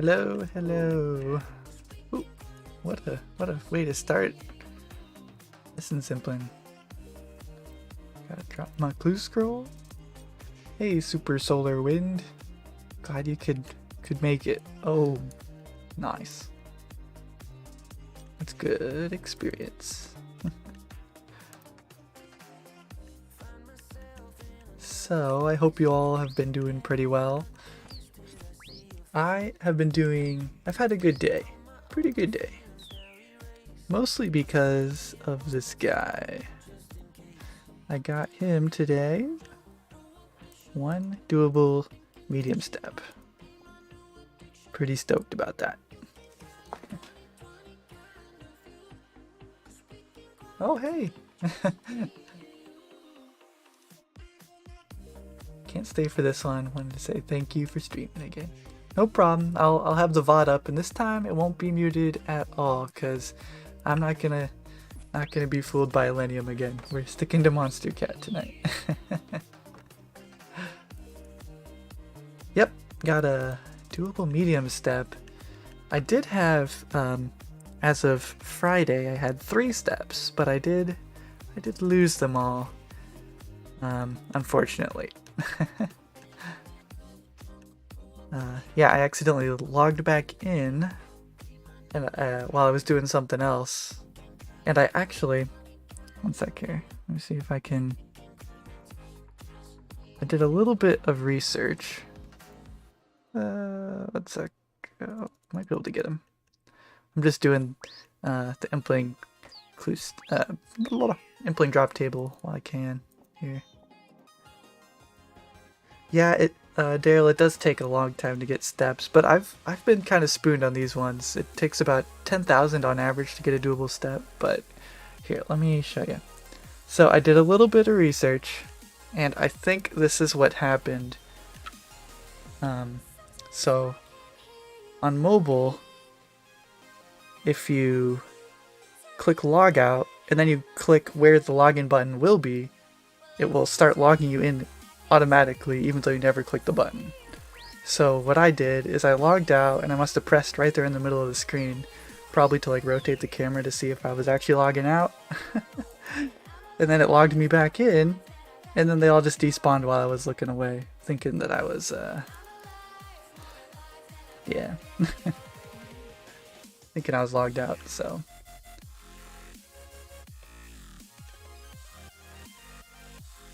Hello, hello. Ooh, what a way to start. Listen, Simplin. Gotta drop my clue scroll. Hey, Super Solar Wind. Glad you could make it. Oh, nice. That's good experience. So, I hope you all have been doing pretty well. I've had a good day. Pretty good day. Mostly because of this guy. I got him today. One doable medium step. Pretty stoked about that. Oh, hey! Can't stay for this one. Wanted to say thank you for streaming again. No problem. I'll have the VOD up, and this time it won't be muted at all, cause I'm not gonna be fooled by Elenium again. We're sticking to Monster Cat tonight. Yep, got a doable medium step. I did have as of Friday I had 3 steps, but I did lose them all. Unfortunately. Yeah, I accidentally logged back in and while I was doing something else. And I actually, one sec here, let me see if I can, I did a little bit of research. One sec, might be able to get him. I'm just doing the impling clues, impling drop table while I can here. Yeah, Dale, it does take a long time to get steps, but I've been kind of spooned on these ones. It takes about 10,000 on average to get a doable step, but here, let me show you. So I did a little bit of research, and I think this is what happened. So on mobile, if you click log out and then you click where the login button will be, it will start logging you in automatically even though you never click the button. So what I did is I logged out, and I must have pressed right there in the middle of the screen, probably to like rotate the camera to see if I was actually logging out. And then it logged me back in, and then they all just despawned while I was looking away, thinking that I was yeah. Thinking I was logged out, so.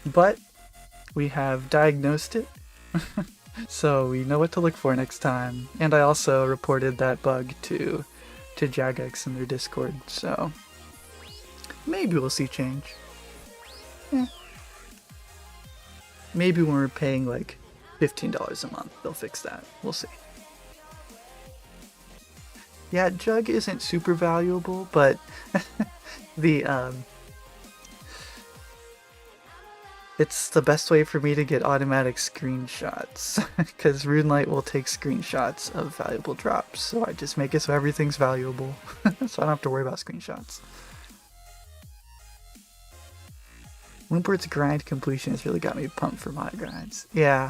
But we have diagnosed it, so we know what to look for next time. And I also reported that bug to Jagex in their Discord, so maybe we'll see change. Maybe when we're paying like $15 a month, they'll fix that. We'll see. Yeah, Jug isn't super valuable, but it's the best way for me to get automatic screenshots, because RuneLite will take screenshots of valuable drops, so I just make it so everything's valuable, so I don't have to worry about screenshots. Wimport's grind completion has really got me pumped for my grinds. Yeah,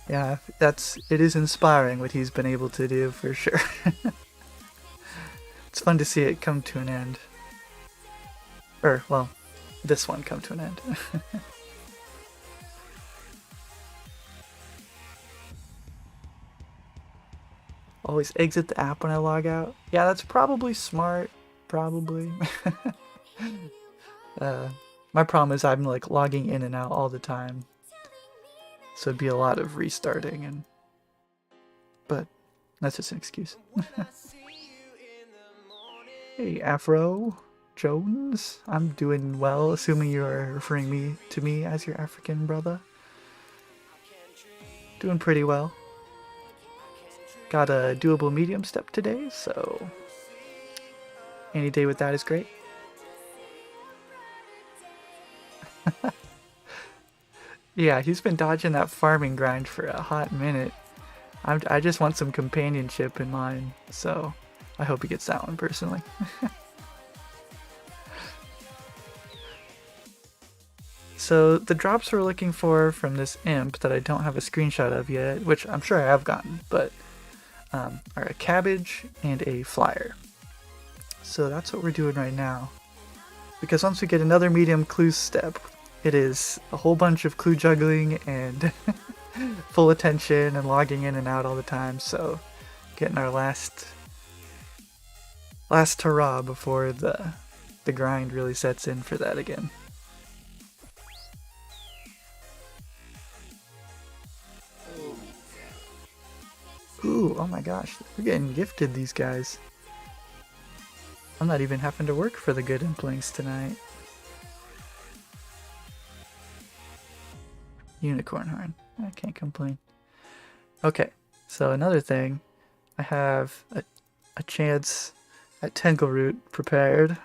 it is inspiring what he's been able to do, for sure. It's fun to see it come to an end. Or, well, this one come to an end. Always exit the app when I log out. Yeah, that's probably smart. Probably. My problem is I'm like logging in and out all the time. So it'd be a lot of restarting, but that's just an excuse. Hey, Afro Jones. I'm doing well, assuming you're referring to me as your African brother. Doing pretty well. Got a doable medium step today, so any day with that is great. Yeah, he's been dodging that farming grind for a hot minute. I just want some companionship in mine, so I hope he gets that one personally. So the drops we're looking for from this imp that I don't have a screenshot of yet, which I'm sure I have gotten, but are a cabbage and a flyer. So that's what we're doing right now. Because once we get another medium clue step, it is a whole bunch of clue juggling and full attention and logging in and out all the time. So getting our last hurrah before the grind really sets in for that again. Ooh, oh my gosh, we're getting gifted, these guys. I'm not even having to work for the good implings tonight. Unicorn horn. I can't complain. Okay, so another thing. I have a chance at Tangleroot prepared.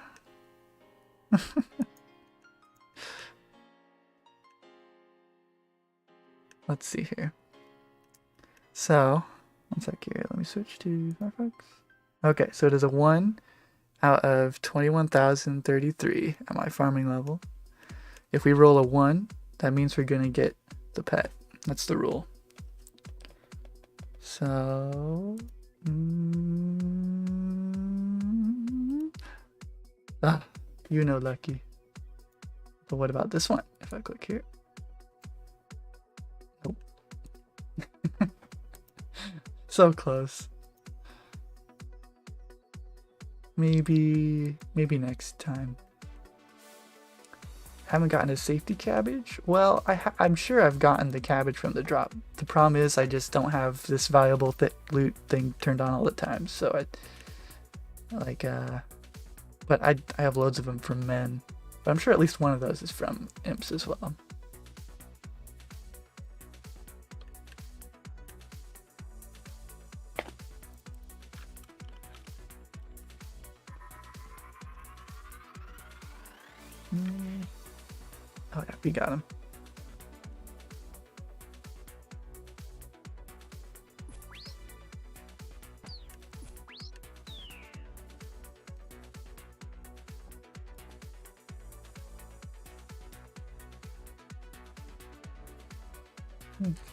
Let's see here. So, one sec here. Let me switch to Firefox. Okay, so it is a 1 out of 21,033 at my farming level. If we roll a 1, that means we're going to get the pet. That's the rule. So... you know, lucky. But what about this one? If I click here. Nope. So close. Maybe next time. Haven't gotten a safety cabbage? Well, I'm sure I've gotten the cabbage from the drop. The problem is I just don't have this valuable loot thing turned on all the time. So but I have loads of them from men. But I'm sure at least one of those is from imps as well. we got him.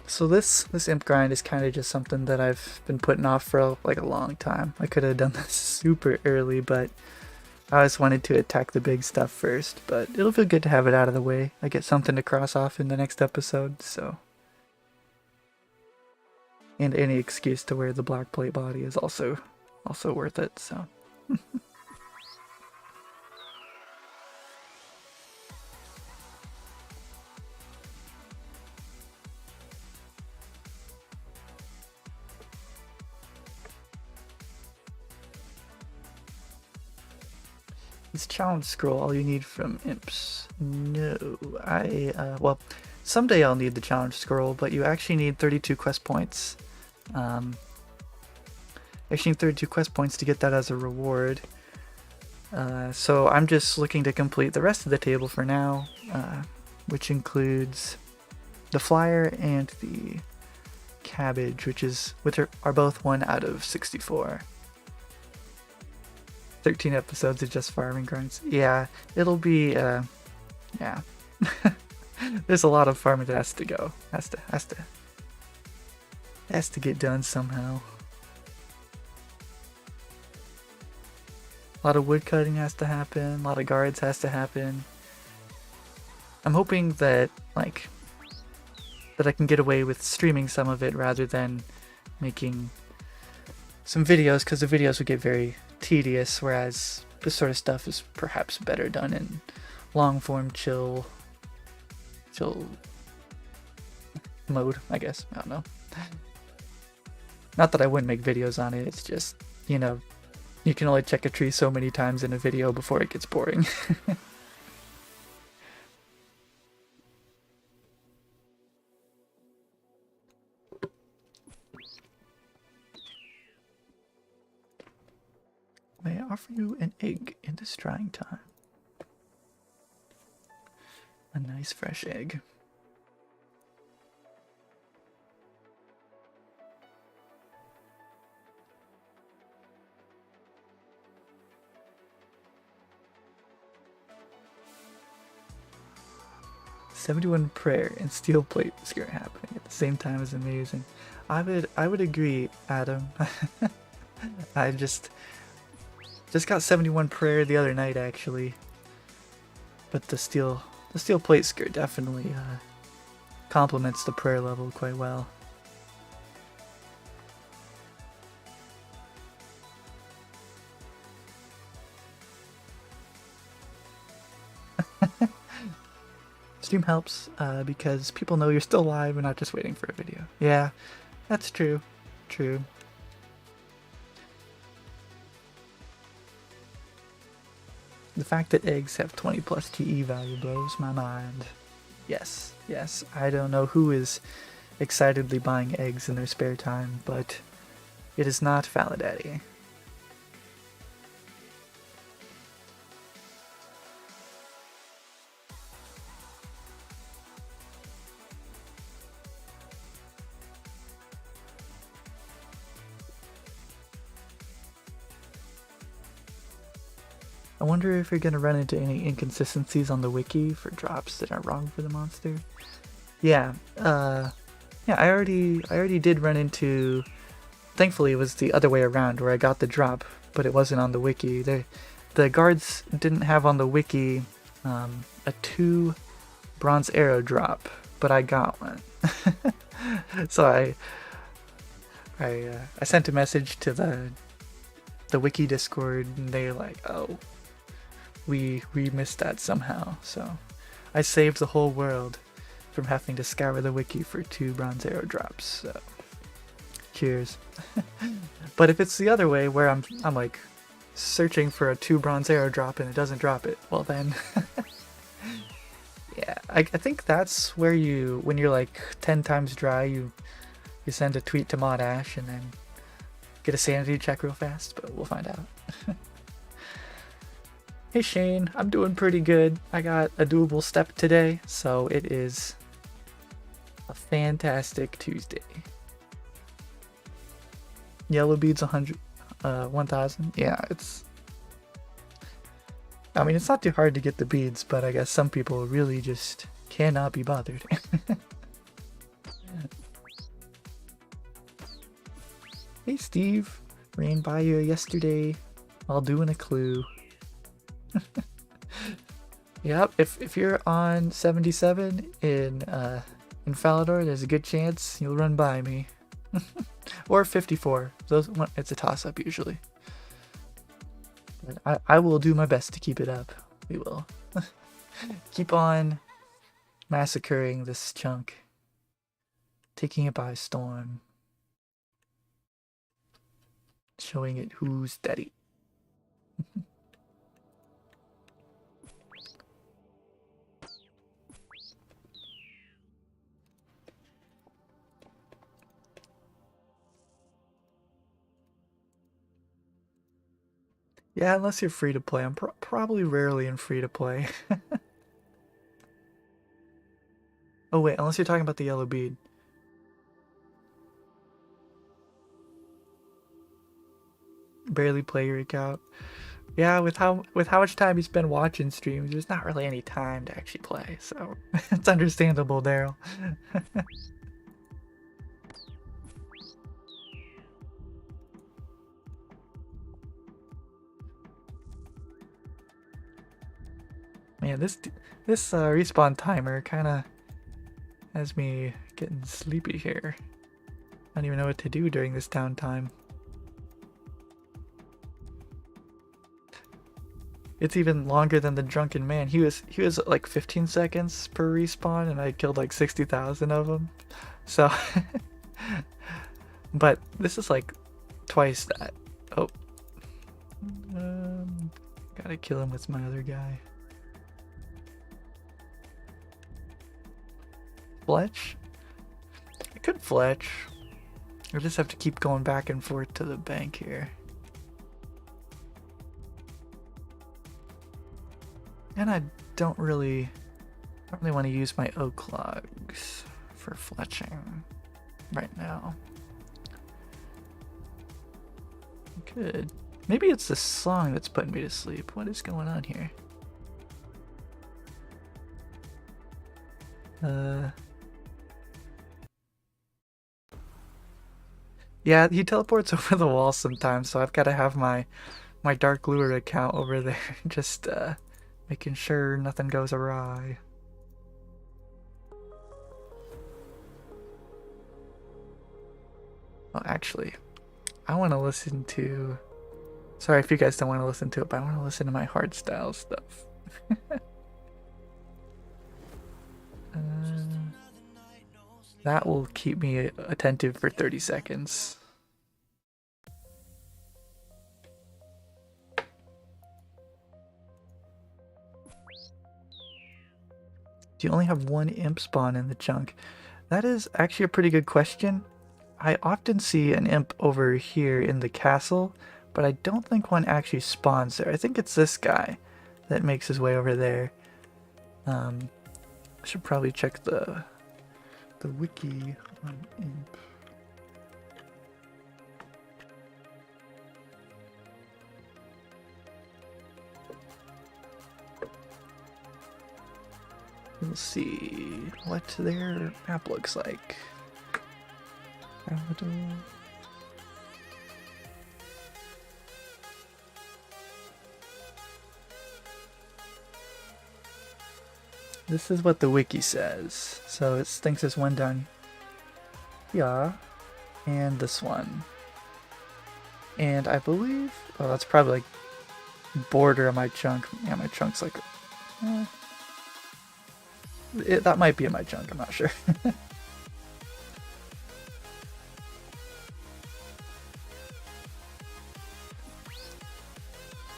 So this imp grind is kind of just something that I've been putting off for like a long time. I could have done this super early, but I always wanted to attack the big stuff first. But it'll feel good to have it out of the way. I get something to cross off in the next episode, so. And any excuse to wear the black plate body is also worth it, so. Is challenge scroll all you need from imps? No, well, someday I'll need the challenge scroll, but you actually need 32 quest points. Actually need 32 quest points to get that as a reward. So I'm just looking to complete the rest of the table for now, which includes the flyer and the cabbage, which are both 1 out of 64. 13 episodes of just farming grinds. Yeah, it'll be, yeah. There's a lot of farming that has to go. Has to get done somehow. A lot of wood cutting has to happen. A lot of guards has to happen. I'm hoping that, like, that I can get away with streaming some of it rather than making some videos, because the videos would get very tedious, whereas this sort of stuff is perhaps better done in long form chill mode, I guess. I don't know. Not that I wouldn't make videos on it, it's just, you know, you can only check a tree so many times in a video before it gets boring. May I offer you an egg in this trying time? A nice fresh egg. "71 prayer and steel plate skirt happening at the same time is amazing." I would agree, Adam. I just got 71 prayer the other night, actually. But the steel plate skirt definitely complements the prayer level quite well. Stream helps because people know you're still live and not just waiting for a video. Yeah, that's true. True. The fact that eggs have 20 plus TE value blows my mind. Yes, I don't know who is excitedly buying eggs in their spare time, but it is not Faladaddy. I wonder if you're gonna run into any inconsistencies on the wiki for drops that are wrong for the monster. Yeah, I already did run into. Thankfully, it was the other way around where I got the drop, but it wasn't on the wiki. The guards didn't have on the wiki a 2 bronze arrow drop, but I got one. So I sent a message to the wiki Discord, and they're like, "Oh, we missed that somehow." So I saved the whole world from having to scour the wiki for 2 bronze arrow drops. So cheers. But if it's the other way where I'm like searching for a 2 bronze arrow drop and it doesn't drop it, well then yeah, I think that's where when you're like 10 times dry, you send a tweet to Mod Ash and then get a sanity check real fast, but we'll find out. Hey Shane, I'm doing pretty good. I got a doable step today, so it is a fantastic Tuesday. Yellow beads 100, 1000. Yeah, I mean, it's not too hard to get the beads, but I guess some people really just cannot be bothered. Hey Steve, ran by you yesterday while doing a clue. Yep, if you're on 77 in Falador, there's a good chance you'll run by me. Or 54. It's a toss-up usually. But I will do my best to keep it up. We will. Keep on massacring this chunk. Taking it by storm. Showing it who's daddy. Yeah, unless you're free to play. I'm probably rarely in free to play. Oh wait, unless you're talking about the yellow bead. Barely play your account. Yeah, with how much time you spend watching streams, there's not really any time to actually play, so it's understandable, Daryl. Man, this respawn timer kind of has me getting sleepy here. I don't even know what to do during this downtime. It's even longer than the drunken man. He was like 15 seconds per respawn, and I killed like 60,000 of them. So, but this is like twice that. Oh, gotta kill him with my other guy. Fletch? I could Fletch. I just have to keep going back and forth to the bank here. And I don't really want to use my oak logs for fletching right now. Good. Maybe it's the song that's putting me to sleep. What is going on here? Yeah, he teleports over the wall sometimes, so I've got to have my Dark Lure account over there, just making sure nothing goes awry. Well, actually, I want to listen to... Sorry if you guys don't want to listen to it, but I want to listen to my hardstyle stuff. That will keep me attentive for 30 seconds. Do you only have one imp spawn in the chunk? That is actually a pretty good question. I often see an imp over here in the castle, but I don't think one actually spawns there. I think it's this guy that makes his way over there. I should probably check the wiki on imp. We'll see what their map looks like. This is what the wiki says. So it thinks there's one down here, and this one. And I believe, oh, that's probably like border of my chunk. Yeah, my chunk's like, that might be in my chunk, I'm not sure.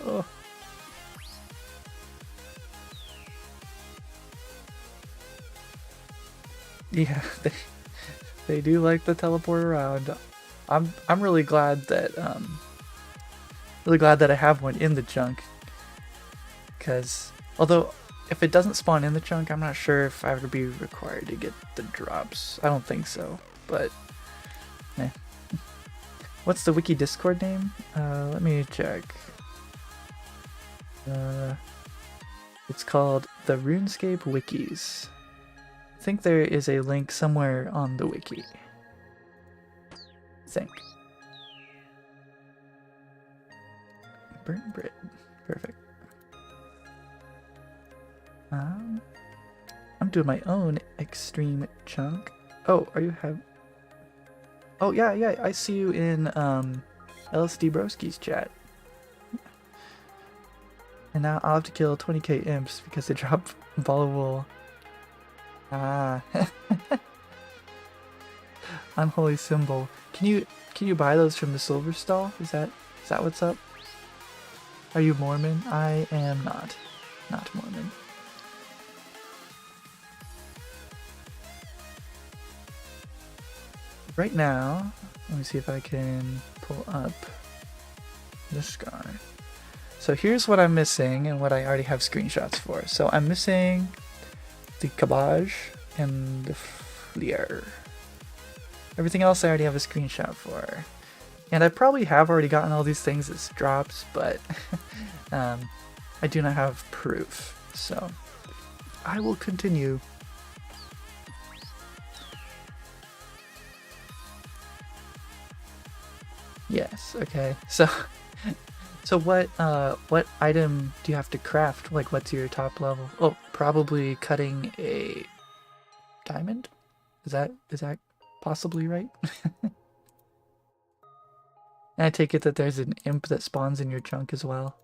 Oh. Yeah, they do like to teleport around. I'm really glad that I have one in the chunk. because although if it doesn't spawn in the chunk, I'm not sure if I would be required to get the drops. I don't think so, but eh. What's the wiki Discord name? Let me check. It's called the RuneScape Wikis. I think there is a link somewhere on the wiki. I think. Burnt bread. Perfect. I'm doing my own extreme chunk. Oh, are you have? Oh yeah, I see you in LSD Broski's chat. And now I'll have to kill 20k imps because they drop ball of wool. Ah. Unholy symbol. Can you buy those from the silver stall? Is that what's up? Are you Mormon? I am not. Not Mormon. Right now, let me see if I can pull up this guy. So here's what I'm missing and what I already have screenshots for. So I'm missing the cabbage and the fleer. Everything else I already have a screenshot for. And I probably have already gotten all these things as drops, but I do not have proof. So I will continue. Yes, okay. So what item do you have to craft? Like, what's your top level? Oh, probably cutting a diamond? Is that possibly right? And I take it that there's an imp that spawns in your chunk as well.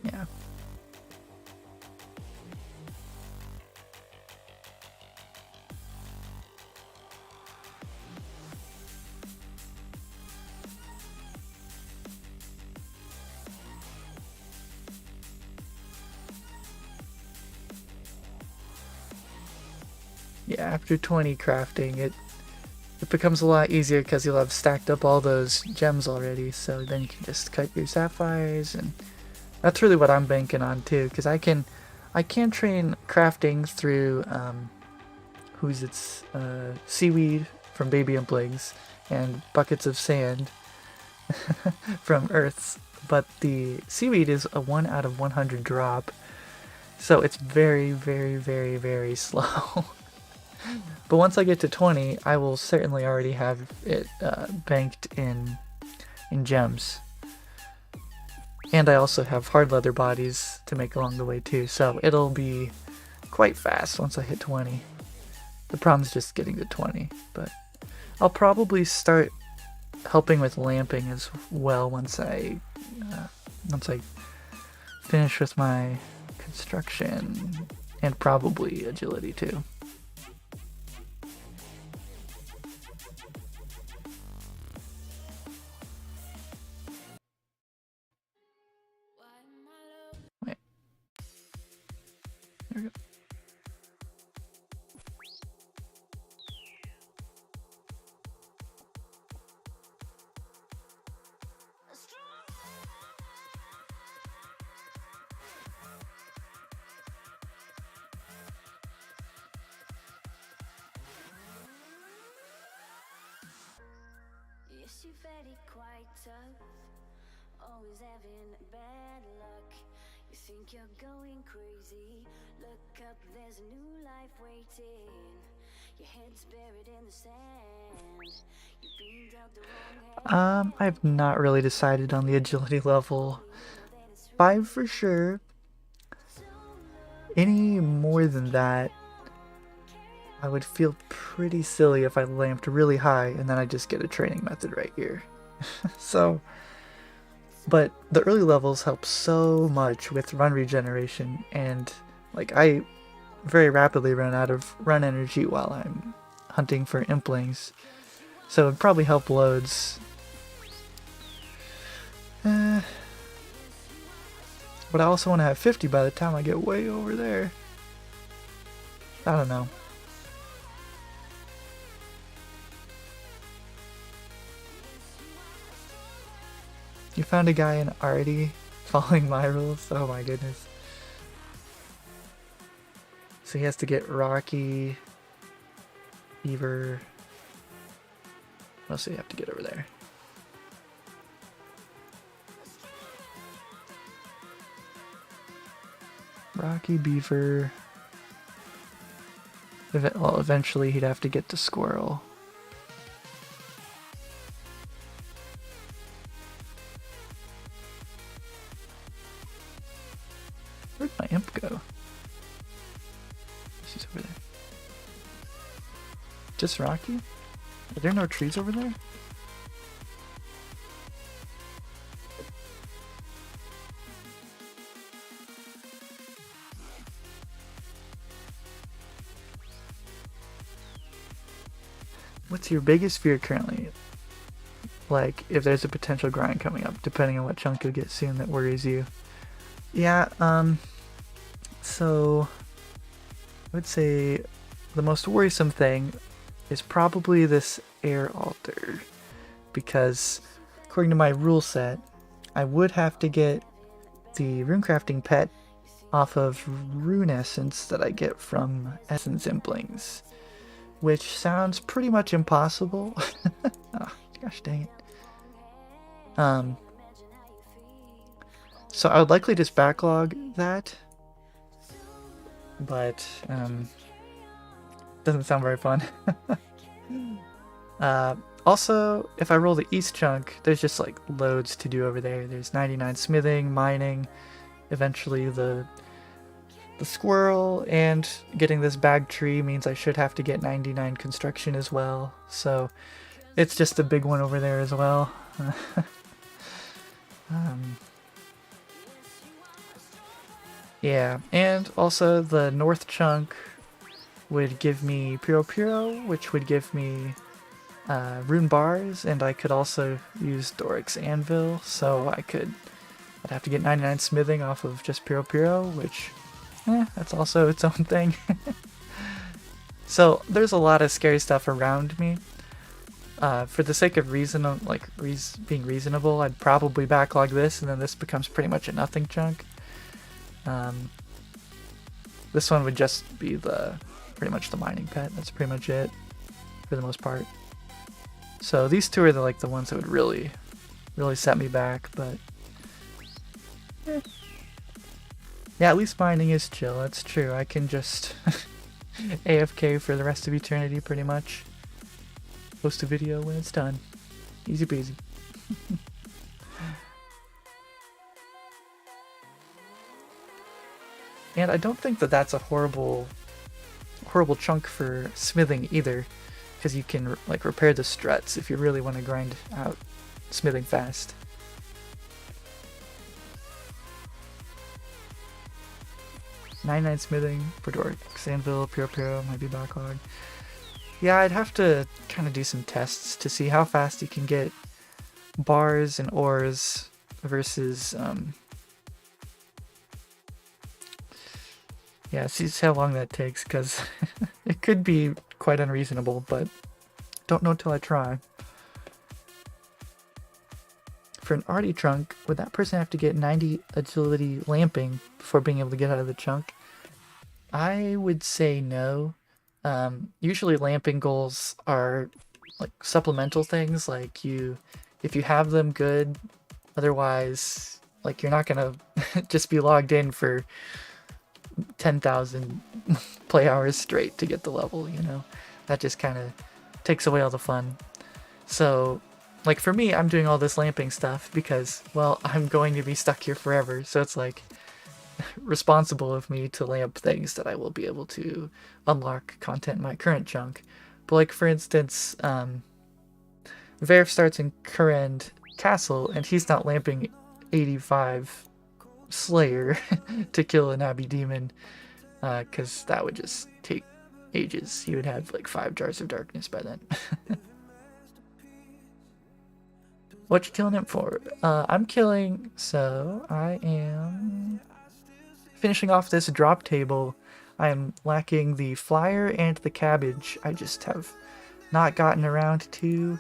Yeah. Yeah, after 20 crafting, it becomes a lot easier because you'll have stacked up all those gems already, so then you can just cut your sapphires, and that's really what I'm banking on too, because I can train crafting through seaweed from Baby Implings and buckets of sand from Earths, but the seaweed is a 1 out of 100 drop, so it's very, very, very, very slow. But once I get to 20, I will certainly already have it banked in gems. And I also have hard leather bodies to make along the way too, so it'll be quite fast once I hit 20. The problem's just getting to 20, but I'll probably start helping with lamping as well once I finish with my construction, and probably agility too. Wait. There we go. You've had it quite tough, always having bad luck. You think you're going crazy, look up, there's a new life waiting. Your head's buried in the sand. You've been dealt the wrong hand. I've not really decided on the agility level. 5 for sure. Any more than that, I would feel pretty silly if I lamped really high and then I just get a training method right here. So, but the early levels help so much with run regeneration, and like I very rapidly run out of run energy while I'm hunting for implings, so it'd probably help loads. But I also want to have 50 by the time I get way over there. I don't know. You found a guy in already following my rules? Oh my goodness. So he has to get Rocky, Beaver. What else do you have to get over there? Rocky, Beaver. Well, eventually he'd have to get to Squirrel. Where'd my imp go? She's over there. Just Rocky? Are there no trees over there? What's your biggest fear currently? Like, if there's a potential grind coming up, depending on what chunk you'll get soon that worries you. Yeah, so I would say the most worrisome thing is probably this air altar, because according to my rule set, I would have to get the runecrafting pet off of rune essence that I get from essence implings, which sounds pretty much impossible. Oh, gosh dang it. So I would likely just backlog that, but doesn't sound very fun. Also, if I roll the east chunk, there's just like loads to do over there. There's 99 smithing, mining, eventually the squirrel, and getting this bag tree means I should have to get 99 construction as well. So it's just a big one over there as well. Yeah, and also the north chunk would give me Puro Puro, which would give me rune bars, and I could also use Doric's Anvil, so I'd have to get 99 smithing off of just Puro Puro, which, that's also its own thing. So there's a lot of scary stuff around me. For the sake of being reasonable, I'd probably backlog this, and then this becomes pretty much a nothing chunk. This one would just be pretty much the mining pet. That's pretty much it for the most part. So these two are the ones that would really set me back, but yeah, at least mining is chill. That's true. I can just AFK for the rest of eternity pretty much. Post a video when it's done. Easy peasy. And I don't think that that's a horrible chunk for smithing either, because you can repair the struts if you really want to grind out smithing fast. "99 smithing for Doric's Anvil, Puro Puro might be backlog." Yeah, I'd have to kind of do some tests to see how fast you can get bars and ores versus yeah, see how long that takes, because it could be quite unreasonable, but don't know till I try. For an arty trunk, would that person have to get 90 agility lamping before being able to get out of the chunk? I would say no. Usually lamping goals are supplemental things, if you have them, good. Otherwise, you're not gonna just be logged in for 10,000 play hours straight to get the level, that just kind of takes away all the fun. So for me, I'm doing all this lamping stuff because, well, I'm going to be stuck here forever, so it's responsible of me to lamp things that I will be able to unlock content in my current chunk. But for instance, Verf starts in Kurend Castle and he's not lamping 85 Slayer to kill an Abbey Demon, because that would just take ages. He would have 5 jars of darkness by then. What you killing him for? I'm killing, so I am finishing off this drop table. I am lacking the flyer and the cabbage. I just have not gotten around to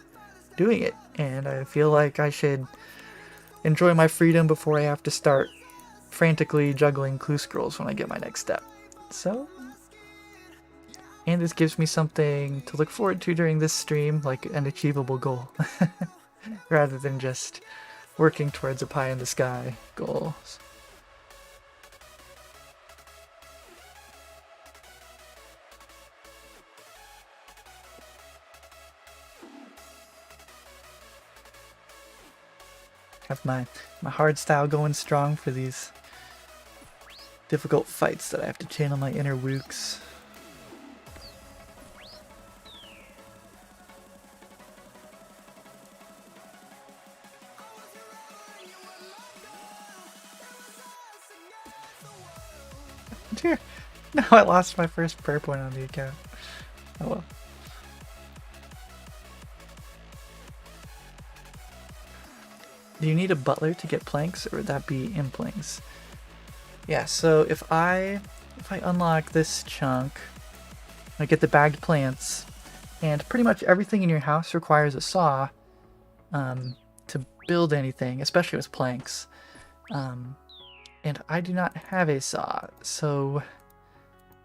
doing it, and I feel like I should enjoy my freedom before I have to start frantically juggling clue scrolls when I get my next step. So, and this gives me something to look forward to during this stream, like an achievable goal, rather than just working towards a pie in the sky goal. Have my hard style going strong for these difficult fights that I have to channel my inner wooks. Dear, no, I lost my first prayer point on the account. Oh well. Do you need a butler to get planks, or would that be implings? Yeah, so if I unlock this chunk, I get the bagged plants, and pretty much everything in your house requires a saw to build anything, especially with planks. And I do not have a saw, so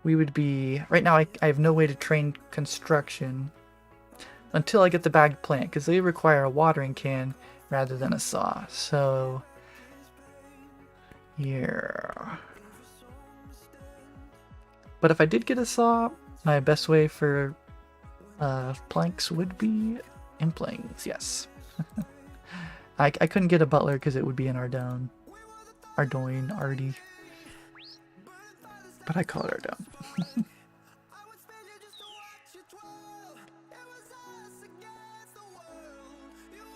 we would be... Right now I have no way to train construction until I get the bagged plant, because they require a watering can rather than a saw. So here. But if I did get a saw, my best way for planks would be implings, yes. I couldn't get a butler because it would be in Ardoin, Ardy. But I call it Ardoin.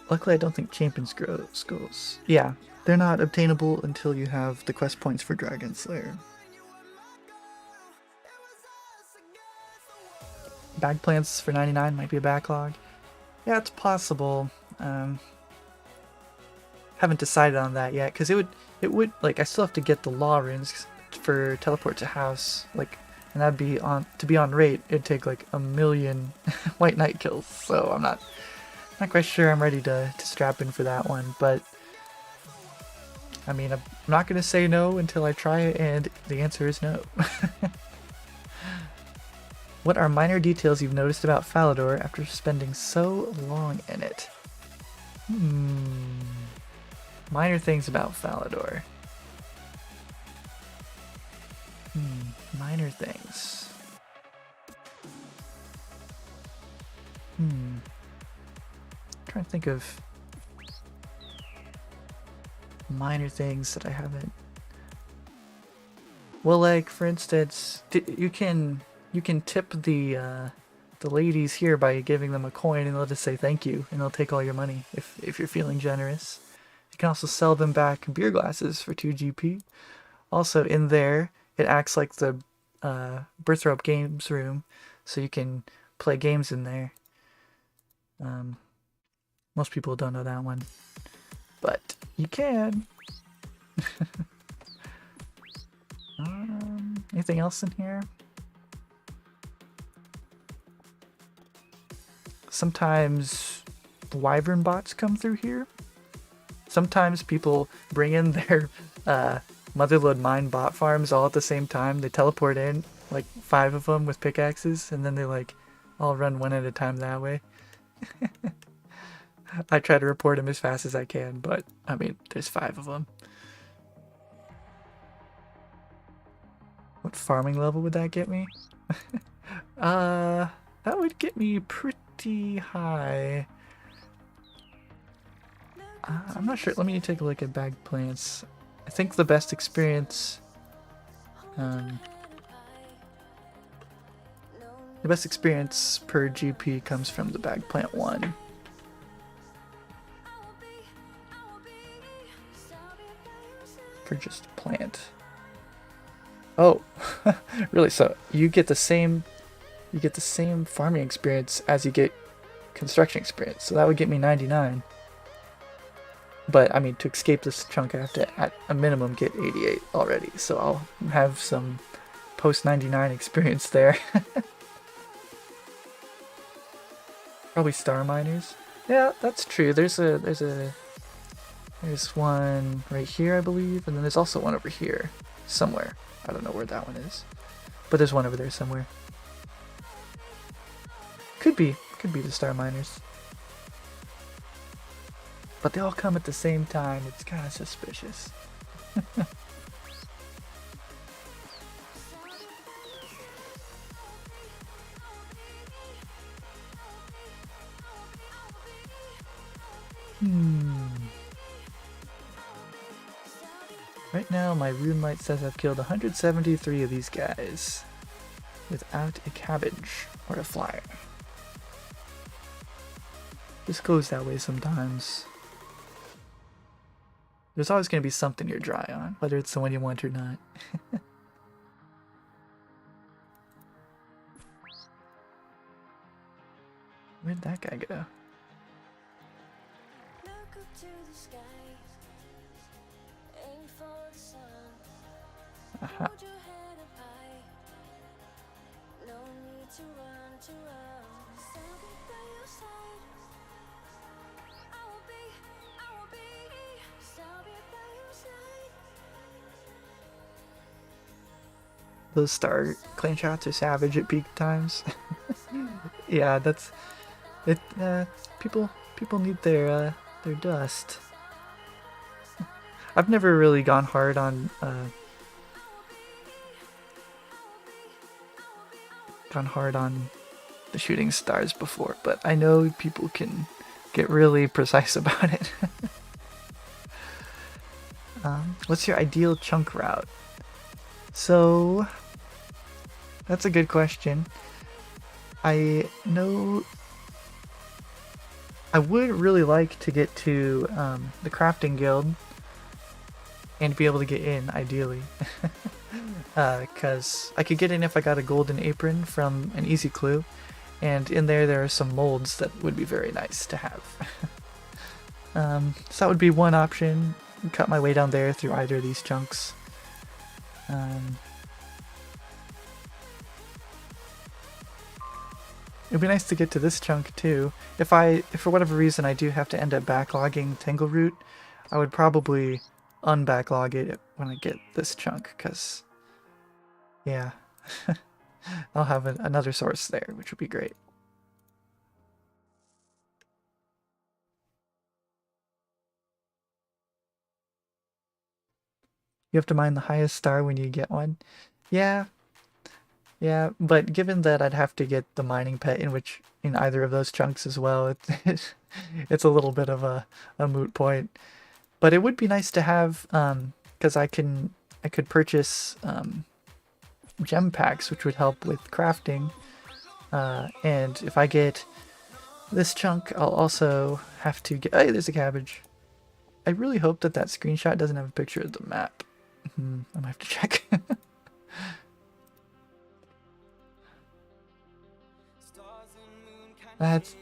Luckily, I don't think champions grow skulls. Yeah, they're not obtainable until you have the quest points for Dragon Slayer. Bag plants for 99 might be a backlog. Yeah, it's possible. Haven't decided on that yet, because it would like, I still have to get the law runes for teleport to house, like, and that'd be to be on rate. It'd take like 1,000,000 white knight kills, so I'm not quite sure I'm ready to strap in for that one, but I mean, I'm not going to say no until I try it, and the answer is no. What are minor details you've noticed about Falador after spending so long in it? Minor things about Falador. Minor things. Trying to think of minor things that I haven't. Well, like for instance, you can tip the ladies here by giving them a coin, and they'll just say thank you, and they'll take all your money if you're feeling generous. You can also sell them back beer glasses for 2 GP. Also in there, it acts like the Birthrope Games room, so you can play games in there. Most people don't know that one, but you can. Anything else in here? Sometimes wyvern bots come through here. Sometimes people bring in their Motherlode mine bot farms all at the same time. They teleport in, like 5 of them with pickaxes, and then they like all run one at a time that way. I try to report them as fast as I can, but I mean, there's 5 of them. What farming level would that get me? That would get me pretty high. I'm not sure. Let me take a look at bagged plants. I think the best experience, the best experience per GP comes from the bagged plant 1. For just a plant. Oh, really? So you get the same farming experience as you get construction experience. So that would get me 99. But I mean, to escape this chunk, I have to at a minimum get 88 already. So I'll have some post 99 experience there. Probably star miners. Yeah, that's true. There's one right here, I believe, and then there's also one over here somewhere. I don't know where that one is, but there's one over there somewhere. Could be the star miners. But they all come at the same time. It's kind of suspicious. Right now, my rune light says I've killed 173 of these guys without a cabbage or a flyer. This goes that way sometimes. There's always going to be something you're dry on, whether it's the one you want or not. Where'd that guy go? Look up to the sky, aim for the sun. Aha. Hold your head up high, no need to run, Stand by your side. I will be, stand by your side. Those star clean shots are savage at peak times. Yeah, that's it. People need their dust. I've never really gone hard on the shooting stars before, but I know people can get really precise about it. What's your ideal chunk route? So that's a good question. I know I would really like to get to the crafting guild and be able to get in, ideally. Because I could get in if I got a golden apron from an easy clue, and in there are some molds that would be very nice to have. So that would be one option. Cut my way down there through either of these chunks. It'd be nice to get to this chunk too. If for whatever reason I do have to end up backlogging Tangleroot, I would probably unbacklog it when I get this chunk, because yeah, I'll have another source there, which would be great. You have to mine the highest star when you get one. Yeah, but given that I'd have to get the mining pet in either of those chunks as well, it's a little bit of a moot point. But it would be nice to have, because I could purchase gem packs, which would help with crafting. And if I get this chunk, I'll also have to get. Hey, there's a cabbage. I really hope that screenshot doesn't have a picture of the map. I might have to check. That's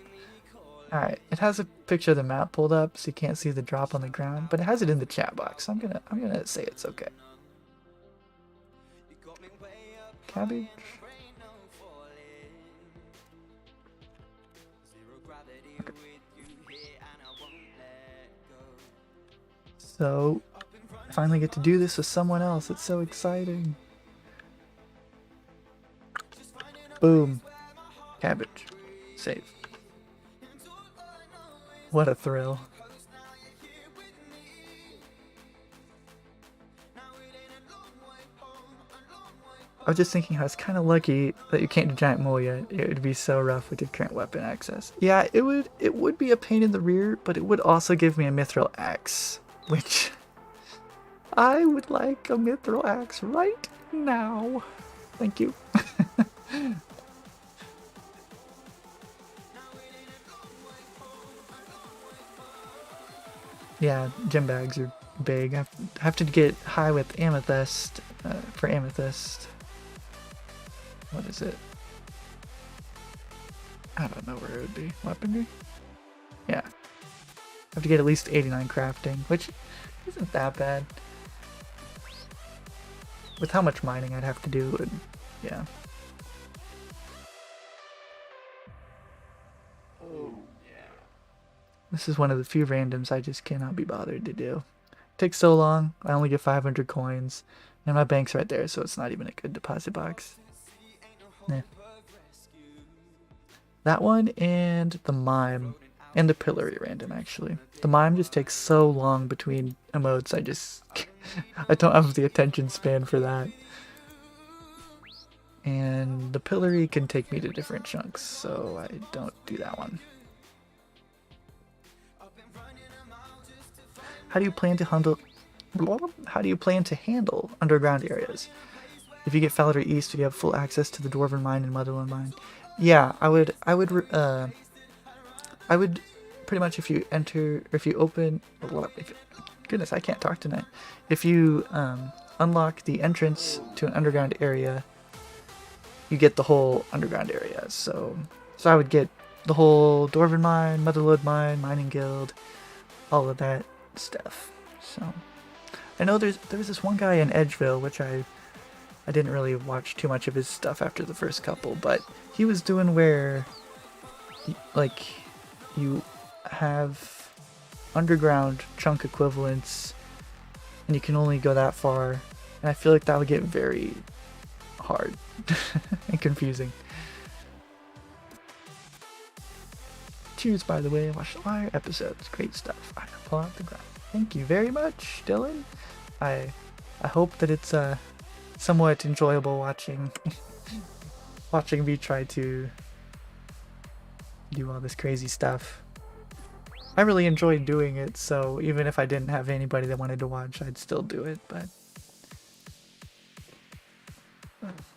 alright. It has a picture of the map pulled up, so you can't see the drop on the ground, but it has it in the chat box. So I'm gonna say it's okay. Cabbage. Okay. So I finally get to do this with someone else. It's so exciting. Boom. Cabbage. Save. What a thrill. I was just thinking how it's kind of lucky that you can't do giant mole yet. It would be so rough with your current weapon access. Yeah, it would be a pain in the rear, but it would also give me a mithril axe, which I would like a mithril axe right now. Thank you. Yeah, gem bags are big. I have to get high with amethyst for amethyst. What is it? I don't know where it would be. Weaponry? Yeah. have to get at least 89 crafting, which isn't that bad. With how much mining I'd have to do, and yeah. This is one of the few randoms I just cannot be bothered to do. It takes so long, I only get 500 coins, and my bank's right there, so it's not even a good deposit box. Yeah. That one and the mime, and the pillory random actually. The mime just takes so long between emotes, I don't have the attention span for that. And the pillory can take me to different chunks, so I don't do that one. How do you plan to handle underground areas? If you get Faladaddy East, do you have full access to the Dwarven Mine and Motherland Mine? Yeah, I would pretty much if you open, goodness, I can't talk tonight. If you unlock the entrance to an underground area, you get the whole underground area. So I would get the whole Dwarven Mine, Motherland Mine, Mining Guild, all of that stuff. So I know there was this one guy in Edgeville, which I didn't really watch too much of his stuff after the first couple, but he was doing where like you have underground chunk equivalents and you can only go that far, and I feel like that would get very hard and confusing. Cheers, by the way. I watched all your episodes. Great stuff. I pull out the ground. Thank you very much, Dylan. I hope that it's somewhat enjoyable watching me try to do all this crazy stuff. I really enjoyed doing it, so even if I didn't have anybody that wanted to watch, I'd still do it. But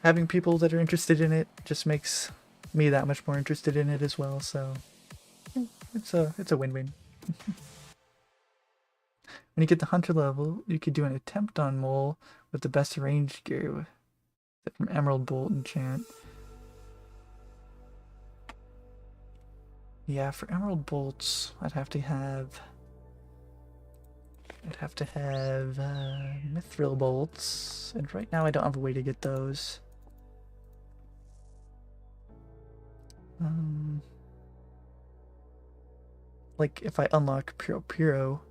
having people that are interested in it just makes me that much more interested in it as well. So it's a win-win. When you get the hunter level, you could do an attempt on mole with the best range gear from Emerald Bolt enchant. Yeah, for Emerald Bolts, I'd have to have Mithril Bolts, and right now I don't have a way to get those. Like if I unlock Puro,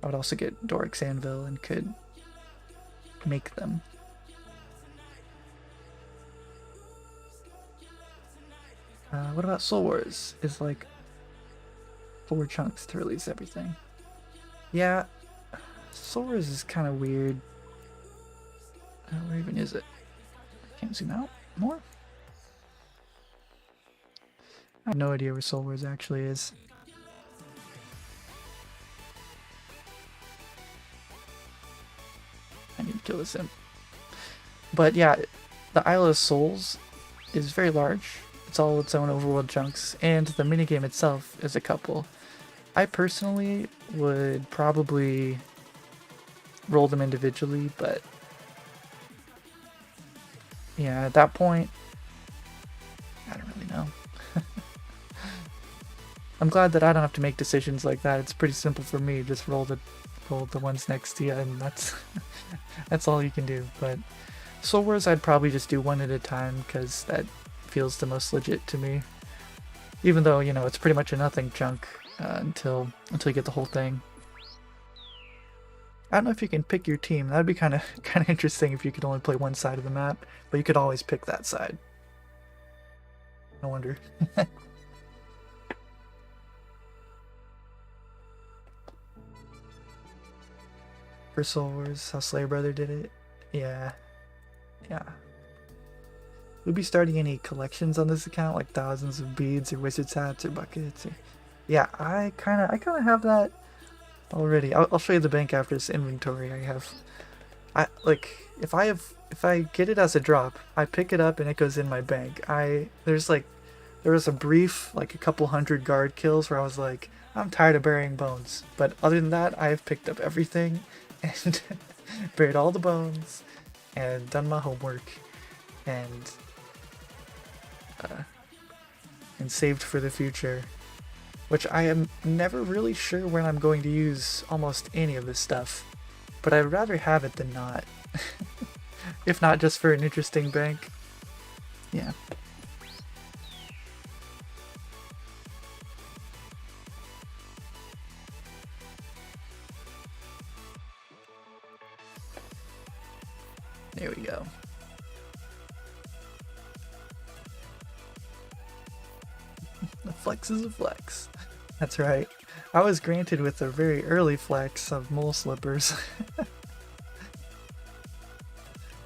I would also get Doric's Anvil and could make them. What about Soul Wars? Is like 4 chunks to release everything. Yeah, Soul Wars is kind of weird. Where even is it? I can't zoom out more. I have no idea where Soul Wars actually is. I need to kill this imp. But yeah, the Isle of Souls is very large. It's all its own overworld chunks, and the minigame itself is a couple. I personally would probably roll them individually, but yeah, at that point, I don't really know. I'm glad that I don't have to make decisions like that. It's pretty simple for me. Just roll the ones next to you, and that's that's all you can do. But Soul Wars, I'd probably just do one at a time because that feels the most legit to me. Even though, you know, it's pretty much a nothing chunk until you get the whole thing. I don't know if you can pick your team. That'd be kind of interesting if you could only play one side of the map, but you could always pick that side. No wonder. For Soul Wars, how Slayer Brother did it. Yeah. We'll be starting any collections on this account, like thousands of beads or wizard's hats or buckets. Yeah, I kind of have that already. I'll show you the bank after this inventory. If I get it as a drop, I pick it up and it goes in my bank. There was a brief, like a couple hundred guard kills where I was like, I'm tired of burying bones. But other than that, I've picked up everything and buried all the bones and done my homework and saved for the future. which I am never really sure when I'm going to use almost any of this stuff, but I'd rather have it than not. If not just for an interesting bank. Yeah. There we go. The flex is a flex. That's right. I was granted with a very early flex of mole slippers.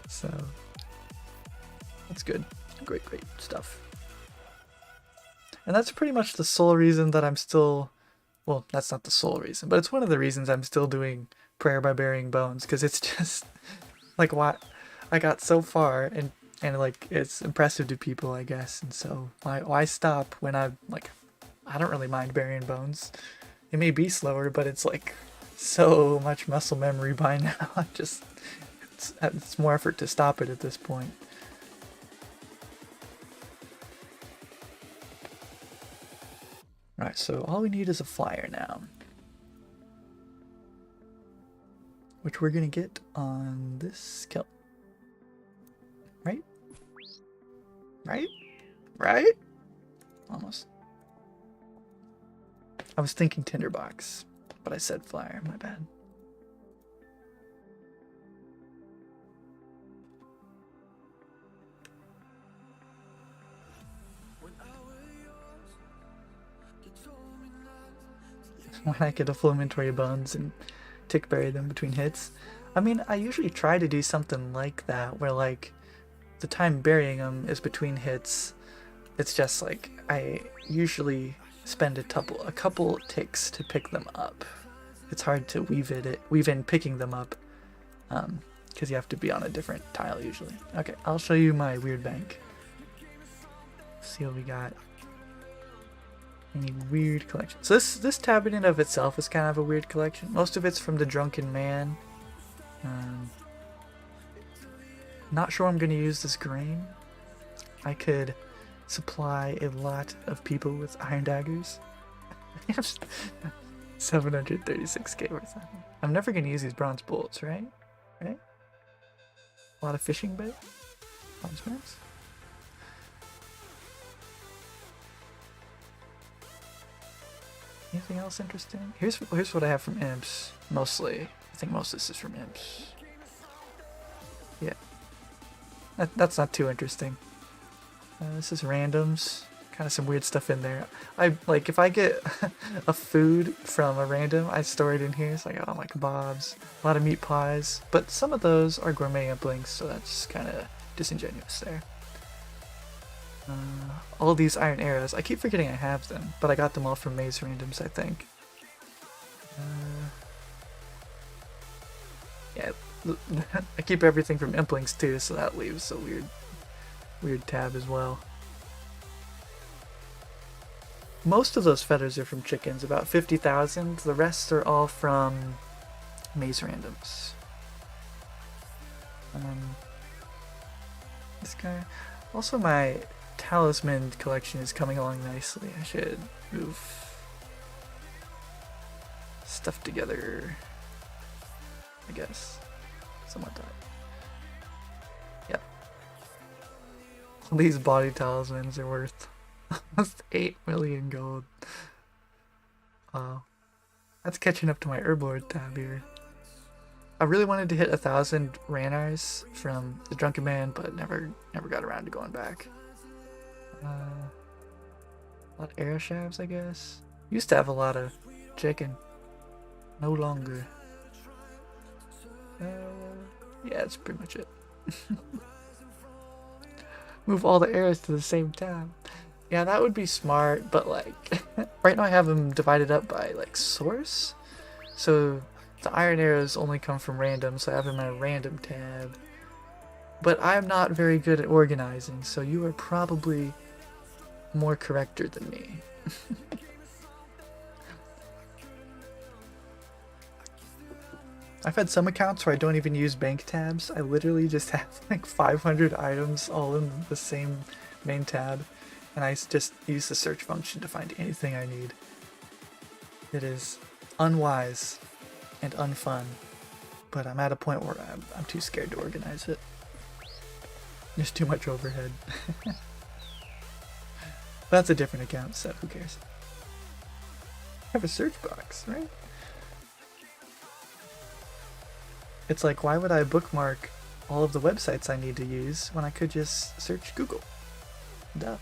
So that's good. Great stuff. And that's pretty much the sole reason that I'm still, well, that's not the sole reason, but it's one of the reasons I'm still doing Prayer by Burying Bones, because it's just like what I got so far, and like it's impressive to people, I guess, and so why stop when I don't really mind burying bones. It may be slower, but it's like so much muscle memory by now. It's more effort to stop it at this point. Alright, so all we need is a flyer now, which we're gonna get on this kill. Right? Right? Almost. I was thinking tinderbox, but I said flyer, my bad. When I get a Flamintory bones and tick bury them between hits. I mean, I usually try to do something like that, where like the time burying them is between hits. It's just like I usually spend a couple ticks to pick them up. It's hard to weave in picking them up, because you have to be on a different tile usually. Okay, I'll show you my weird bank. See what we got. Any weird collection. So this tab in and of itself is kind of a weird collection. Most of it's from the Drunken Man. Not sure I'm going to use this grain. I could supply a lot of people with iron daggers. 736k worth. I'm never going to use these bronze bolts, right? A lot of fishing bait. Bronze max. Anything else interesting? Here's what I have from Imps, mostly. I think most of this is from Imps. Yeah. That's not too interesting. This is randoms. Kind of some weird stuff in there. If I get a food from a random, I store it in here. So I got like kebabs, a lot of meat pies. But some of those are gourmet imp so that's kind of disingenuous there. All these iron arrows. I keep forgetting I have them, but I got them all from Maze Randoms, I think. Yeah, I keep everything from Implinks too, so that leaves a weird tab as well. Most of those feathers are from chickens, about 50,000. The rest are all from Maze Randoms. This guy. Also, my talisman collection is coming along nicely. I should move stuff together, I guess. Somewhat that. Yep. These body talismans are worth almost 8 million gold. Wow. That's catching up to my Herblord tab here. I really wanted to hit 1,000 Ranars from the Drunken Man, but never got around to going back. A lot of arrow shafts, I guess. Used to have a lot of chicken. No longer. Yeah, that's pretty much it. Move all the arrows to the same tab. Yeah, that would be smart, but like right now I have them divided up by like source. So the iron arrows only come from random, so I have them in a random tab. But I'm not very good at organizing, so you are probably more corrector than me. I've had some accounts where I don't even use bank tabs. I literally just have like 500 items all in the same main tab, and I just use the search function to find anything I need. It is unwise and unfun, but I'm at a point where I'm too scared to organize it. There's too much overhead. That's a different account, so who cares? I have a search box, right? It's like, why would I bookmark all of the websites I need to use when I could just search Google? Duh.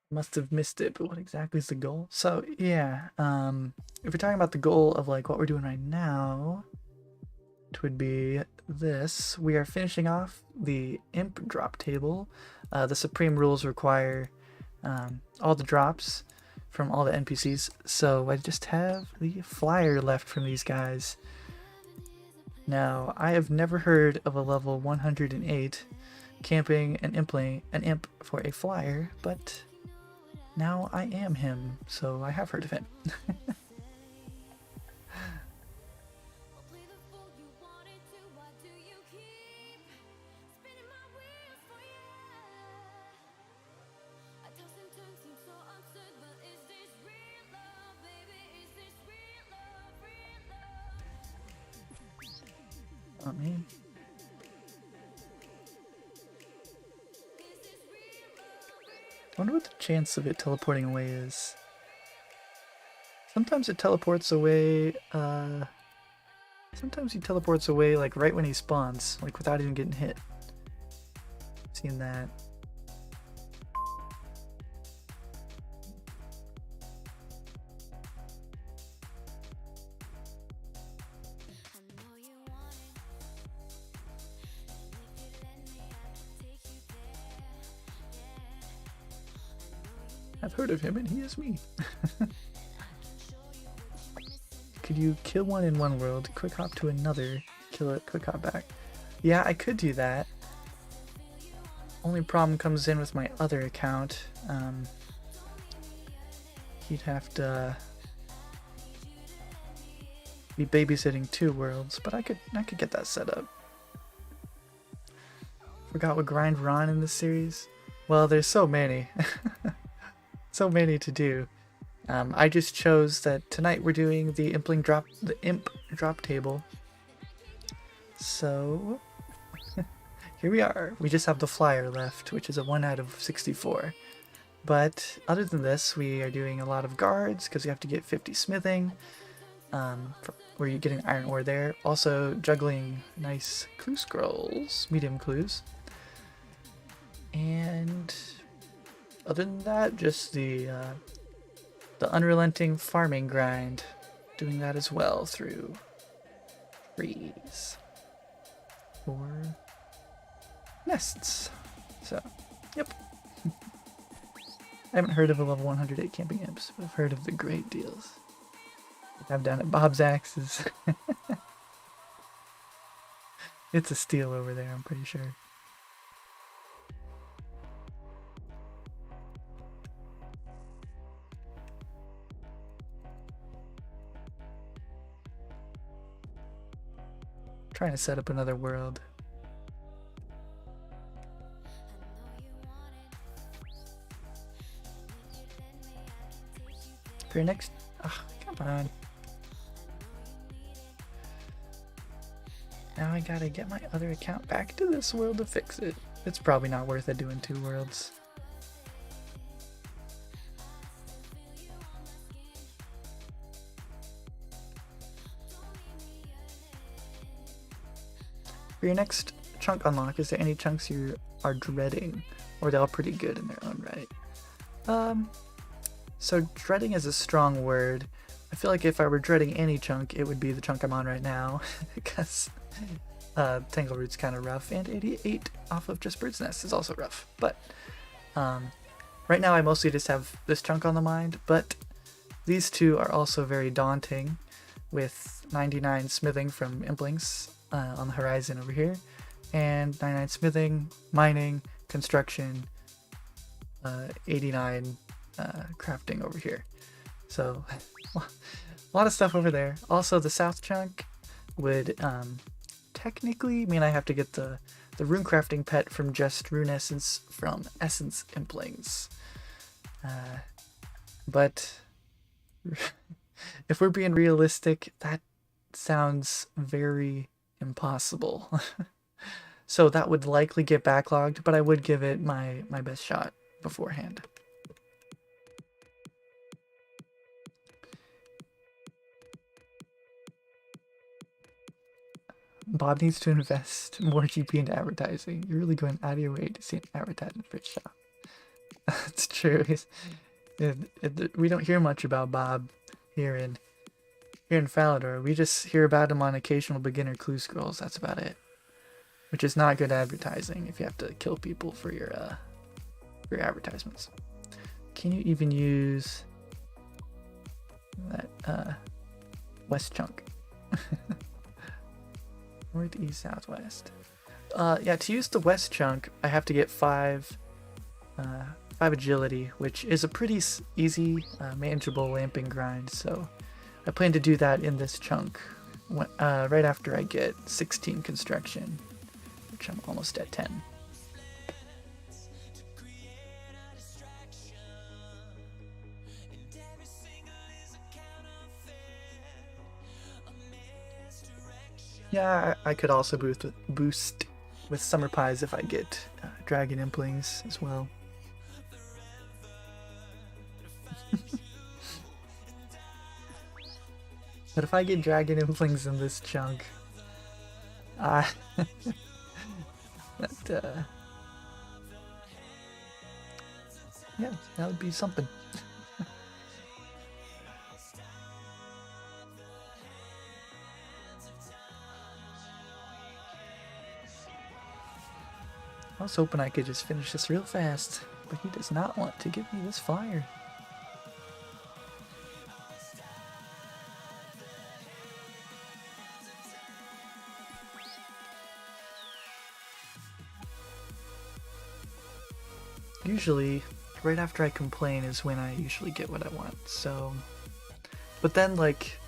Must have missed it, but what exactly is the goal? So yeah, if we're talking about the goal of like what we're doing right now, it would be this. We are finishing off the imp drop table. The supreme rules require all the drops from all the NPCs, so I just have the flyer left from these guys. Now, I have never heard of a level 108 camping an imp for a flyer, but now I am him, so I have heard of him. Not me. I wonder what the chance of it teleporting away is. Sometimes it teleports away, sometimes he teleports away like right when he spawns, like without even getting hit. Seen that. I've heard of him and he is me. Could you kill one in one world, quick hop to another, kill it, quick hop back? Yeah, I could do that. Only problem comes in with my other account. He'd have to be babysitting 2 worlds, but I could get that set up. Forgot what grind we're on in this series? Well, there's so many. So many to do. I just chose that tonight we're doing the imp drop table. So here we are. We just have the flyer left, which is a 1 out of 64. But other than this, we are doing a lot of guards because we have to get 50 smithing. Where you're getting iron ore there. Also juggling nice clue scrolls, medium clues. And other than that, just the unrelenting farming grind, doing that as well through trees or nests. So, yep. I haven't heard of a level 108 camping imps, but I've heard of the great deals I've done at Bob's Axes. It's a steal over there, I'm pretty sure. Trying to set up another world. For your next... Oh, come on. Now I gotta get my other account back to this world to fix it. It's probably not worth it doing 2 worlds. For your next chunk unlock, is there any chunks you are dreading? Or are they all pretty good in their own right? So dreading is a strong word. I feel like if I were dreading any chunk, it would be the chunk I'm on right now. Because Tangleroot's kind of rough, and 88 off of just Bird's Nest is also rough. But right now I mostly just have this chunk on the mind, but these two are also very daunting, with 99 smithing from Implings on the horizon over here, and 99 smithing, mining, construction, 89 crafting over here. So a lot of stuff over there. Also, the south chunk would technically mean I have to get the rune crafting pet from just Rune Essence from Essence Implings. But if we're being realistic, that sounds very impossible. So that would likely get backlogged, but I would give it my best shot beforehand. Bob needs to invest more GP into advertising. You're really going out of your way to see an advertisement for his shop. That's true. We don't hear much about Bob here in Falador. We just hear about him on occasional beginner clue scrolls. That's about it. Which is not good advertising if you have to kill people for your advertisements. Can you even use that west chunk? North, east, southwest. Yeah, to use the west chunk, I have to get 5 agility, which is a pretty easy, manageable lamping grind. So I plan to do that in this chunk right after I get 16 construction, which I'm almost at 10. Yeah, I could also boost with Summer Pies if I get Dragon Implings as well. But if I get Dragon Implings in this chunk, yeah, that would be something. I was hoping I could just finish this real fast, but he does not want to give me this fire. Usually, right after I complain is when I usually get what I want, so... But then, like,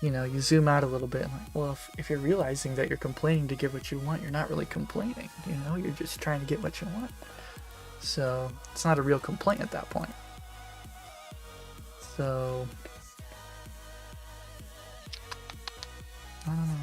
you know, you zoom out a little bit and like, well, if you're realizing that you're complaining to get what you want, you're not really complaining, you know? You're just trying to get what you want. So, it's not a real complaint at that point. So... I don't know.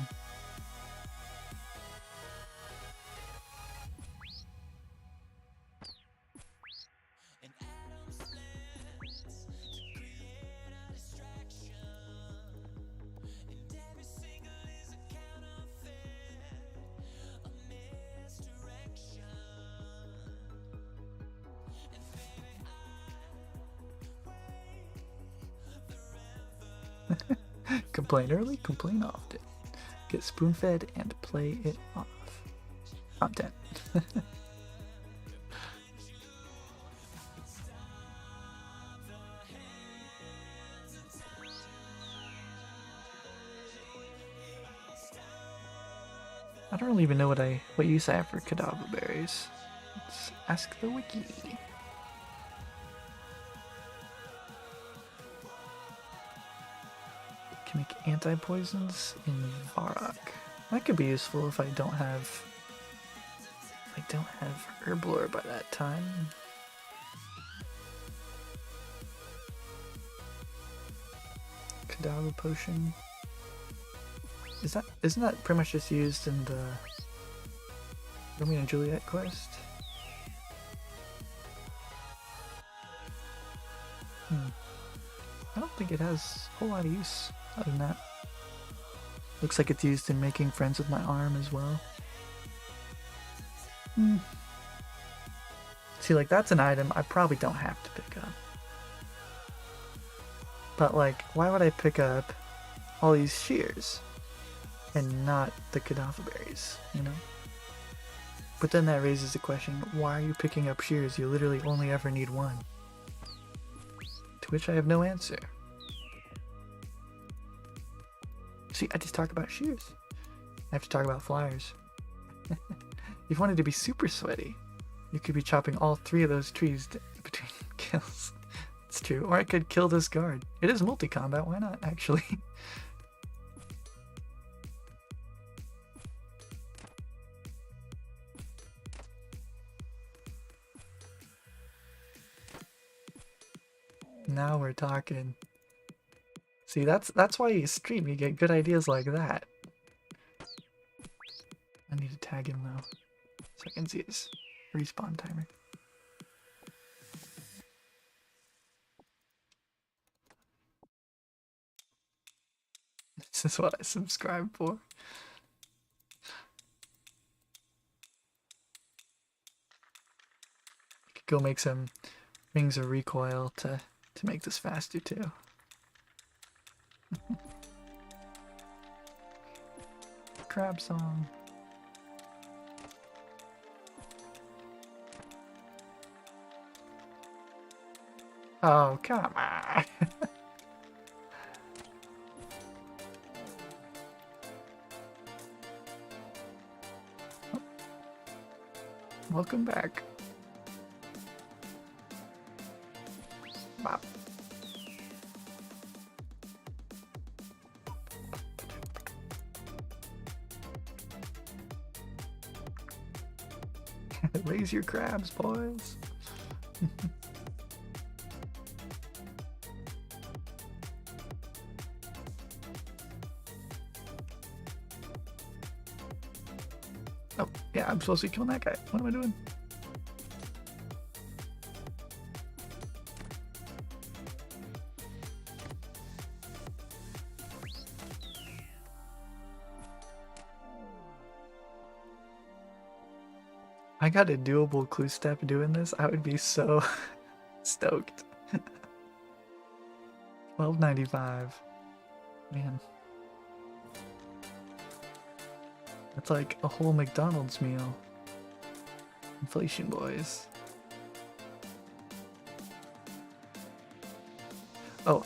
Complain early, complain often. Get spoon-fed and play it off. Content. I don't really even know what use I have for cadaver berries. Let's ask the wiki. Can make anti-poisons in Varrock. That could be useful if I don't have Herblore by that time. Cadaver potion. Isn't that pretty much just used in the Romeo and Juliet quest? I don't think it has a whole lot of use other than that. Looks like it's used in making friends with my arm as well. See, like, that's an item I probably don't have to pick up. But, like, why would I pick up all these shears? and not the Kadafa berries, you know? But then that raises the question, why are you picking up shears? You literally only ever need one. To which I have no answer. See, I just talk about shears. I have to talk about flyers. If you wanted to be super sweaty, you could be chopping all 3 of those trees between kills. It's true. Or I could kill this guard. It is multi-combat, why not, actually? Now we're talking. See, that's why you stream, you get good ideas like that. I need to tag him though, so I can see his respawn timer. This is what I subscribe for. Could go make some rings of recoil to make this faster too. Crab song. Oh, come on. Welcome back. Bop. Raise your crabs, boys. Oh, yeah, I'm supposed to be killing that guy. What am I doing? I got a doable clue step doing this, I would be so stoked. $12.95. Man. That's like a whole McDonald's meal. Inflation, boys. Oh,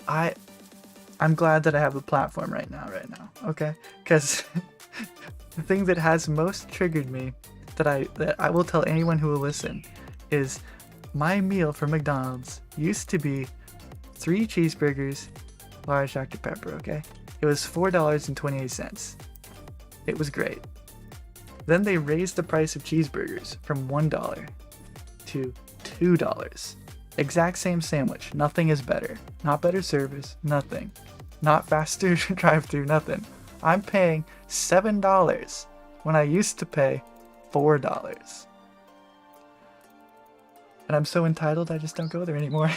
I'm glad that I have a platform right now, okay? Because the thing that has most triggered me that I will tell anyone who will listen is my meal from McDonald's used to be 3 cheeseburgers, large Dr. Pepper, okay? It was $4.28. It was great. Then they raised the price of cheeseburgers from $1 to $2. Exact same sandwich, nothing is better. Not better service, nothing. Not faster drive-through, nothing. I'm paying $7 when I used to pay $4. And I'm so entitled I just don't go there anymore.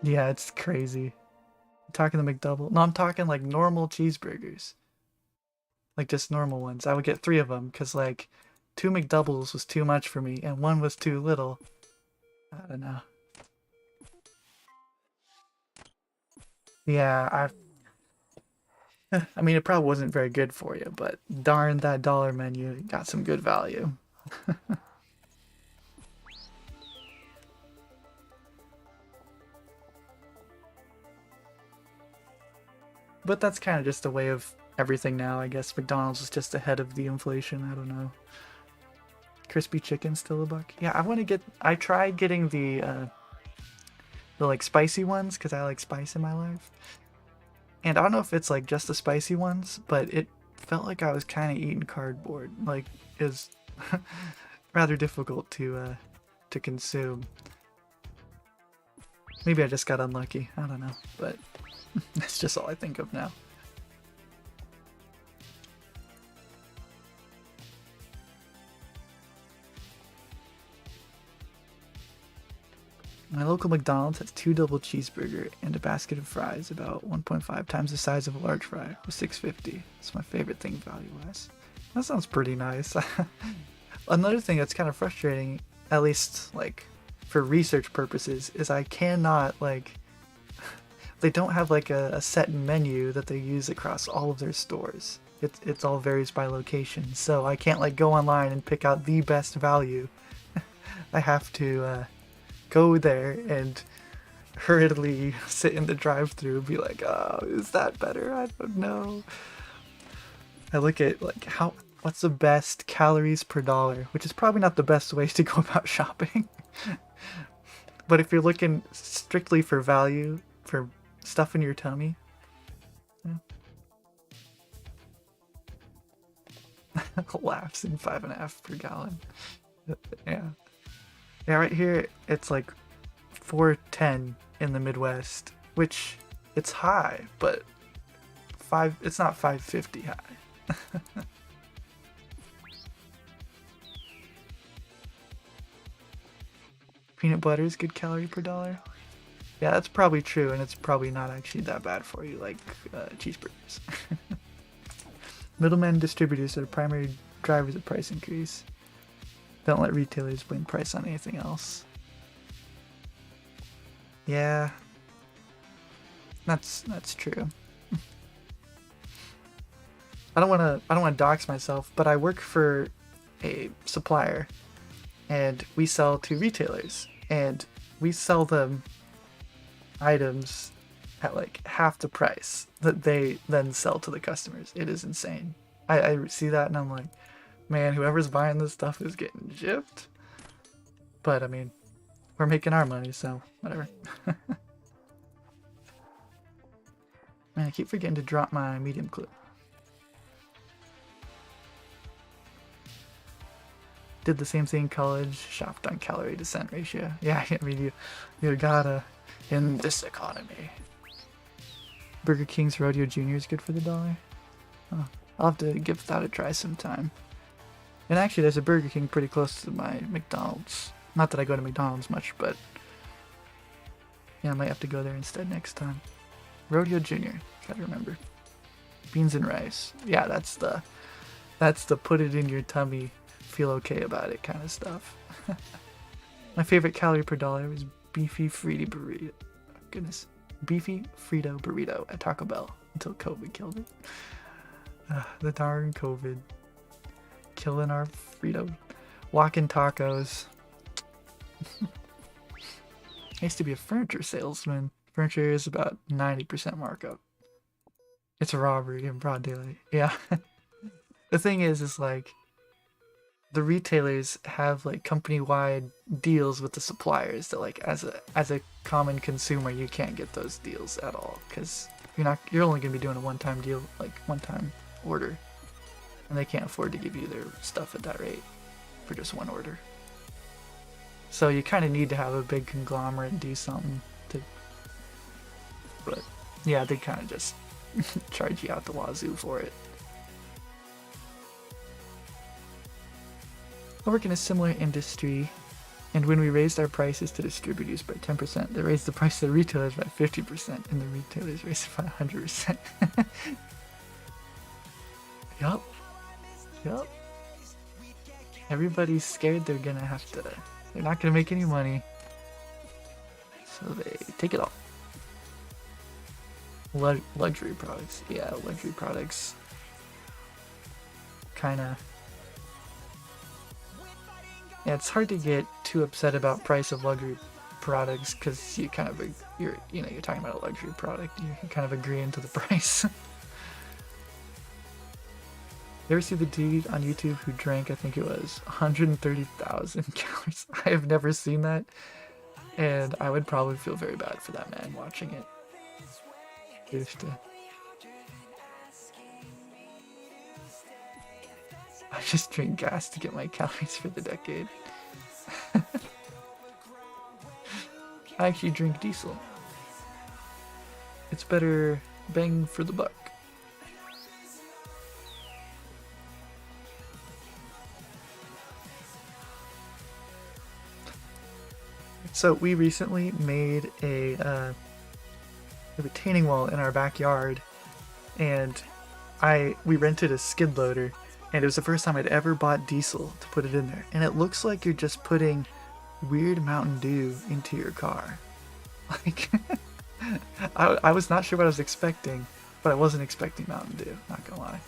Yeah, it's crazy. I'm talking the McDouble. No, I'm talking like normal cheeseburgers. Like just normal ones. I would get 3 of them because like 2 McDoubles was too much for me and 1 was too little. I don't know. Yeah, I mean, it probably wasn't very good for you, but darn that dollar menu got some good value. But that's kind of just the way of everything now, I guess. McDonald's is just ahead of the inflation, I don't know. Crispy chicken still $1? Yeah, I tried getting the like spicy ones, because I like spice in my life. And I don't know if it's like just the spicy ones, but it felt like I was kind of eating cardboard. Like, it was rather difficult to consume. Maybe I just got unlucky, I don't know, but that's just all I think of now. My local McDonald's has 2 double cheeseburger and a basket of fries, about 1.5 times the size of a large fry, with $6.50. It's my favorite thing value-wise. That sounds pretty nice. Another thing that's kind of frustrating, at least like for research purposes is I cannot, like, they don't have like a set menu that they use across all of their stores. It's all varies by location, so I can't like go online and pick out the best value. I have to go there and hurriedly sit in the drive-thru and be like, oh, is that better? I don't know. I look at like what's the best calories per dollar, which is probably not the best way to go about shopping. But if you're looking strictly for value, for stuff in your tummy, yeah. Laughs in 5.5 per gallon. Yeah. Yeah, right here it's like 4.10 in the Midwest, which it's high, but it's not 5.50 high. Peanut butter is good calorie per dollar. Yeah, that's probably true, and it's probably not actually that bad for you, like cheeseburgers. Middlemen distributors are the primary drivers of price increase. Don't let retailers blame price on anything else. Yeah, that's true. I don't want to dox myself, but I work for a supplier, and we sell to retailers, and we sell them items at like half the price that they then sell to the customers. It is insane. I see that and I'm like, man, whoever's buying this stuff is getting gypped. But I mean, we're making our money, so whatever. Man, I keep forgetting to drop my medium clip. Did the same thing in college, shopped on calorie to cent ratio. Yeah, I mean, you gotta in this economy. Burger King's Rodeo Jr. is good for the dollar. Oh, I'll have to give that a try sometime. And actually, there's a Burger King pretty close to my McDonald's. Not that I go to McDonald's much, but yeah, I might have to go there instead next time. Rodeo Jr. Gotta remember. Beans and rice. Yeah, that's the put it in your tummy, feel okay about it kind of stuff. My favorite calorie per dollar was beefy Frito burrito. Oh, goodness. Beefy Frito burrito at Taco Bell until COVID killed it. The darn COVID. Killing our Frito. Walking tacos. I used to be a furniture salesman. Furniture is about 90% markup. It's a robbery in broad daylight. Yeah. The thing is like, the retailers have like company-wide deals with the suppliers that like as a common consumer you can't get those deals at all, because you're only gonna be doing a one-time deal, like one-time order, and they can't afford to give you their stuff at that rate for just one order. So you kind of need to have a big conglomerate do something to, but yeah, they kind of just charge you out the wazoo for it. I work in a similar industry, and when we raised our prices to distributors by 10%, they raised the price to the retailers by 50%, and the retailers raised it by 100%. Yup. Everybody's scared they're not gonna make any money, so they take it all. Luxury products. Yeah, luxury products. Kinda. Yeah, it's hard to get too upset about price of luxury products because you're talking about a luxury product. You're kind of agreeing to the price. You ever see the dude on YouTube who drank, I think it was 130,000 calories? I have never seen that, and I would probably feel very bad for that man watching it. I just drink gas to get my calories for the decade. I actually drink diesel. It's better bang for the buck. So we recently made a retaining wall in our backyard, and we rented a skid loader, and it was the first time I'd ever bought diesel to put it in there. And it looks like you're just putting weird Mountain Dew into your car. Like, I was not sure what I was expecting, but I wasn't expecting Mountain Dew, not gonna lie.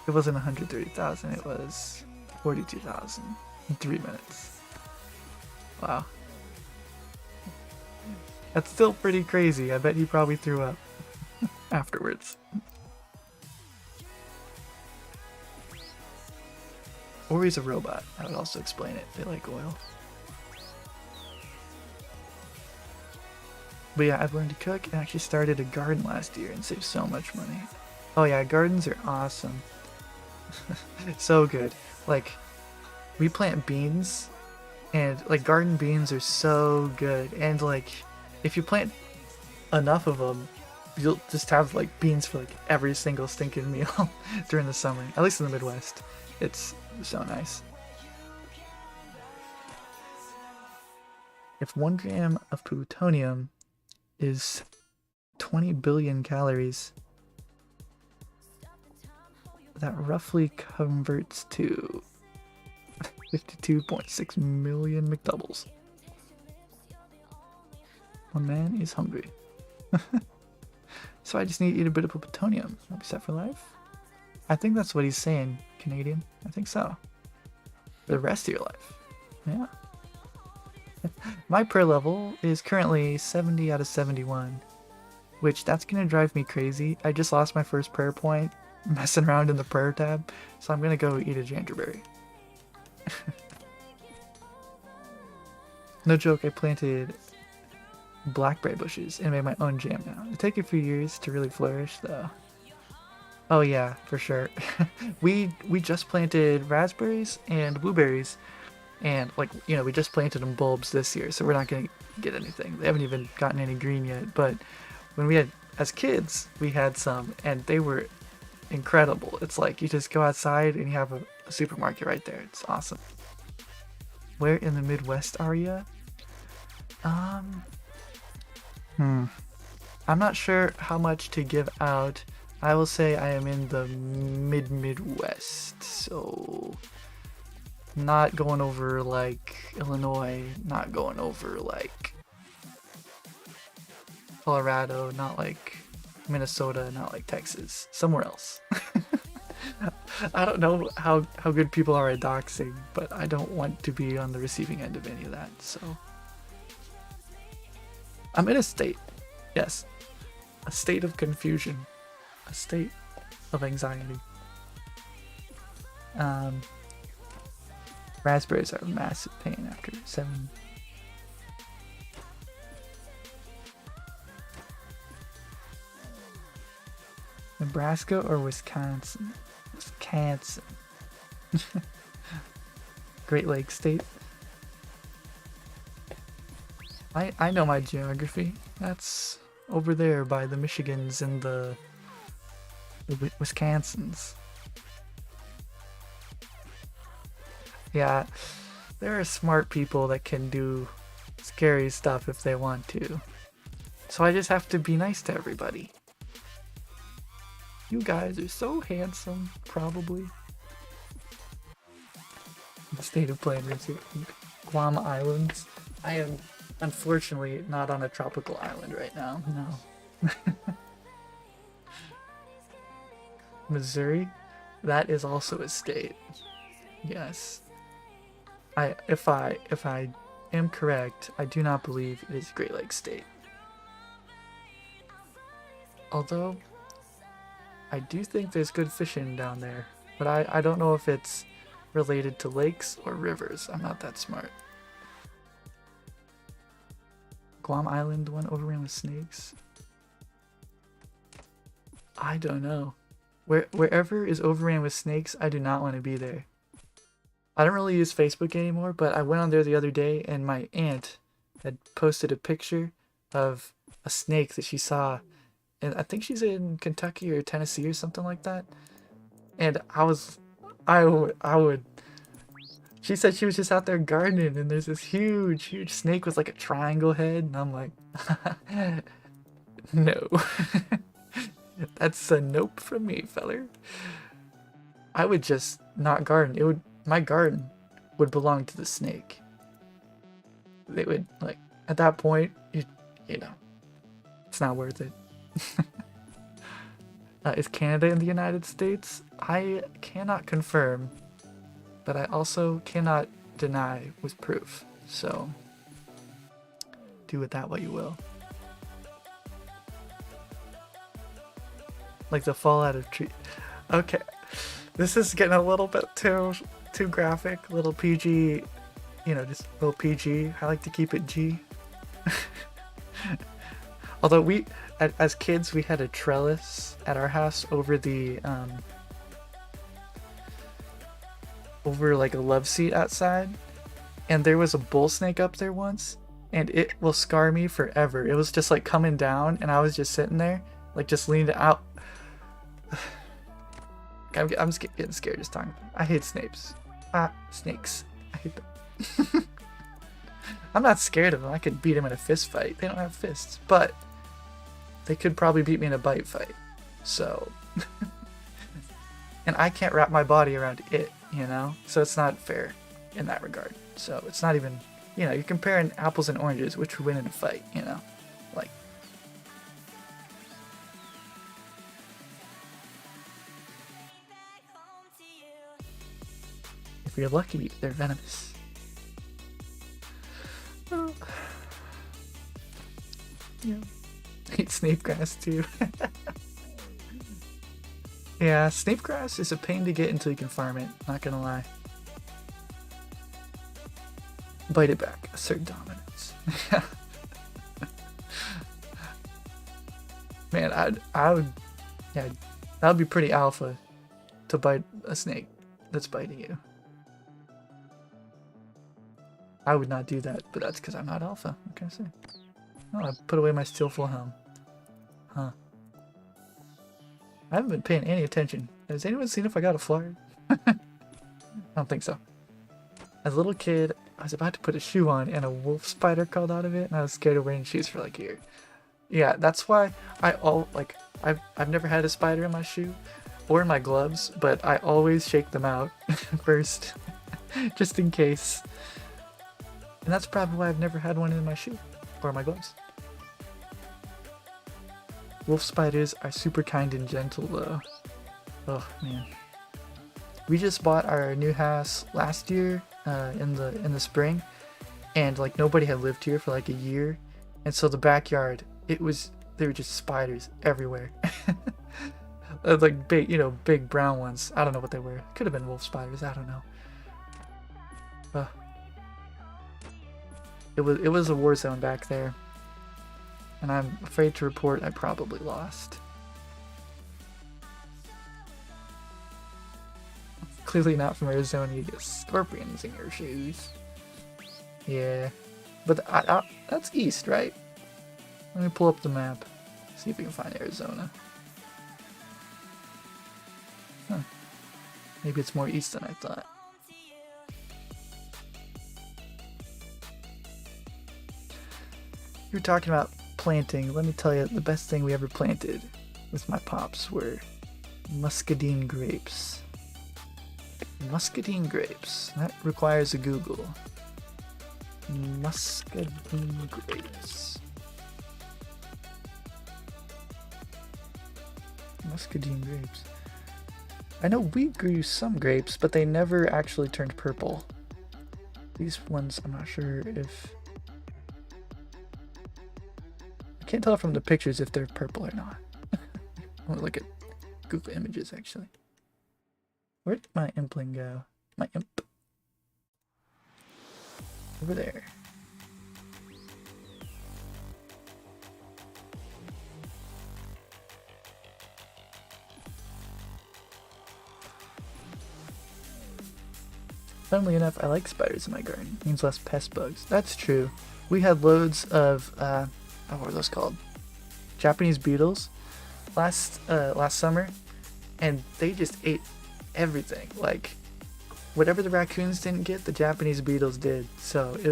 It wasn't 130,000, it was 42,000 in 3 minutes. Wow. That's still pretty crazy. I bet he probably threw up afterwards. Or he's a robot. That would also explain it. They like oil. But yeah, I've learned to cook and actually started a garden last year and saved so much money. Oh yeah, gardens are awesome. So good. Like, we plant beans, and like garden beans are so good. And like, if you plant enough of them, you'll just have like beans for like every single stinking meal during the summer. At least in the Midwest. It's so nice. If 1 gram of plutonium is 20 billion calories, that roughly converts to 52.6 million McDoubles. One man is hungry. So I just need to eat a bit of plutonium. I'll be set for life. I think that's what he's saying, Canadian. I think so. For the rest of your life. Yeah. My prayer level is currently 70 out of 71, which that's gonna drive me crazy. I just lost my first prayer point messing around in the prayer tab, so I'm gonna go eat a gingerberry. No joke, I planted blackberry bushes and made my own jam now. It'll take a few years to really flourish though. Oh yeah, for sure. we just planted raspberries and blueberries, and like, you know, we just planted them bulbs this year, so we're not gonna get anything. They haven't even gotten any green yet, but when we had, as kids, we had some, and they were incredible. It's like you just go outside and you have a supermarket right there. It's awesome. Where in the Midwest are you? I'm not sure how much to give out. I will say I am in the Midwest, so not going over like Illinois, not going over like Colorado, not like Minnesota, not like Texas, somewhere else. I don't know how good people are at doxing, but I don't want to be on the receiving end of any of that, so. I'm in a state, yes, a state of confusion, a state of anxiety. Raspberries are a massive pain after 7. Nebraska or Wisconsin? Wisconsin. Great Lakes state. I know my geography. That's over there by the Michigans and the Wisconsins. Yeah, there are smart people that can do scary stuff if they want to. So I just have to be nice to everybody. You guys are so handsome, probably. The state of planners here. Guam Islands. I am unfortunately not on a tropical island right now, no. Missouri? That is also a state. Yes. If I am correct, I do not believe it is Great Lakes State. Although, I do think there's good fishing down there, but I don't know if it's related to lakes or rivers. I'm not that smart. Guam Island, one overran with snakes? I don't know. Wherever is overran with snakes, I do not want to be there. I don't really use Facebook anymore, but I went on there the other day and my aunt had posted a picture of a snake that she saw. And I think she's in Kentucky or Tennessee or something like that. And I would. She said she was just out there gardening and there's this huge snake with like a triangle head. And I'm like, no. That's a nope from me, feller. I would just not garden. My garden would belong to the snake. They would, like, at that point, you know, it's not worth it. Is Canada in the United States? I cannot confirm, but I also cannot deny with proof. So, do with that what you will. Like the fallout of tree. Okay, this is getting a little bit too graphic. Little PG, you know, just little PG. I like to keep it G. Although we, as kids, we had a trellis at our house over the over like a love seat outside, and there was a bull snake up there once, and it will scar me forever. It was just like coming down, and I was just sitting there, like just leaned out. I'm getting scared just talking. I hate snakes. Snakes. I hate them. I'm not scared of them. I could beat them in a fist fight. They don't have fists, but they could probably beat me in a bite fight. So, and I can't wrap my body around it, you know? So it's not fair in that regard. So it's not even, you know, you're comparing apples and oranges, which would win in a fight, you know? Like, if you're lucky, they're venomous. Oh. Yeah. I hate snapegrass too. Yeah, snapegrass is a pain to get until you can farm it, not gonna lie. Bite it back, assert dominance. Man, I would, yeah, that would be pretty alpha to bite a snake that's biting you. I would not do that, but that's because I'm not alpha. What can I say? Oh, I put away my steelful helm. Huh. I haven't been paying any attention. Has anyone seen if I got a flyer? I don't think so. As a little kid, I was about to put a shoe on and a wolf spider crawled out of it, and I was scared of wearing shoes for like a year. Yeah, that's why I've never had a spider in my shoe or in my gloves, but I always shake them out first, just in case. And that's probably why I've never had one in my shoe or my gloves. Wolf spiders are super kind and gentle though. Oh man. We just bought our new house last year in the spring, and like nobody had lived here for like a year, and so the backyard, there were just spiders everywhere. Like big, you know, big brown ones. I don't know what they were. Could have been wolf spiders, I don't know. It was a war zone back there, and I'm afraid to report I probably lost. Clearly not from Arizona. You get scorpions in your shoes. Yeah, but that's east, right? Let me pull up the map, see if we can find Arizona. Huh. Maybe it's more east than I thought. You're talking about planting. Let me tell you, the best thing we ever planted with my pops were muscadine grapes. Muscadine grapes. That requires a Google. Muscadine grapes. Muscadine grapes. I know we grew some grapes, but they never actually turned purple. These ones, I'm not sure if... I can't tell from the pictures if they're purple or not. I want to look at Google Images, actually. Where did my impling go? My imp. Over there. Funnily enough, I like spiders in my garden. It means less pest bugs. That's true. We had loads of, what are those called? Japanese beetles last summer, and they just ate everything. Like, whatever the raccoons didn't get, the Japanese beetles did. So it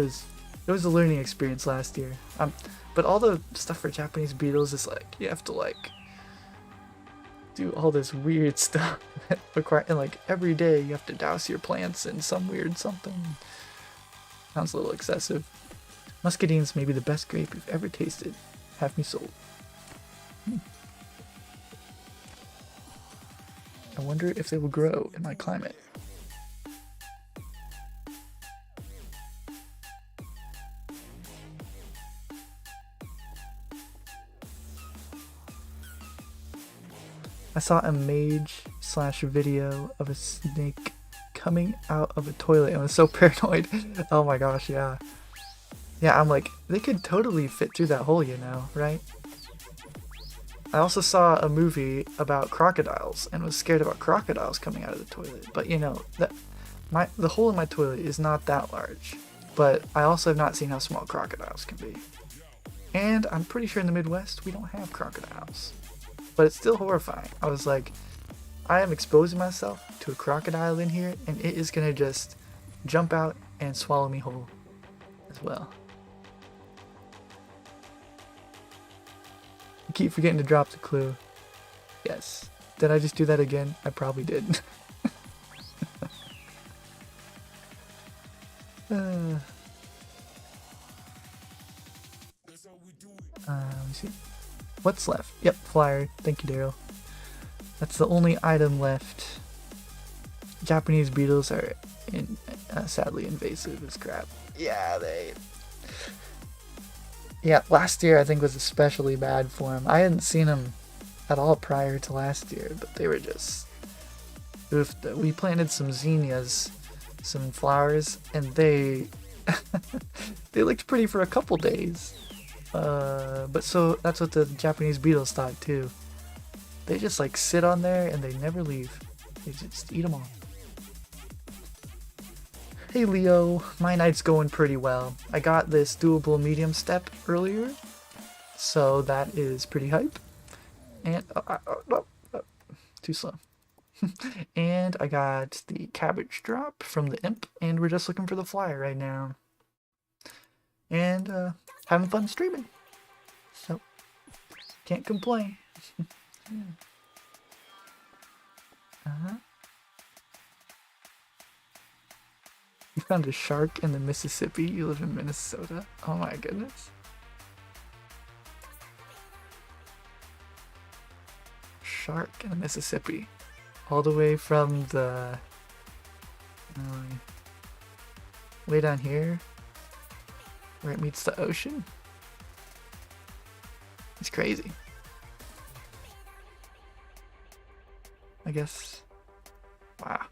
was a learning experience last year. But all the stuff for Japanese beetles is like, you have to like do all this weird stuff and like every day you have to douse your plants in some weird something. Sounds a little excessive. Muscadine's maybe the best grape you've ever tasted. Have me sold. I wonder if they will grow in my climate. I saw a mage / video of a snake coming out of a toilet and I was so paranoid. Oh my gosh, yeah. Yeah, I'm like, they could totally fit through that hole, you know, right? I also saw a movie about crocodiles and was scared about crocodiles coming out of the toilet. But you know, the hole in my toilet is not that large. But I also have not seen how small crocodiles can be. And I'm pretty sure in the Midwest we don't have crocodiles. But it's still horrifying. I was like, I am exposing myself to a crocodile in here and it is gonna just jump out and swallow me whole as well. I keep forgetting to drop the clue. Yes. Did I just do that again? I probably did. Let me see. What's left? Yep, flyer. Thank you, Daryl. That's the only item left. Japanese beetles are sadly invasive as crap. Yeah, Yeah, last year I think was especially bad for them. I hadn't seen them at all prior to last year, but they were just... Oof. We planted some zinnias, some flowers, and they... they looked pretty for a couple days. But so that's what the Japanese beetles thought too. They just like sit on there and they never leave. They just eat them all. Hey Leo, my night's going pretty well. I got this doable medium step earlier, so that is pretty hype. And too slow. And I got the cabbage drop from the imp, and we're just looking for the flyer right now. And having fun streaming. So can't complain. You found a shark in the Mississippi? You live in Minnesota? Oh my goodness. Shark in the Mississippi. All the way from the... way down here? Where it meets the ocean? It's crazy. I guess... Wow.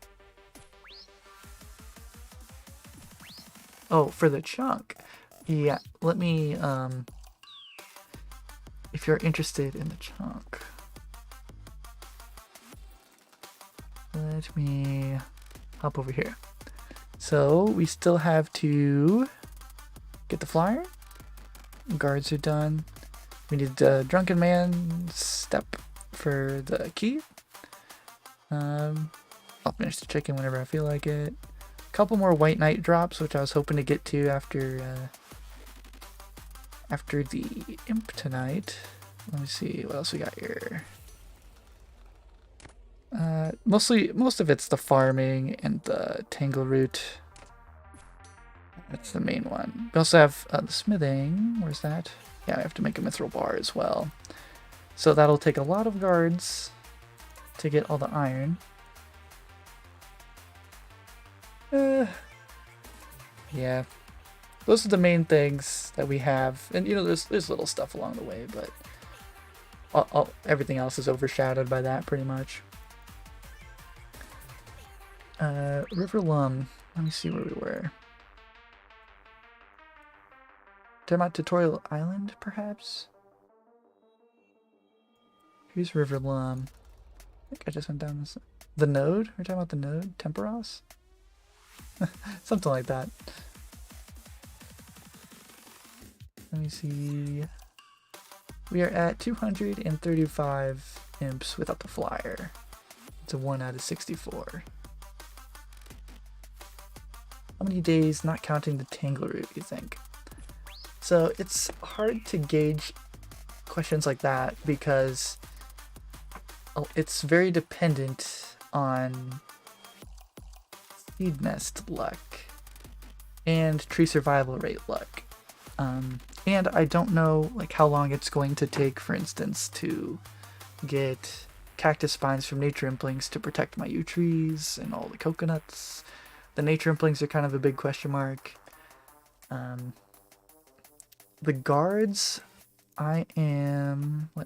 Oh, for the chunk. Yeah, let me, if you're interested in the chunk, let me hop over here. So we still have to get the flyer. Guards are done. We need the drunken man step for the key. I'll finish the chicken whenever I feel like it. Couple more white knight drops, which I was hoping to get to after the imp tonight. Let me see what else we got here. Most of it's the farming and the tangle root. That's the main one. We also have the smithing. Where's that? Yeah, I have to make a mithril bar as well. So that'll take a lot of guards to get all the iron. Yeah, those are the main things that we have, and you know, there's little stuff along the way, but everything else is overshadowed by that pretty much. River Lum. Let me see where we were. Talking about Tutorial Island, perhaps? Here's River Lum. I think I just went down this. The node? We're talking about the node? Temperos? Something like that. Let me see. We are at 235 imps without the flyer. It's a 1 out of 64. How many days, not counting the tangle root, you think? So it's hard to gauge questions like that because it's very dependent on seed nest luck and tree survival rate luck. And I don't know like how long it's going to take, for instance, to get cactus spines from nature implings to protect my yew trees and all the coconuts. The nature implings are kind of a big question mark. The guards, let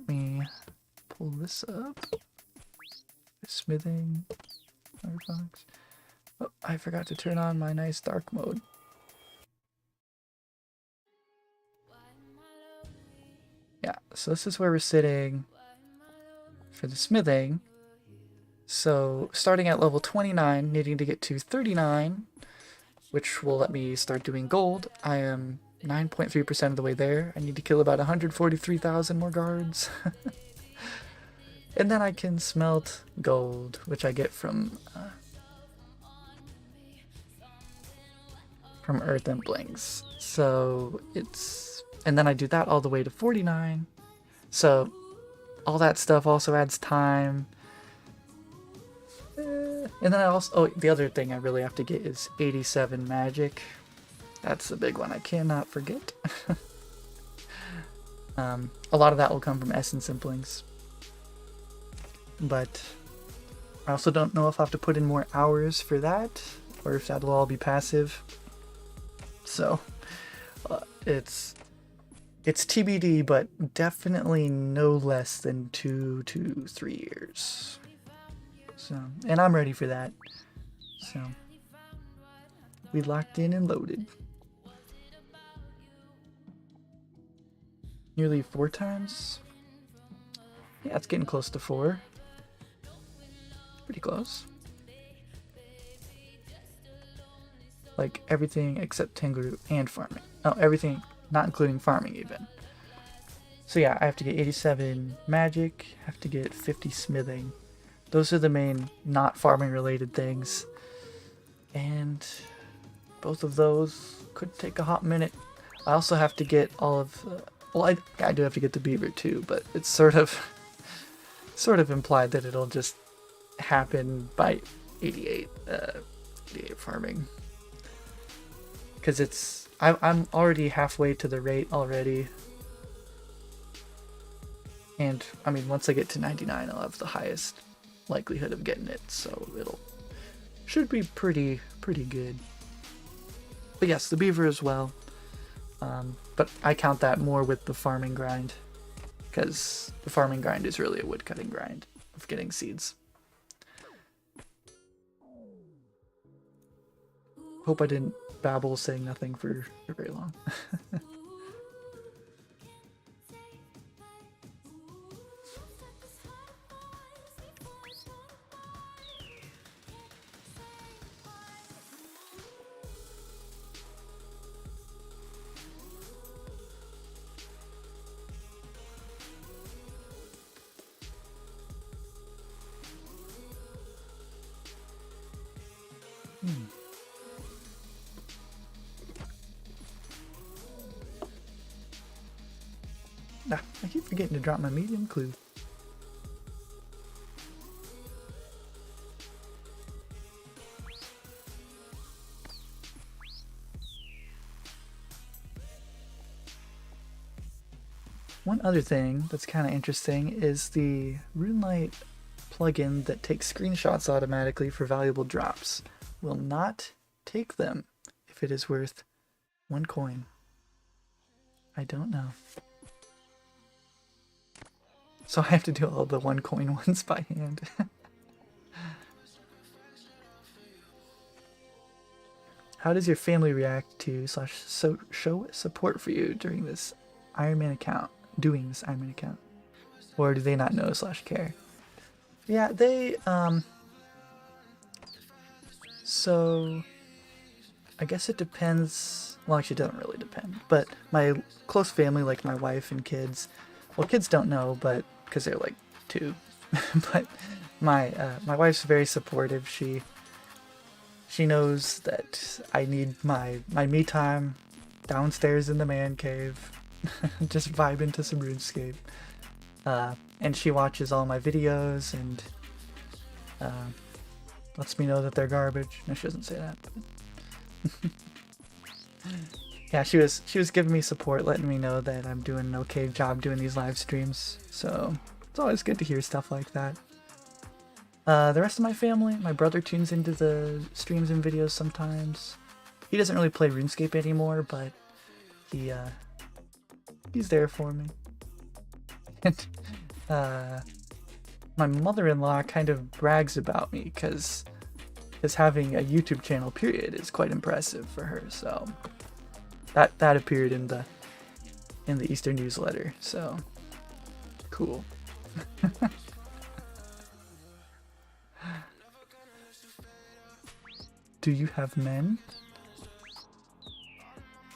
me pull this up. Smithing, Firefox. Oh, I forgot to turn on my nice dark mode. Yeah, so this is where we're sitting for the smithing. So starting at level 29, needing to get to 39, which will let me start doing gold. I am 9.3% of the way there. I need to kill about 143,000 more guards. And then I can smelt gold, which I get from earth implings. So and then I do that all the way to 49. So all that stuff also adds time. And then the other thing I really have to get is 87 magic. That's the big one I cannot forget. A lot of that will come from essence implings. But I also don't know if I have to put in more hours for that, or if that'll all be passive. So it's TBD, but definitely no less than 2 to 3 years. So, and I'm ready for that. So we locked in and loaded. Nearly 4 times. Yeah, it's getting close to 4. Pretty close. Like everything except Tengu and farming. Oh, everything not including farming even. So yeah, I have to get 87 magic, have to get 50 smithing. Those are the main not farming related things. And both of those could take a hot minute. I also have to get all of well, I do have to get the beaver too, but it's sort of implied that it'll just happen by 88 farming, because I'm already halfway to the rate already, and I mean once I get to 99 I'll have the highest likelihood of getting it, so should be pretty good. But yes, the beaver as well, but I count that more with the farming grind, because the farming grind is really a woodcutting grind of getting seeds. Hope I didn't babble saying nothing for very long. I keep forgetting to drop my medium clue. One other thing that's kind of interesting is the RuneLight plugin that takes screenshots automatically for valuable drops will not take them if it is worth 1 coin. I don't know. So I have to do all the 1 coin ones by hand. How does your family react to / show support for you during this Iron Man account? Doing this Iron Man account? Or do they not know / care? Yeah, they, so I guess it depends. Well, actually it doesn't really depend, but my close family, like my wife and kids, well, kids don't know, but because they're like 2, but my wife's very supportive. She knows that I need my me time downstairs in the man cave, just vibing to some RuneScape. And she watches all my videos and lets me know that they're garbage. No, she doesn't say that. But yeah, she was giving me support, letting me know that I'm doing an okay job doing these live streams. So it's always good to hear stuff like that. The rest of my family, my brother tunes into the streams and videos sometimes. He doesn't really play RuneScape anymore, but he's there for me. And my mother-in-law kind of brags about me because having a YouTube channel period is quite impressive for her. So that appeared in the Easter newsletter. So cool. Do you have men?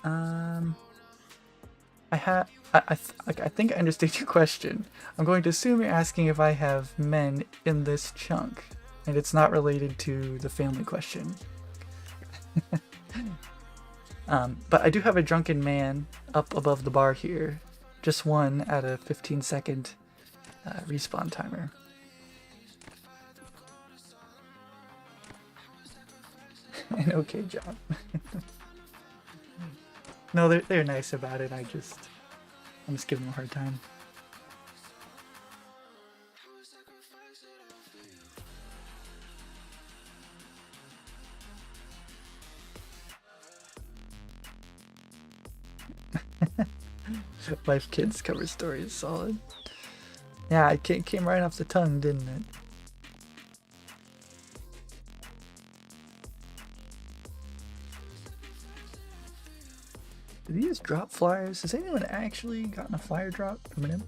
I think I understand your question. I'm going to assume you're asking if I have men in this chunk, and it's not related to the family question. But I do have a drunken man up above the bar here. Just one at a 15-second respawn timer. An okay job. No, they're nice about it. I'm just giving them a hard time. Life Kids cover story is solid. Yeah, it came right off the tongue, didn't it? Do these drop flyers? Has anyone actually gotten a flyer drop from an imp?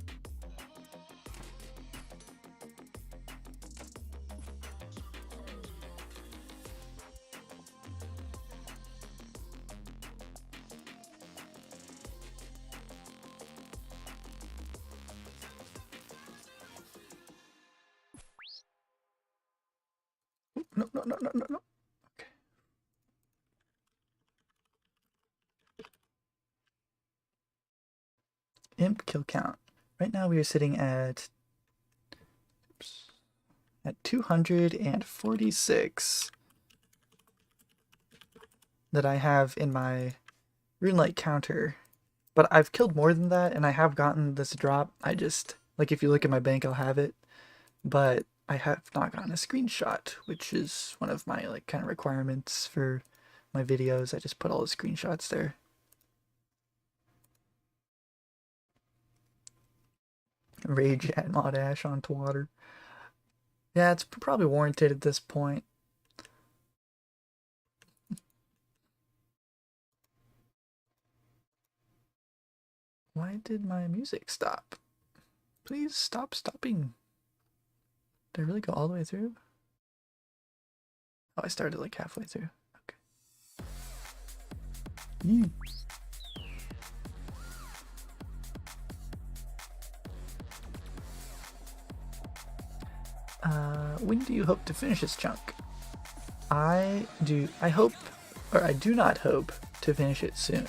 No. Okay. Imp kill count. Right now we are sitting at 246 that I have in my runelight counter. But I've killed more than that, and I have gotten this drop. I just, like, if you look at my bank, I'll have it. But I have not gotten a screenshot, which is one of my, like, kind of requirements for my videos. I just put all the screenshots there. Rage at Mod Ash on Twatter. Yeah, it's probably warranted at this point. Why did my music stop? Please stop stopping. Did I really go all the way through? Oh, I started like halfway through. Okay. When do you hope to finish this chunk? I do not hope to finish it soon.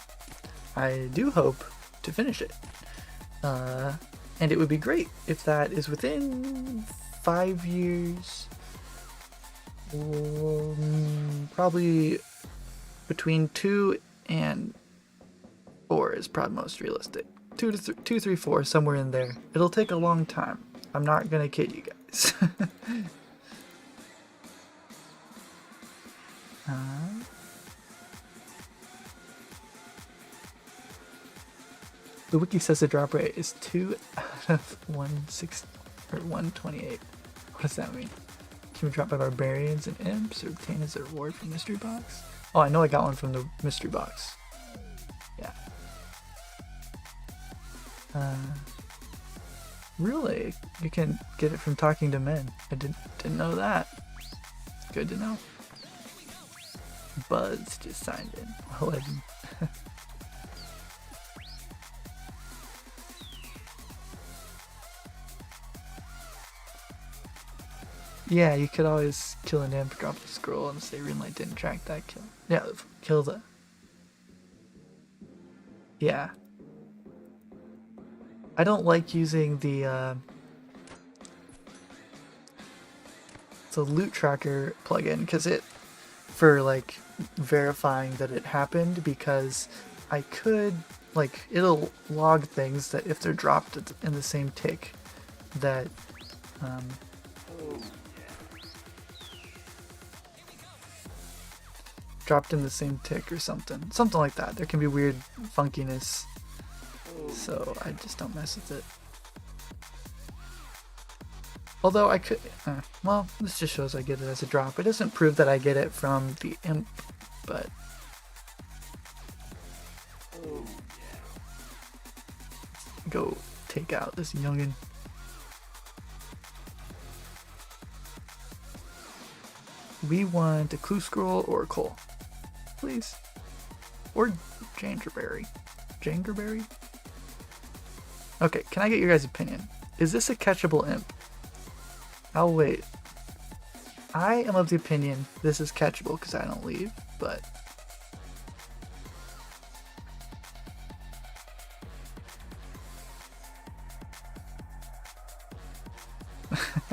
I do hope to finish it. And it would be great if that is within 5 years. Probably between 2 and 4 is probably most realistic. 2, 3, 4, somewhere in there. It'll take a long time. I'm not gonna kid you guys. The wiki says the drop rate is 2 out of 128. What does that mean? Can we drop by barbarians and imps or obtain as a reward from mystery box? Oh, I know I got one from the mystery box. Yeah. Really? You can get it from talking to men. I didn't know that. Good to know. Buzz just signed in. Well, yeah, you could always kill an imp, drop the scroll, and say Runelight didn't track that kill. Yeah, kill the... Yeah. I don't like using the loot tracker plugin because it for like verifying that it happened, because I could like it'll log things that if they're dropped in the same tick that um, dropped in the same tick or something like that. There can be weird funkiness, so I just don't mess with it. Although I could, well, this just shows I get it as a drop. It doesn't prove that I get it from the imp, but go take out this youngin. We want a clue scroll or a coal, please, or jangerberry. Jangerberry. Okay, can I get your guys' opinion? Is this a catchable imp? I'll wait. I am of the opinion this is catchable because I don't leave, but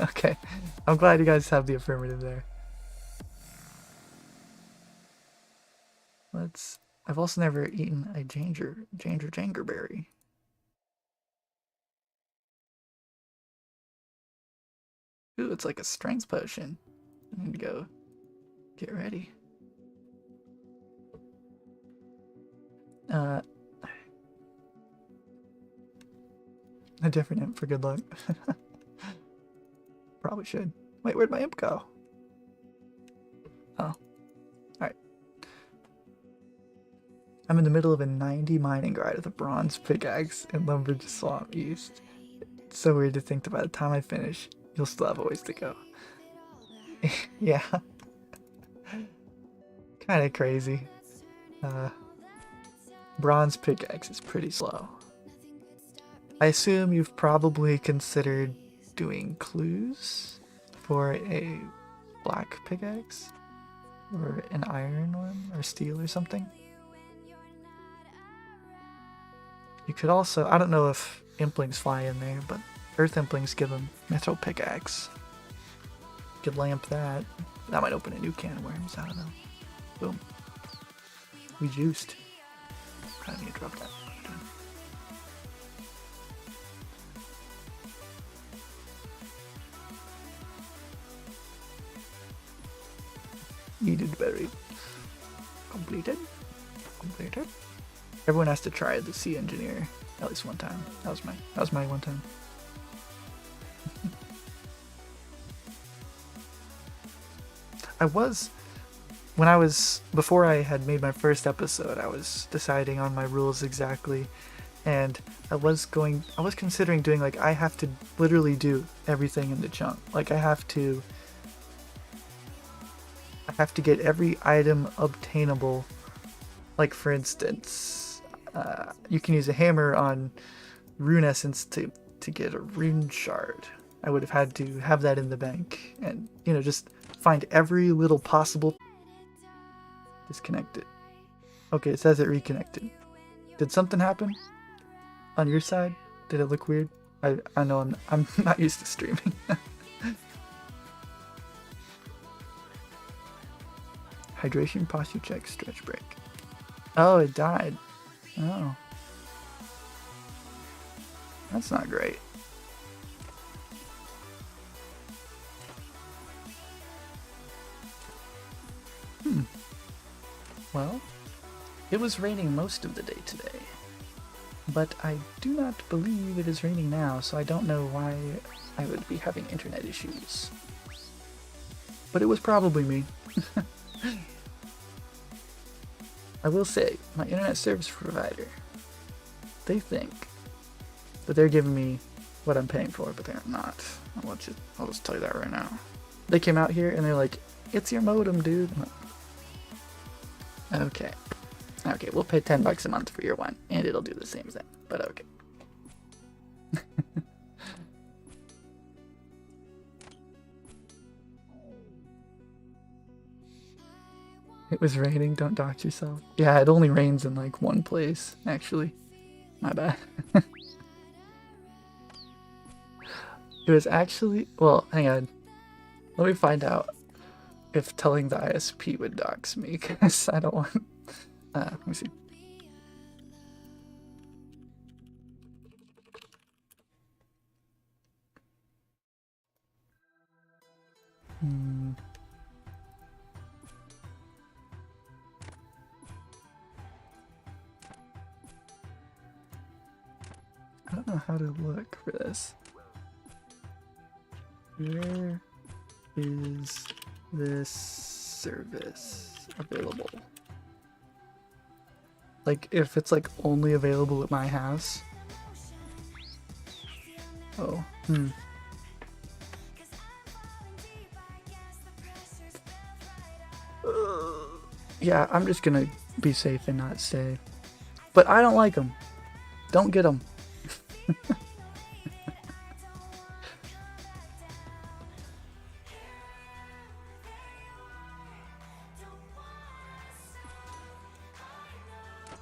okay. I'm glad you guys have the affirmative there. I've also never eaten a jangerberry. Ooh, it's like a strength potion. I need to go get ready. A different imp for good luck. Probably should. Wait, where'd my imp go? Oh. Alright. I'm in the middle of a 90 mining grind with a bronze pickaxe in Lumberjack Swamp East. It's so weird to think that by the time I finish, you'll still have a ways to go. Yeah. Kinda crazy. Bronze pickaxe is pretty slow. I assume you've probably considered doing clues for a black pickaxe? Or an iron one? Or steel or something? You could also, I don't know if implings fly in there, but earth implings give them metal pickaxe. You could lamp that. That might open a new can of worms, I don't know. Boom. We juiced. Kind of need to drop that. Needed berry. Completed. Completed. Everyone has to try the sea engineer at least one time. That was my one time. Before I had made my first episode, I was deciding on my rules exactly, and I was considering doing like, I have to literally do everything in the chunk. Like I have to get every item obtainable. Like for instance, you can use a hammer on rune essence to get a rune shard. I would have had to have that in the bank, and just find every little possible. Disconnected. Okay, it says it reconnected. Did something happen on your side? Did it look weird? I know I'm not used to streaming. Hydration, posture check, stretch break. Oh, it died. Oh. That's not great. Well, it was raining most of the day today, but I do not believe it is raining now, so I don't know why I would be having internet issues. But it was probably me. I will say, my internet service provider, they think that they're giving me what I'm paying for, but they're not. I'll just tell you that right now. They came out here and they're like, "It's your modem, dude." Okay. Okay, we'll pay $10 a month for your one, and it'll do the same thing, but okay. It was raining, don't dox yourself. Yeah, it only rains in like one place, actually. My bad. It was actually, well, hang on. Let me find out if telling the ISP would dox me, because I don't want. Let me see. I don't know how to look for this. Where is this service available? Like, if it's like only available at my house. Oh, yeah, I'm just gonna be safe and not say. But I don't like them. Don't get them.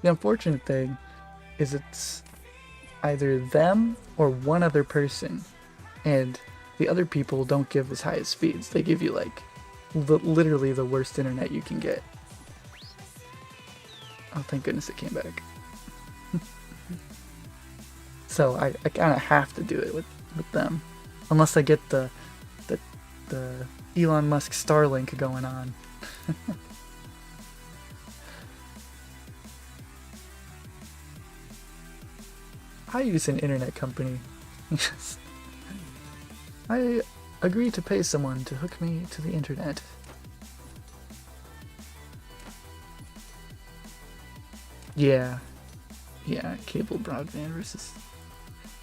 The unfortunate thing is it's either them or one other person, and the other people don't give as high as speeds. They give you like literally the worst internet you can get. Oh, thank goodness it came back. So I kind of have to do it with them, unless I get the Elon Musk Starlink going on. I use an internet company. I agree to pay someone to hook me to the internet. Yeah, cable broadband versus.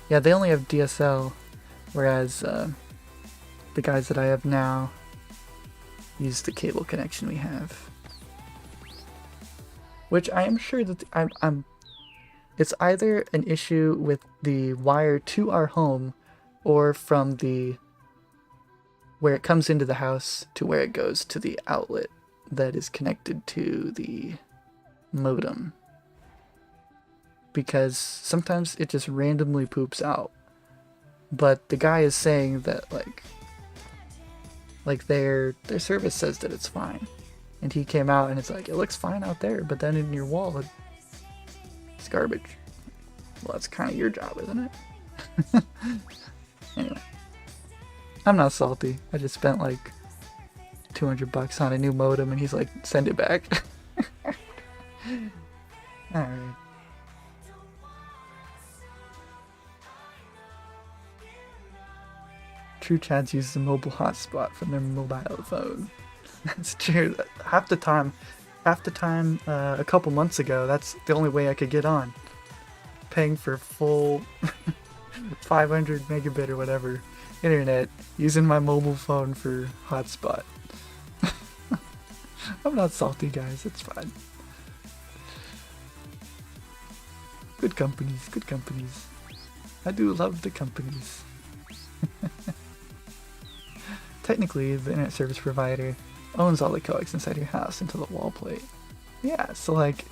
Yeah, they only have DSL, whereas the guys that I have now use the cable connection we have. Which I am sure that it's either an issue with the wire to our home or from the where it comes into the house to where it goes to the outlet that is connected to the modem. Because sometimes it just randomly poops out. But the guy is saying that like their service says that it's fine. And he came out and it's like, it looks fine out there, but then in your wall it's garbage. Well, that's kind of your job, isn't it? Anyway. I'm not salty. I just spent like $200 on a new modem and he's like, send it back. Alright. True Chads use the mobile hotspot from their mobile phone. That's true. Half the time, a couple months ago, that's the only way I could get on. Paying for full 500 megabit or whatever internet, using my mobile phone for hotspot. I'm not salty, guys. It's fine. Good companies, good companies. I do love the companies. Technically, the internet service provider owns all the coax inside your house until the wall plate. Yeah, so like,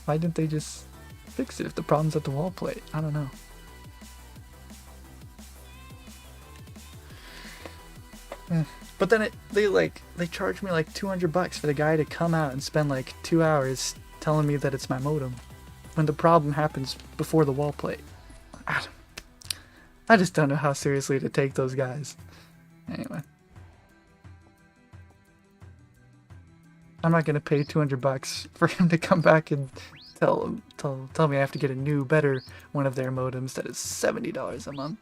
why didn't they just fix it if the problem's at the wall plate? I don't know. But then they charge me like $200 for the guy to come out and spend like 2 hours telling me that it's my modem when the problem happens before the wall plate. I just don't know how seriously to take those guys. Anyway. I'm not gonna pay $200 for him to come back and tell me I have to get a new, better one of their modems that is $70 a month.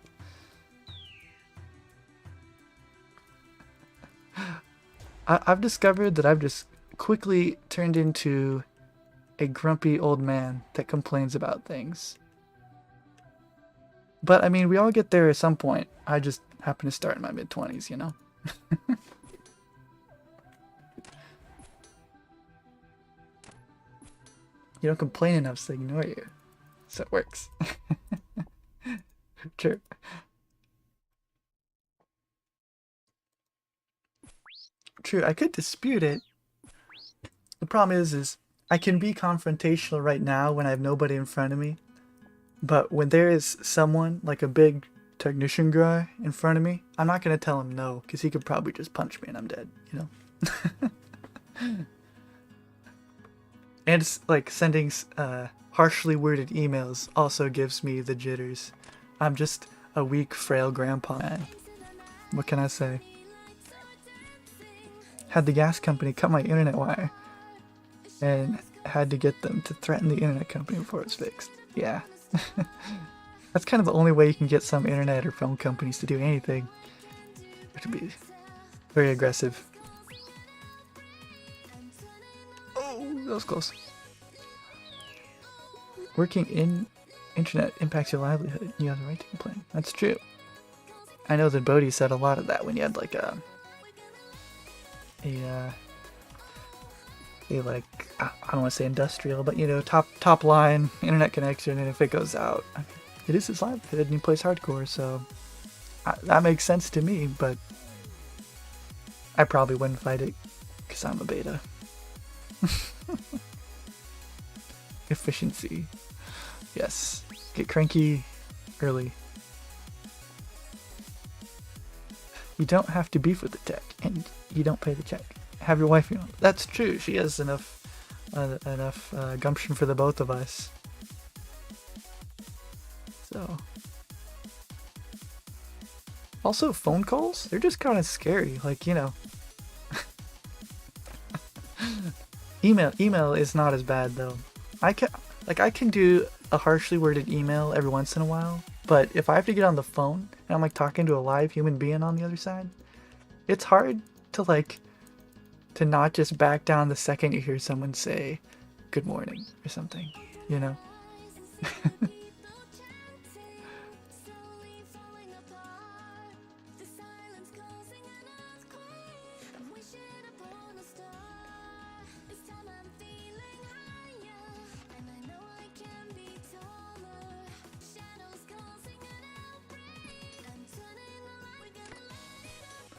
I've discovered that I've just quickly turned into a grumpy old man that complains about things. But I mean, we all get there at some point. I just happen to start in my mid-20s, you know? You don't complain enough, so they ignore you. So it works. True. True, I could dispute it. The problem is I can be confrontational right now when I have nobody in front of me. But when there is someone, like a big, technician guy in front of me, I'm not gonna tell him no, because he could probably just punch me and I'm dead, you know? And it's like sending harshly worded emails also gives me the jitters. I'm just a weak, frail grandpa, man. What can I say? Had the gas company cut my internet wire and had to get them to threaten the internet company before it's fixed. Yeah. That's kind of the only way you can get some internet or phone companies to do anything. To be very aggressive. Oh, that was close. Working in internet impacts your livelihood. You have the right to complain. That's true. I know that Bodhi said a lot of that when you had like a like, I don't want to say industrial, but you know, top line internet connection, and if it goes out, it is his livelihood, and he plays hardcore, so that makes sense to me. But I probably wouldn't fight it because I'm a beta. Efficiency, yes. Get cranky early. You don't have to beef with the tech, and you don't pay the check. Have your wife, you know. That's true. She has enough gumption for the both of us. So, also phone calls, they're just kind of scary. Like, you know, email is not as bad though. I can do a harshly worded email every once in a while, but if I have to get on the phone and I'm like talking to a live human being on the other side, it's hard to to not just back down the second you hear someone say good morning or something, you know?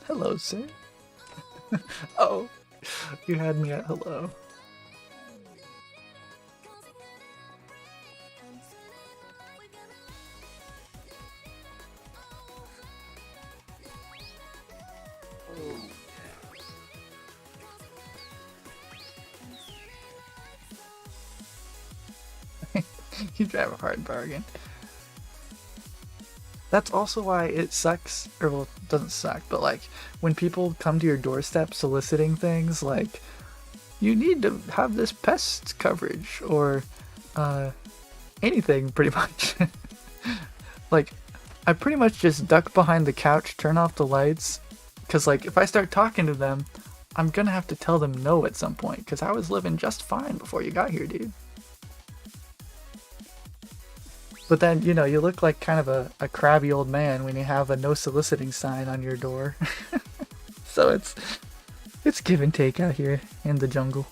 Hello, sir. Oh, you had me at hello. You drive a hard bargain. That's also why it sucks, or well, it doesn't suck, but like when people come to your doorstep soliciting things like, you need to have this pest coverage, or anything pretty much. Like, I pretty much just duck behind the couch, turn off the lights, because like if I start talking to them, I'm gonna have to tell them no at some point, because I was living just fine before you got here, dude. But then, you know, you look like kind of a crabby old man when you have a no soliciting sign on your door. So it's give and take out here in the jungle.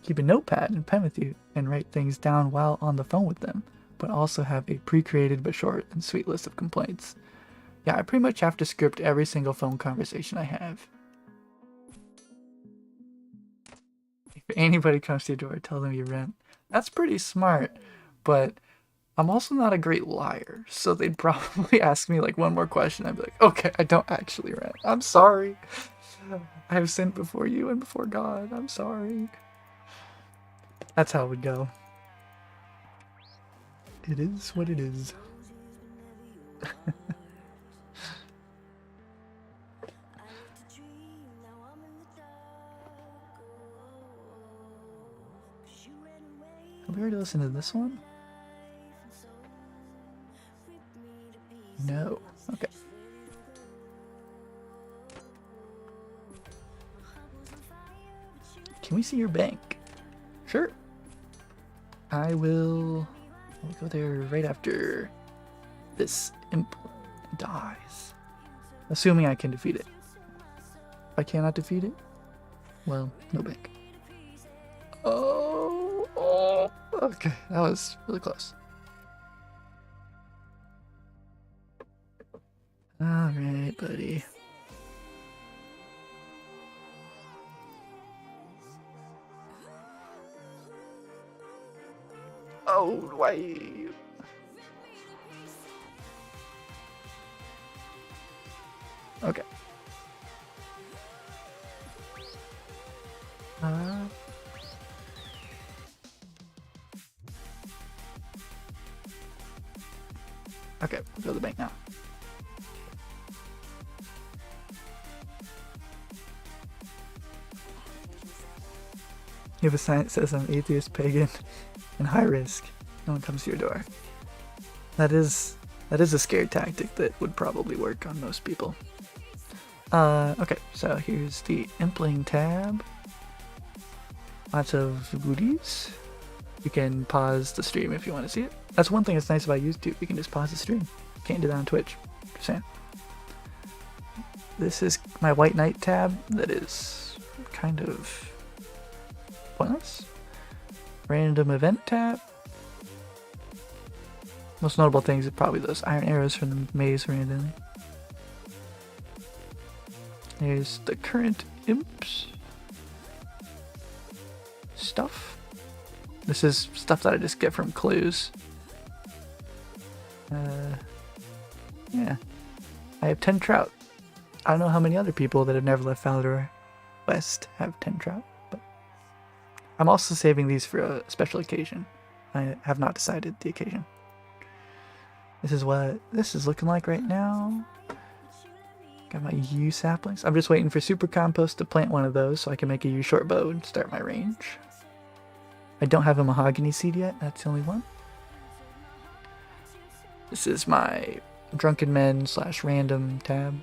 Keep a notepad and pen with you and write things down while on the phone with them, but also have a pre-created but short and sweet list of complaints. Yeah, I pretty much have to script every single phone conversation I have. If anybody comes to your door, tell them you rent. That's pretty smart, but I'm also not a great liar, so they'd probably ask me like one more question. I'd be like, okay, I don't actually rent. I'm sorry. I have sinned before you and before God. I'm sorry. That's how it would go. It is what it is. Have we already listened to this one? No. Okay. Can we see your bank? Sure. I'll go there right after this imp dies. Assuming I can defeat it. If I cannot defeat it, well, no bank. Oh, okay, that was really close. Alright, buddy. Oh, why? Okay. Okay, we'll go to the bank now. You have a sign that says I'm atheist, pagan, and high risk. No one comes to your door. That is a scare tactic that would probably work on most people. Okay, so here's the Impling tab. Lots of goodies. You can pause the stream if you want to see it. That's one thing that's nice about YouTube. You can just pause the stream. Can't do that on Twitch. Just saying. This is my White Knight tab that is kind of pointless. Random event tab. Most notable things are probably those iron arrows from the maze random. There's the current imps stuff. This is stuff that I just get from clues. Yeah. I have 10 trout. I don't know how many other people that have never left Faladaddy West have 10 trout, but I'm also saving these for a special occasion. I have not decided the occasion. This is what this is looking like right now. Got my yew saplings. I'm just waiting for Super Compost to plant one of those so I can make a yew short bow and start my range. I don't have a mahogany seed yet. That's the only one. This is my Drunken Men / random tab.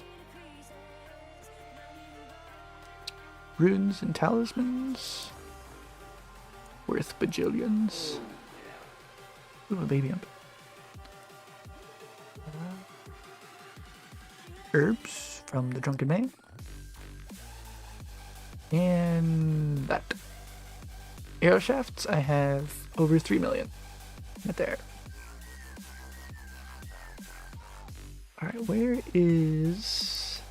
Runes and talismans. Worth bajillions. Ooh, a baby ump. Herbs from the Drunken Man. And that. Arrow shafts, I have over 3 million. Right there. Alright, where is...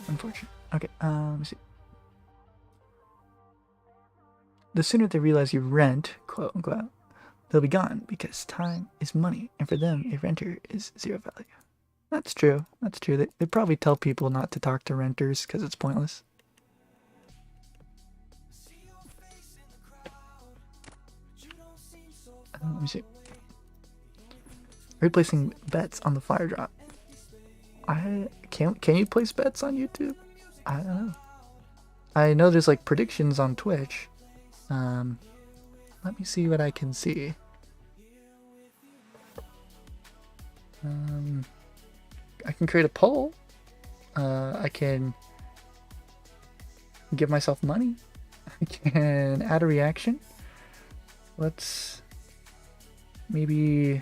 Unfortunate. Okay, let me see. The sooner they realize you rent, quote unquote, they'll be gone because time is money, and for them, a renter is zero value. That's true. That's true. They probably tell people not to talk to renters because it's pointless. Let me see. Replacing bets on the fire drop. Can you place bets on YouTube? I don't know. I know there's like predictions on Twitch. Let me see what I can see. I can create a poll. I can give myself money. I can add a reaction. Let's maybe...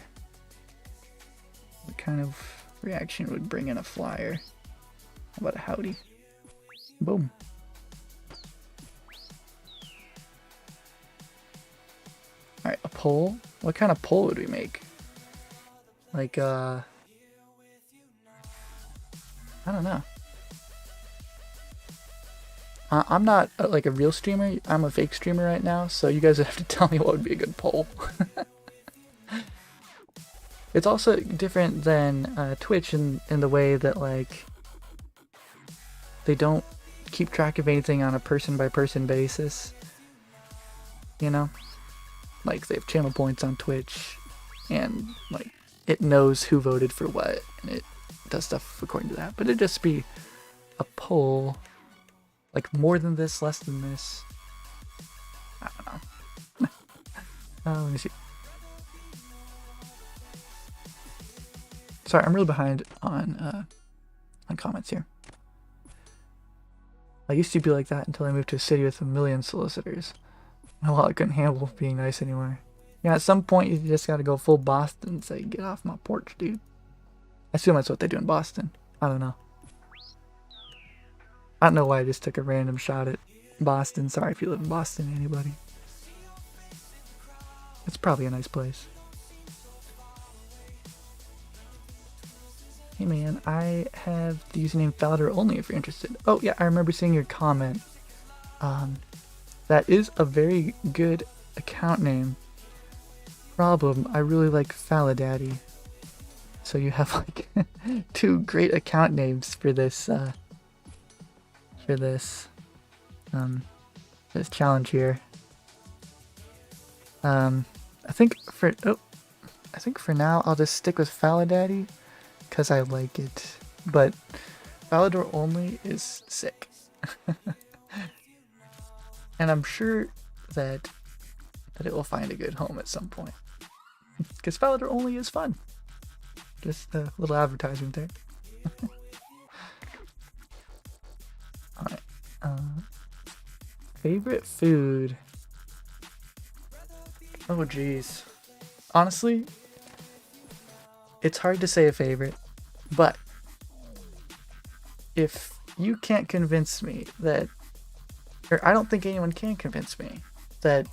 What kind of reaction would bring in a flyer? How about a howdy? Boom. Alright, a poll? What kind of poll would we make? Like, I don't know. I'm not like a real streamer. I'm a fake streamer right now, so you guys would have to tell me what would be a good poll. It's also different than Twitch in the way that, like, they don't keep track of anything on a person-by-person basis. You know? Like, they have channel points on Twitch, and, like, it knows who voted for what, and it does stuff according to that. But it'd just be a poll, like, more than this, less than this. I don't know. Let me see. Sorry, I'm really behind on comments here. I used to be like that until I moved to a city with a million solicitors. Well, I couldn't handle being nice anymore. Yeah, at some point you just gotta go full Boston and say, get off my porch, dude. I assume that's what they do in Boston. I don't know. I don't know why I just took a random shot at Boston. Sorry if you live in Boston, anybody. It's probably a nice place. Hey man, I have the username Faladaddy only if you're interested. Oh yeah, I remember seeing your comment. That is a very good account name. problem. I really like Faladaddy. So you have like two great account names for this for this this challenge here. I think for now I'll just stick with Faladaddy because I like it. But Falador only is sick. And I'm sure that it will find a good home at some point. Because Falador only is fun. Just a little advertisement there. Alright. Favorite food? Oh jeez. Honestly, it's hard to say a favorite, but if you can't convince me that, or I don't think anyone can convince me that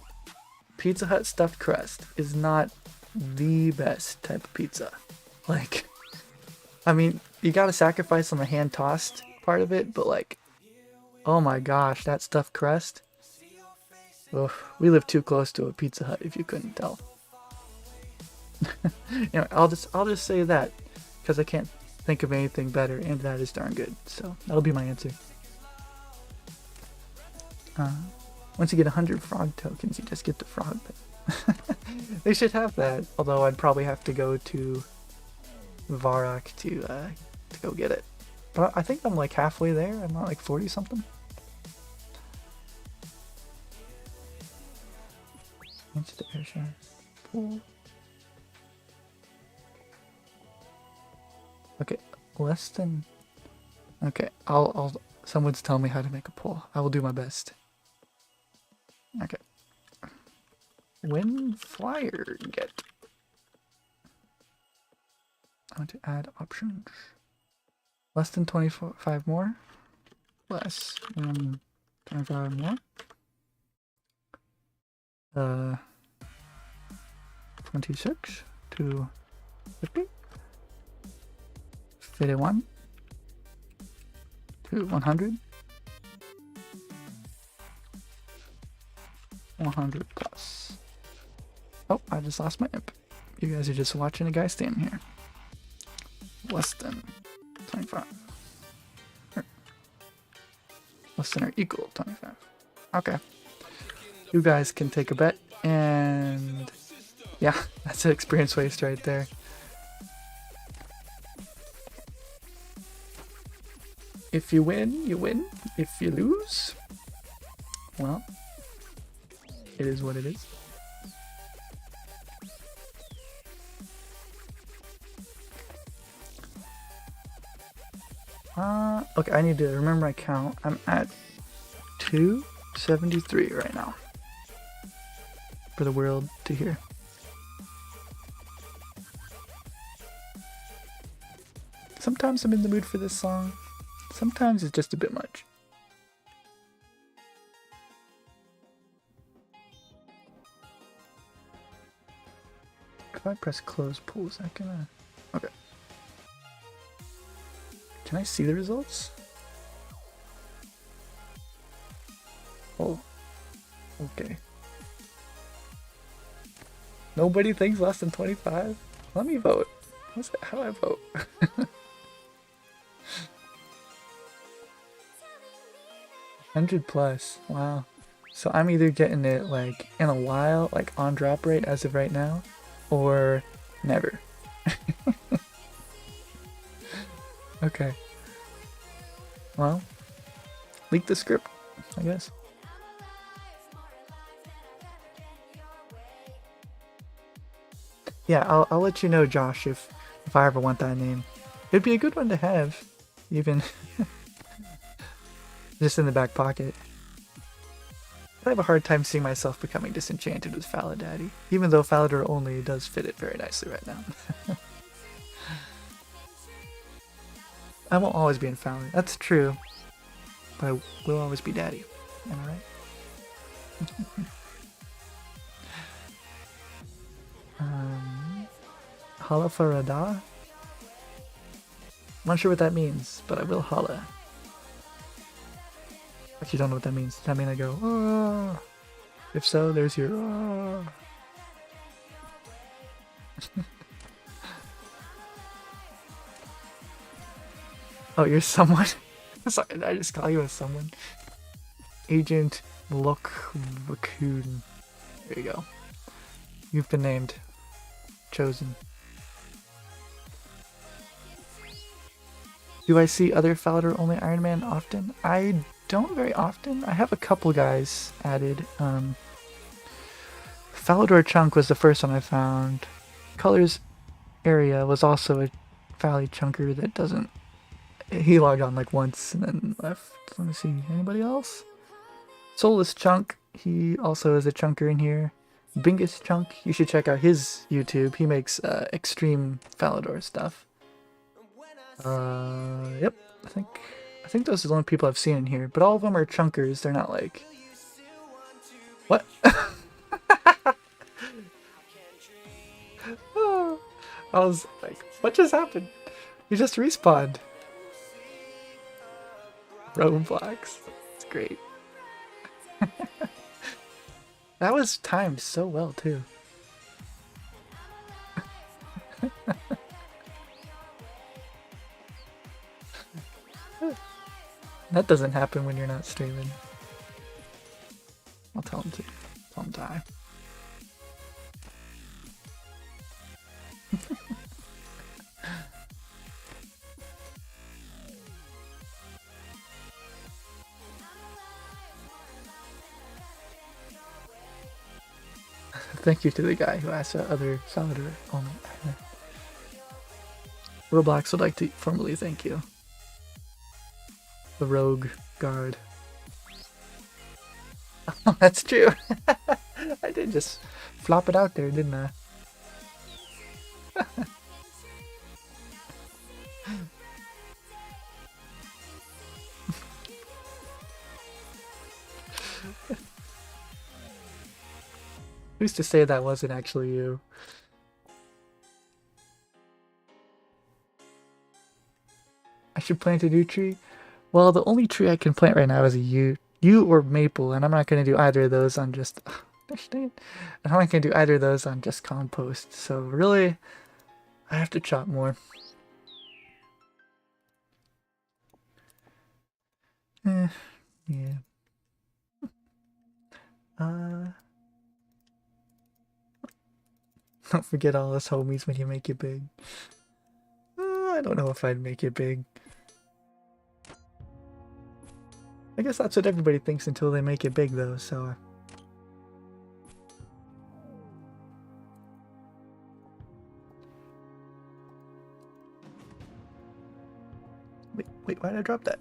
Pizza Hut stuffed crust is not the best type of pizza. Like, I mean, you gotta sacrifice on the hand-tossed part of it, but like, oh my gosh, that stuffed crust. Ugh, we live too close to a Pizza Hut if you couldn't tell. Anyway, I'll just say that because I can't think of anything better, and that is darn good. So that'll be my answer. Once you get 100 frog tokens, you just get the frog pet. They should have that, although I'd probably have to go to Varrock to go get it. But I think I'm like halfway there. I'm not like 40 something. Into the air shaft. Pool. Okay, less than. Okay, I'll. Someone's telling me how to make a poll. I will do my best. Okay. When flyer get. I want to add options. Less than 25 more. Less than 25 more. 26 to 50. 51 to 100. 100 plus. Oh, I just lost my imp. You guys are just watching a guy stand here. Less than 25. Less than or equal 25. Okay. You guys can take a bet, and yeah, that's an experience waste right there. If you win, you win. If you lose, well, it is what it is. Okay, I need to remember my count. I'm at 273 right now. For the world to hear. Sometimes I'm in the mood for this song. Sometimes it's just a bit much. If I press close pool, is that gonna... Okay. Can I see the results? Oh. Okay. Nobody thinks less than 25? Let me vote. How do I vote? 100 plus. Wow. So I'm either getting it like in a while, like on drop rate as of right now, or never. Okay. Well, leak the script, I guess. Yeah, I'll let you know, Josh, if I ever want that name. It'd be a good one to have, even just in the back pocket. I have a hard time seeing myself becoming disenchanted with Faladaddy, even though Falador only does fit it very nicely right now. I won't always be in Faladaddy. That's true, but I will always be Daddy. Am I right? Holla Farada? I'm not sure what that means, but I will holla. Actually, don't know what that means. Does that mean I go, ah? If so, there's your ah. Oh, you're someone? Sorry, did I just call you a someone? Agent Lokvakun. There you go. You've been named. Chosen. Do I see other Falador only Iron Man often? I don't very often. I have a couple guys added. Falador Chunk was the first one I found. Colors Area was also a Fally Chunker that doesn't... He logged on like once and then left. Let me see. Anybody else? Soulless Chunk. He also is a chunker in here. Bingus Chunk. You should check out his YouTube. He makes extreme Falador stuff. Yep. I think those are the only people I've seen in here. But all of them are chunkers. They're not like... What? Oh, I was like, what just happened? You just respawned. Roblox. It's great. That was timed so well too. That doesn't happen when you're not streaming. I'll tell him to. Tell him die. Thank you to the guy who asked that other Falador only. Roblox would like to formally thank you. The rogue guard. Oh, that's true. I did just flop it out there, didn't I? Who's to say that wasn't actually you? I should plant a new tree? Well, the only tree I can plant right now is a yew or maple, and I'm not going to do either of those on just... I'm not going to do either of those on just compost, so really, I have to chop more. Yeah. Don't forget all us homies when you make it big. I don't know if I'd make it big. I guess that's what everybody thinks until they make it big, though, so... Wait, why did I drop that?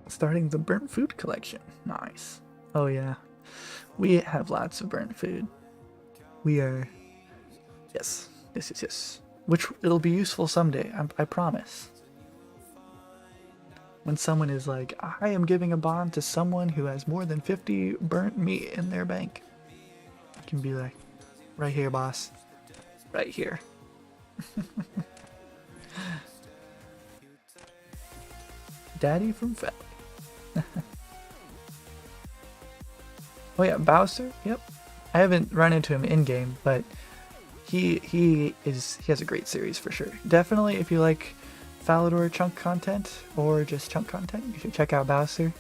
Starting the burnt food collection. Nice. Oh yeah. We have lots of burnt food. We are... Yes. Yes. Which it'll be useful someday, I promise. When someone is like, I am giving a bond to someone who has more than 50 burnt meat in their bank. I can be like, right here, boss. Right here. Daddy from Faladaddy. Oh yeah, Bowser? Yep. I haven't run into him in-game, but he has a great series for sure. Definitely if you like Falador chunk content or just chunk content, you should check out Bowser.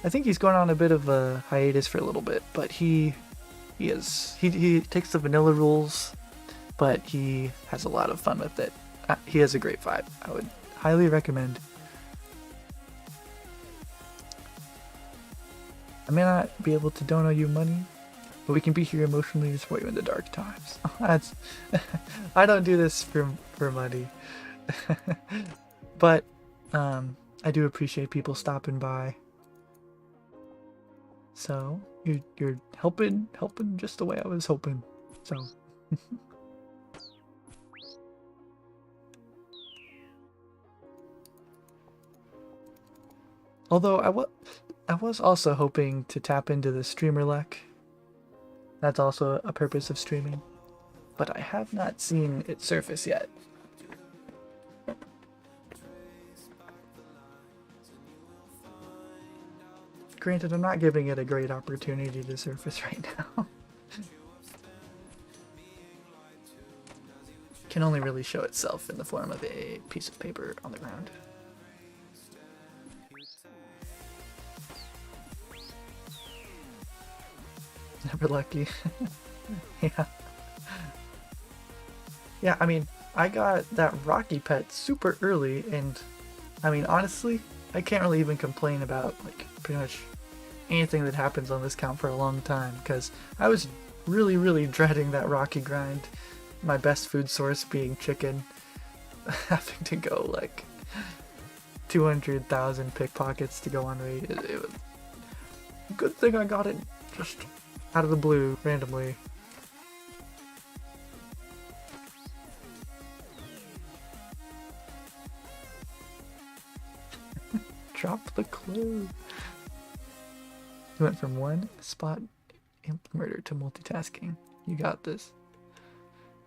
I think he's going on a bit of a hiatus for a little bit, but he takes the vanilla rules, but he has a lot of fun with it. He has a great vibe. I would highly recommend. I may not be able to donate you money, but we can be here emotionally to support you in the dark times. That's I don't do this for money. But I do appreciate people stopping by. So you're helping just the way I was hoping. So although I was also hoping to tap into the streamer luck. That's also a purpose of streaming, but I have not seen it surface yet. Granted, I'm not giving it a great opportunity to surface right now. Can only really show itself in the form of a piece of paper on the ground. Never lucky. Yeah. Yeah, I mean, I got that Rocky pet super early, and I mean, honestly, I can't really even complain about like pretty much anything that happens on this count for a long time, because I was really dreading that Rocky grind. My best food source being chicken, having to go like 200,000 pickpockets to go on raid. It was good thing I got it just out of the blue randomly. Drop the clue. You went from one spot imp murder to multitasking. You got this.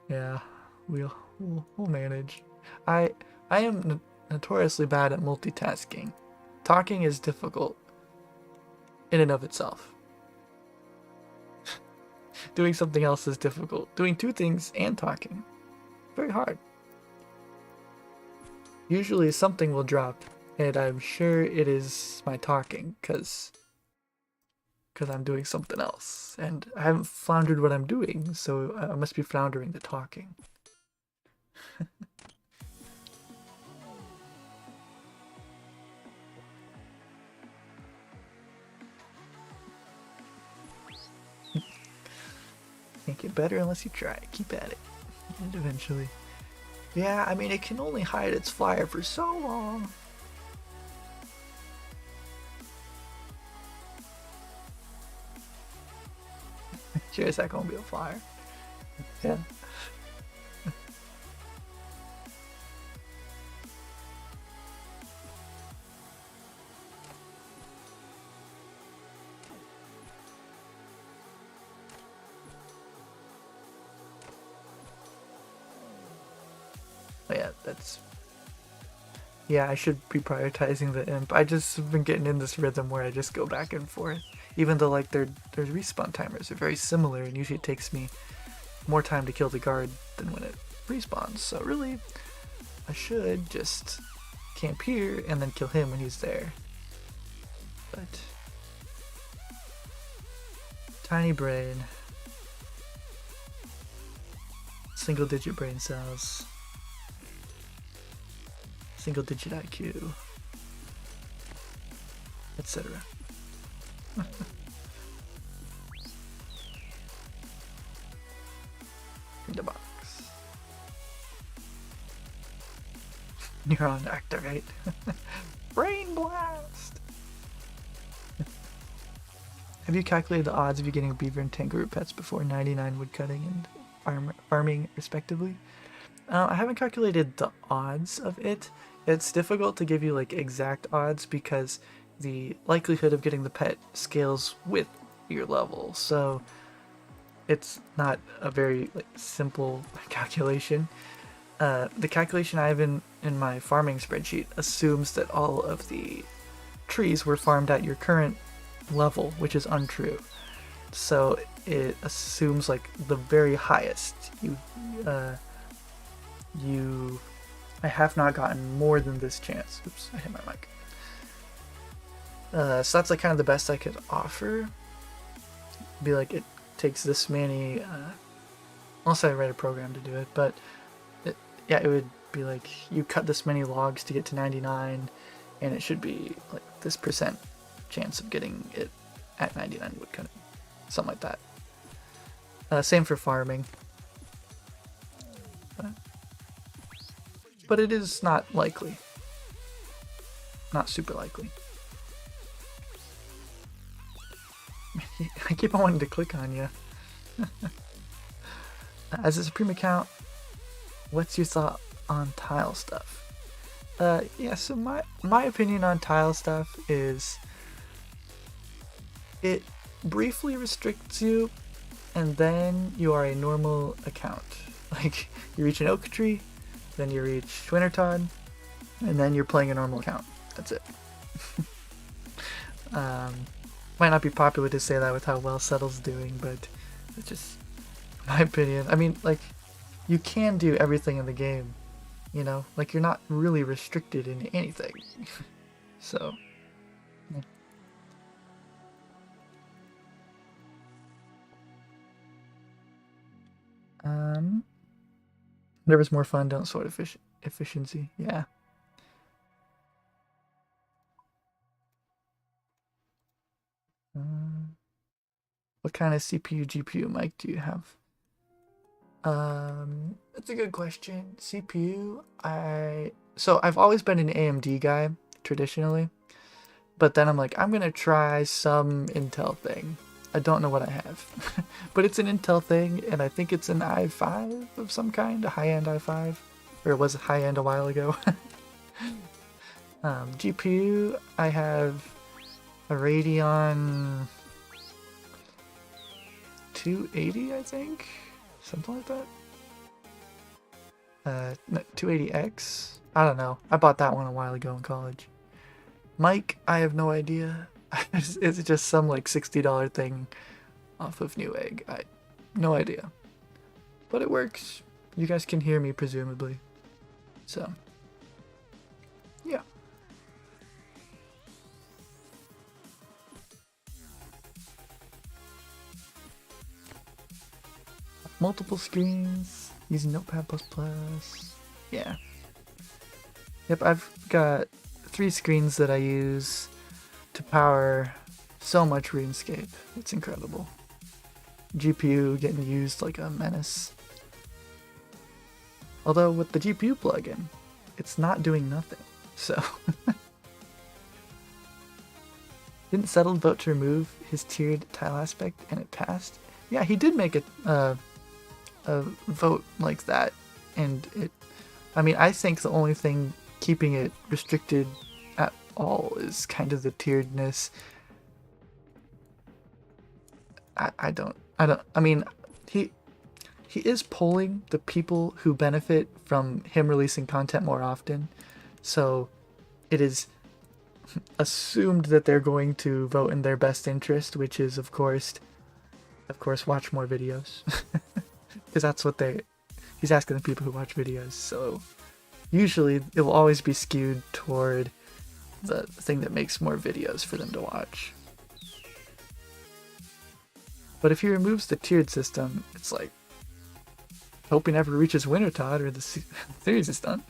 Yeah, we'll manage. I am notoriously bad at multitasking. Talking is difficult in and of itself. Doing something else is difficult. Doing two things and talking, very hard. Usually something will drop, and I'm sure it is my talking, because I'm doing something else, and I haven't floundered what I'm doing, so I must be floundering the talking. Can't get better unless you try. Keep at it. And eventually. Yeah, I mean, it can only hide its flyer for so long. Sure as that gonna be a flyer. Yeah. Oh yeah, that's... Yeah, I should be prioritizing the imp. I just have been getting in this rhythm where I just go back and forth. Even though like their respawn timers are very similar, and usually it takes me more time to kill the guard than when it respawns. So really, I should just camp here and then kill him when he's there. But tiny brain, single digit brain cells, single digit IQ, etc. In the box. Neuron activate. Brain blast! Have you calculated the odds of you getting a beaver and kangaroo pets before 99 woodcutting and farming respectively? I haven't calculated the odds of it. It's difficult to give you like exact odds because the likelihood of getting the pet scales with your level, so it's not a very like simple calculation. The calculation I have in my farming spreadsheet assumes that all of the trees were farmed at your current level, which is untrue. So it assumes like the very highest. I have not gotten more than this chance. Oops, I hit my mic. So that's like kind of the best I could offer. Be like it takes this many, unless I write a program to do it, but yeah, it would be like you cut this many logs to get to 99, and it should be like this % chance of getting it at 99 woodcutting, something like that. Same for farming, but it is not likely, not super likely. I keep on wanting to click on you. As a Supreme account, what's your thought on tile stuff? Yeah, so my opinion on tile stuff is it briefly restricts you, and then you are a normal account. Like, you reach an oak tree, then you reach Wintertod, and then you're playing a normal account. That's it. Might not be popular to say that with how well Settle's doing, but it's just my opinion. I mean, like, you can do everything in the game, you know? Like, you're not really restricted in anything. So, yeah. There was more fun, don't sort efficiency. Yeah. What kind of CPU, GPU mic do you have? That's a good question. CPU, so I've always been an AMD guy, traditionally. But then I'm like, I'm gonna try some Intel thing. I don't know what I have. But it's an Intel thing, and I think it's an i5 of some kind, a high-end i5. Or it was high-end a while ago. GPU, I have a Radeon 280, I think? Something like that? No, 280X? I don't know. I bought that one a while ago in college. Mic, I have no idea. It's just some like $60 thing off of Newegg. No idea. But it works. You guys can hear me, presumably. So, yeah. Multiple screens, using Notepad++. Yeah. Yep, I've got 3 screens that I use to power so much RuneScape. It's incredible. GPU getting used like a menace. Although with the GPU plugin, it's not doing nothing. So didn't Settle vote to remove his tiered tile aspect and it passed? Yeah, he did make a vote like that, and I mean, I think the only thing keeping it restricted at all is kind of the tieredness. I mean, he is polling the people who benefit from him releasing content more often, so it is assumed that they're going to vote in their best interest, which is of course watch more videos. Because that's what he's asking the people who watch videos, so usually it will always be skewed toward the thing that makes more videos for them to watch. But if he removes the tiered system, it's like, hope he never reaches Wintertod or the series is done.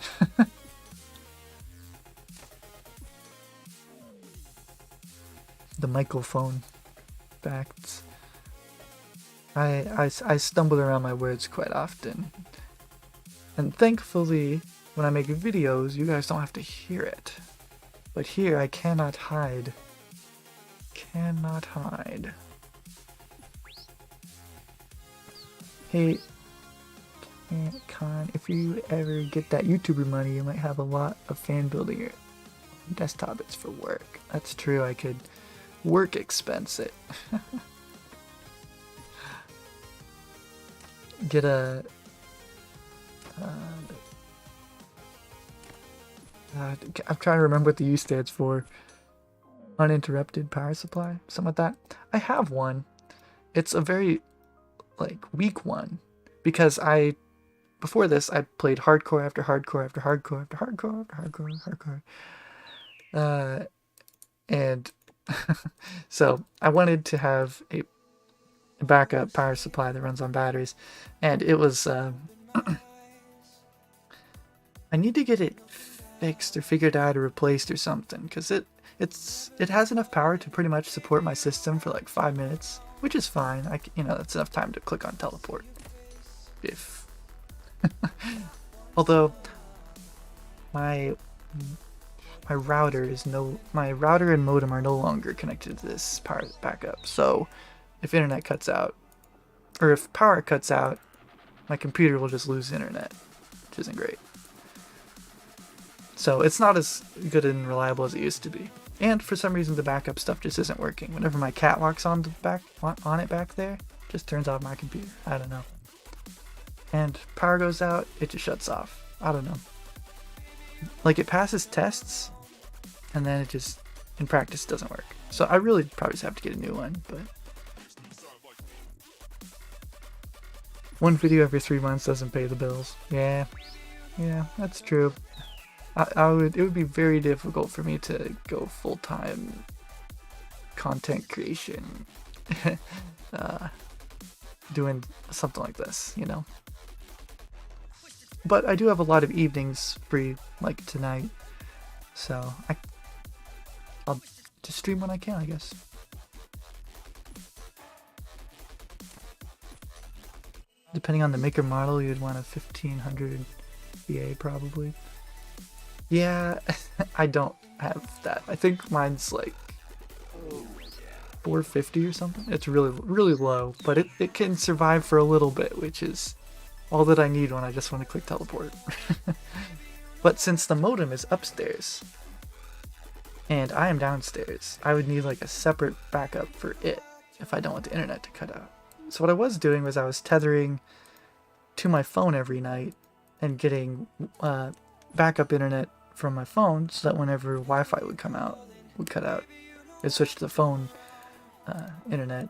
The microphone facts. I stumble around my words quite often. And thankfully, when I make videos, you guys don't have to hear it. But here, I cannot hide. Cannot hide. Hey, Con, if you ever get that YouTuber money, you might have a lot of fan building your desktop. It's for work. That's true, I could work expense it. Get a I'm trying to remember what the U stands for. Uninterrupted power supply, something like that. I have one. It's a very weak one because before this I played hardcore after hardcore after hardcore after hardcore after hardcore. And so I wanted to have a backup power supply that runs on batteries, and it was I need to get it fixed or figured out or replaced or something, because it has enough power to pretty much support my system for like 5 minutes, which is fine. That's enough time to click on teleport if although my router and modem are no longer connected to this power backup, so if internet cuts out, or if power cuts out, my computer will just lose internet, which isn't great. So it's not as good and reliable as it used to be. And for some reason the backup stuff just isn't working. Whenever my cat walks on it back there, it just turns off my computer. I don't know. And power goes out, it just shuts off. I don't know. Like, it passes tests, and then it just in practice it doesn't work. So I really probably just have to get a new one, but one video every 3 months doesn't pay the bills. Yeah, that's true. It would be very difficult for me to go full-time content creation doing something like this, you know. But I do have a lot of evenings free, like tonight, so I'll just stream when I can, I guess. Depending on the maker model, you'd want a 1500 VA probably. Yeah, I don't have that. I think mine's like 450 or something. It's really low, but it can survive for a little bit, which is all that I need when I just want to click teleport. But since the modem is upstairs and I am downstairs, I would need like a separate backup for it if I don't want the internet to cut out. So what I was doing was I was tethering to my phone every night and getting backup internet from my phone so that whenever Wi-Fi would cut out, it'd switch to the phone internet.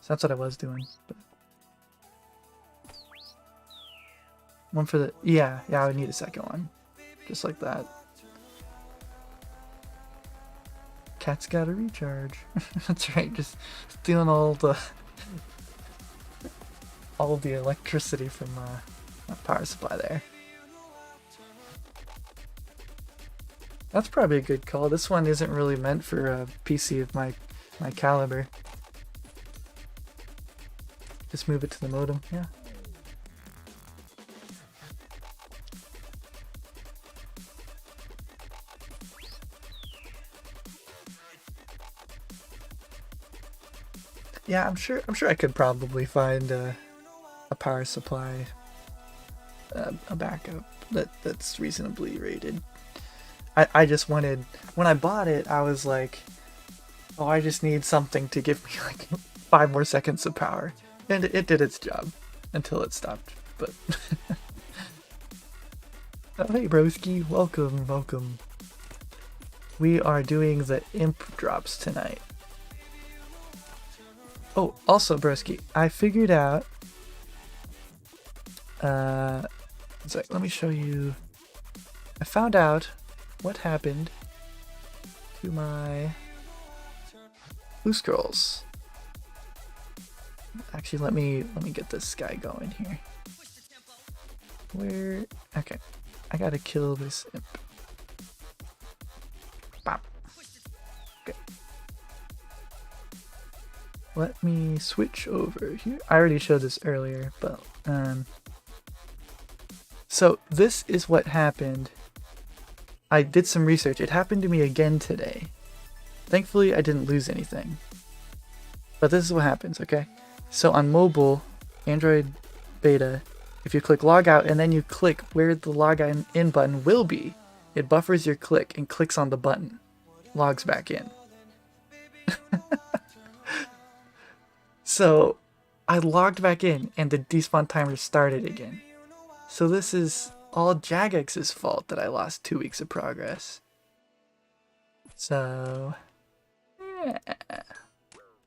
So that's what I was doing. But one for the yeah, I would need a second one, just like that. Cat's gotta recharge. That's right, just stealing all of the electricity from my power supply there. That's probably a good call. This one isn't really meant for a PC of my caliber. Just move it to the modem, yeah. Yeah, I'm sure I could probably find a power supply, a backup that's reasonably rated. I just wanted, when I bought it, I was like, oh, I just need something to give me like 5 more seconds of power, and it did its job until it stopped. But oh, hey broski, welcome. We are doing the imp drops tonight. Oh, also broski, I figured out, it's like, let me show you. I found out what happened to my blue scrolls. Actually, let me get this guy going here. Where? Okay, I gotta kill this imp. Bop. Okay. Let me switch over here. I already showed this earlier, but so this is what happened. I did some research. It happened to me again today. Thankfully, I didn't lose anything. But this is what happens, okay? So on mobile, Android beta, if you click log out and then you click where the log in button will be, it buffers your click and clicks on the button. Logs back in. So I logged back in and the despawn timer started again. So this is all Jagex's fault that I lost 2 weeks of progress. So yeah.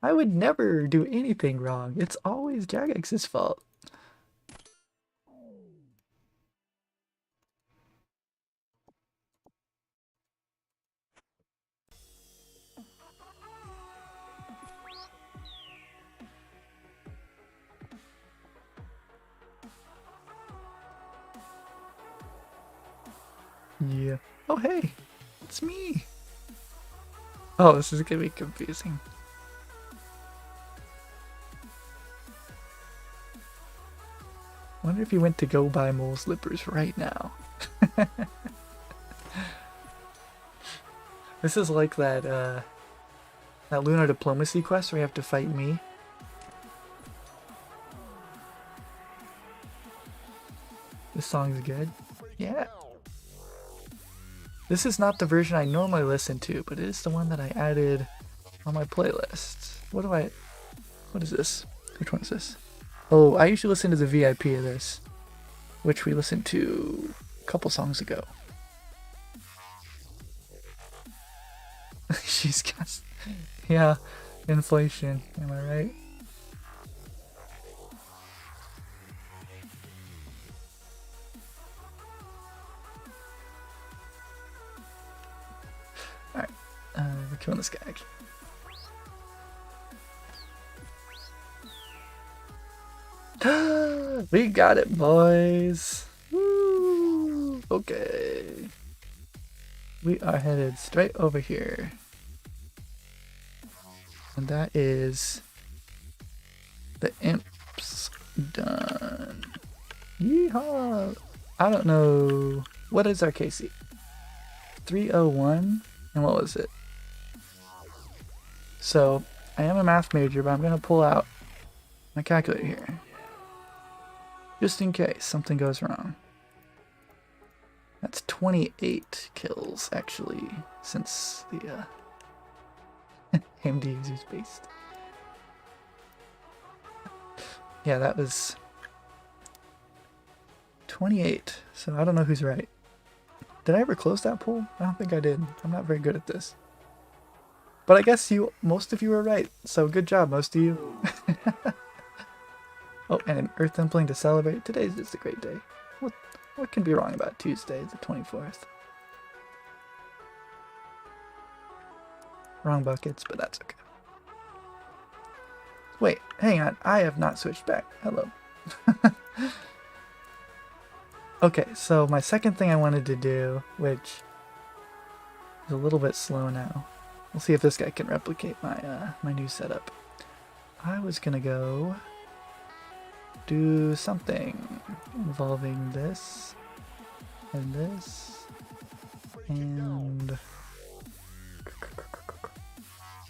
I would never do anything wrong. It's always Jagex's fault. Yeah. Oh hey, it's me. Oh, this is gonna be confusing. Wonder if you went to go buy mole slippers right now. This is like that lunar diplomacy quest where you have to fight me. This song's good. Yeah. This is not the version I normally listen to, but it is the one that I added on my playlist. What is this? Which one is this? Oh, I usually listen to the VIP of this, which we listened to a couple songs ago. She's got, yeah, inflation. Am I right? All right, we're killing this guy actually. We got it, boys. Woo! Okay. We are headed straight over here. And that is the imps done. Yeehaw! I don't know. What is our KC? 301? And what was it? So, I am a math major, but I'm going to pull out my calculator here. Just in case something goes wrong. That's 28 kills, actually, since the AMD users based. Yeah, that was 28, so I don't know who's right. Did I ever close that poll? I don't think I did. I'm not very good at this. But I guess most of you were right, so good job, most of you. Oh, and an Earth Templing to celebrate. Today's just a great day. What can be wrong about Tuesday, the 24th? Wrong buckets, but that's okay. Wait, hang on. I have not switched back. Hello. Okay, so my second thing I wanted to do, which is a little bit slow now. We'll see if this guy can replicate my my new setup. I was gonna go do something involving this and this and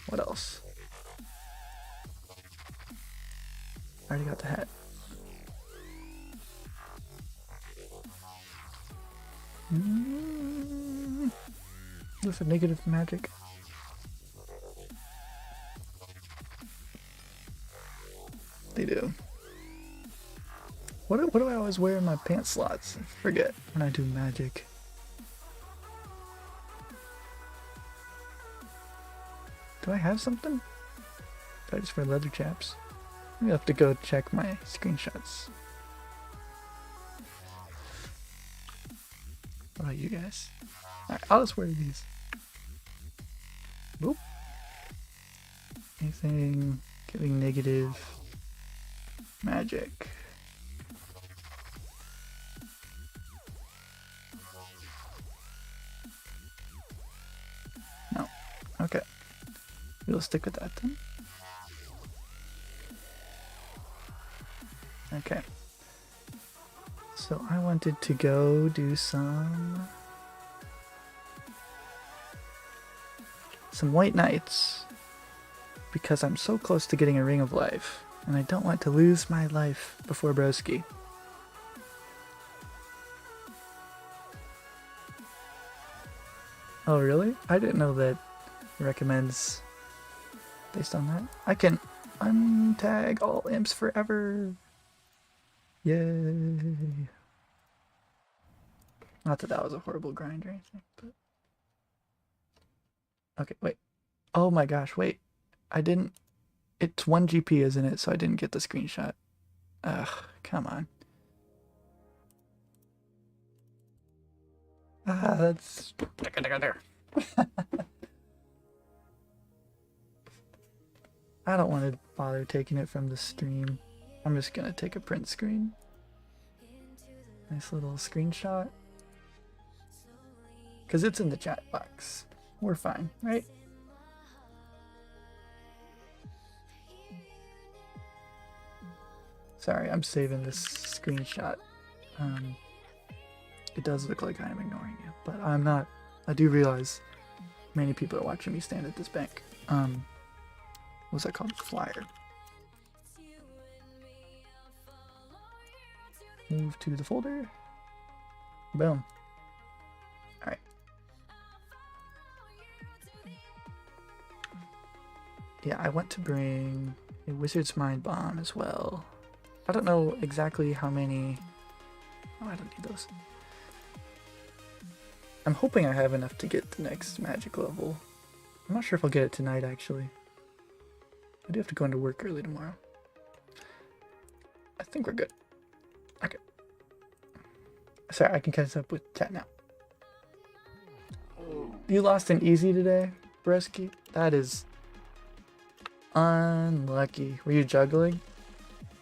what else? I already got the hat. With a negative magic. They do. What do I always wear in my pants slots? I forget when I do magic. Do I have something? Do I just wear leather chaps? I'm gonna have to go check my screenshots. What about you guys? Alright, I'll just wear these. Boop. Anything giving negative magic. No. Okay. We'll stick with that then. Okay. So I wanted to go do some white knights because I'm so close to getting a ring of life and I don't want to lose my life before broski. Oh really? I didn't know that it recommends based on that. I can untag all imps forever. Yay. Not that that was a horrible grind or anything, but... Okay, wait. Oh my gosh, wait. I didn't... It's 1 GP, isn't it? So I didn't get the screenshot. Ugh, come on. Ah, that's... I don't want to bother taking it from the stream. I'm just gonna take a print screen. Nice little screenshot. Because it's in the chat box. We're fine, right? Sorry, I'm saving this screenshot. It does look like I'm ignoring you, but I'm not. I do realize many people are watching me stand at this bank. What's that called? Flyer. Move to the folder. Boom. Alright. Yeah, I want to bring a Wizard's Mind Bomb as well. I don't know exactly how many... Oh, I don't need those. I'm hoping I have enough to get the next magic level. I'm not sure if I'll get it tonight, actually. I do have to go into work early tomorrow. I think we're good. Okay. Sorry, I can catch up with chat now. You lost an easy today, Bresky? That is unlucky. Were you juggling?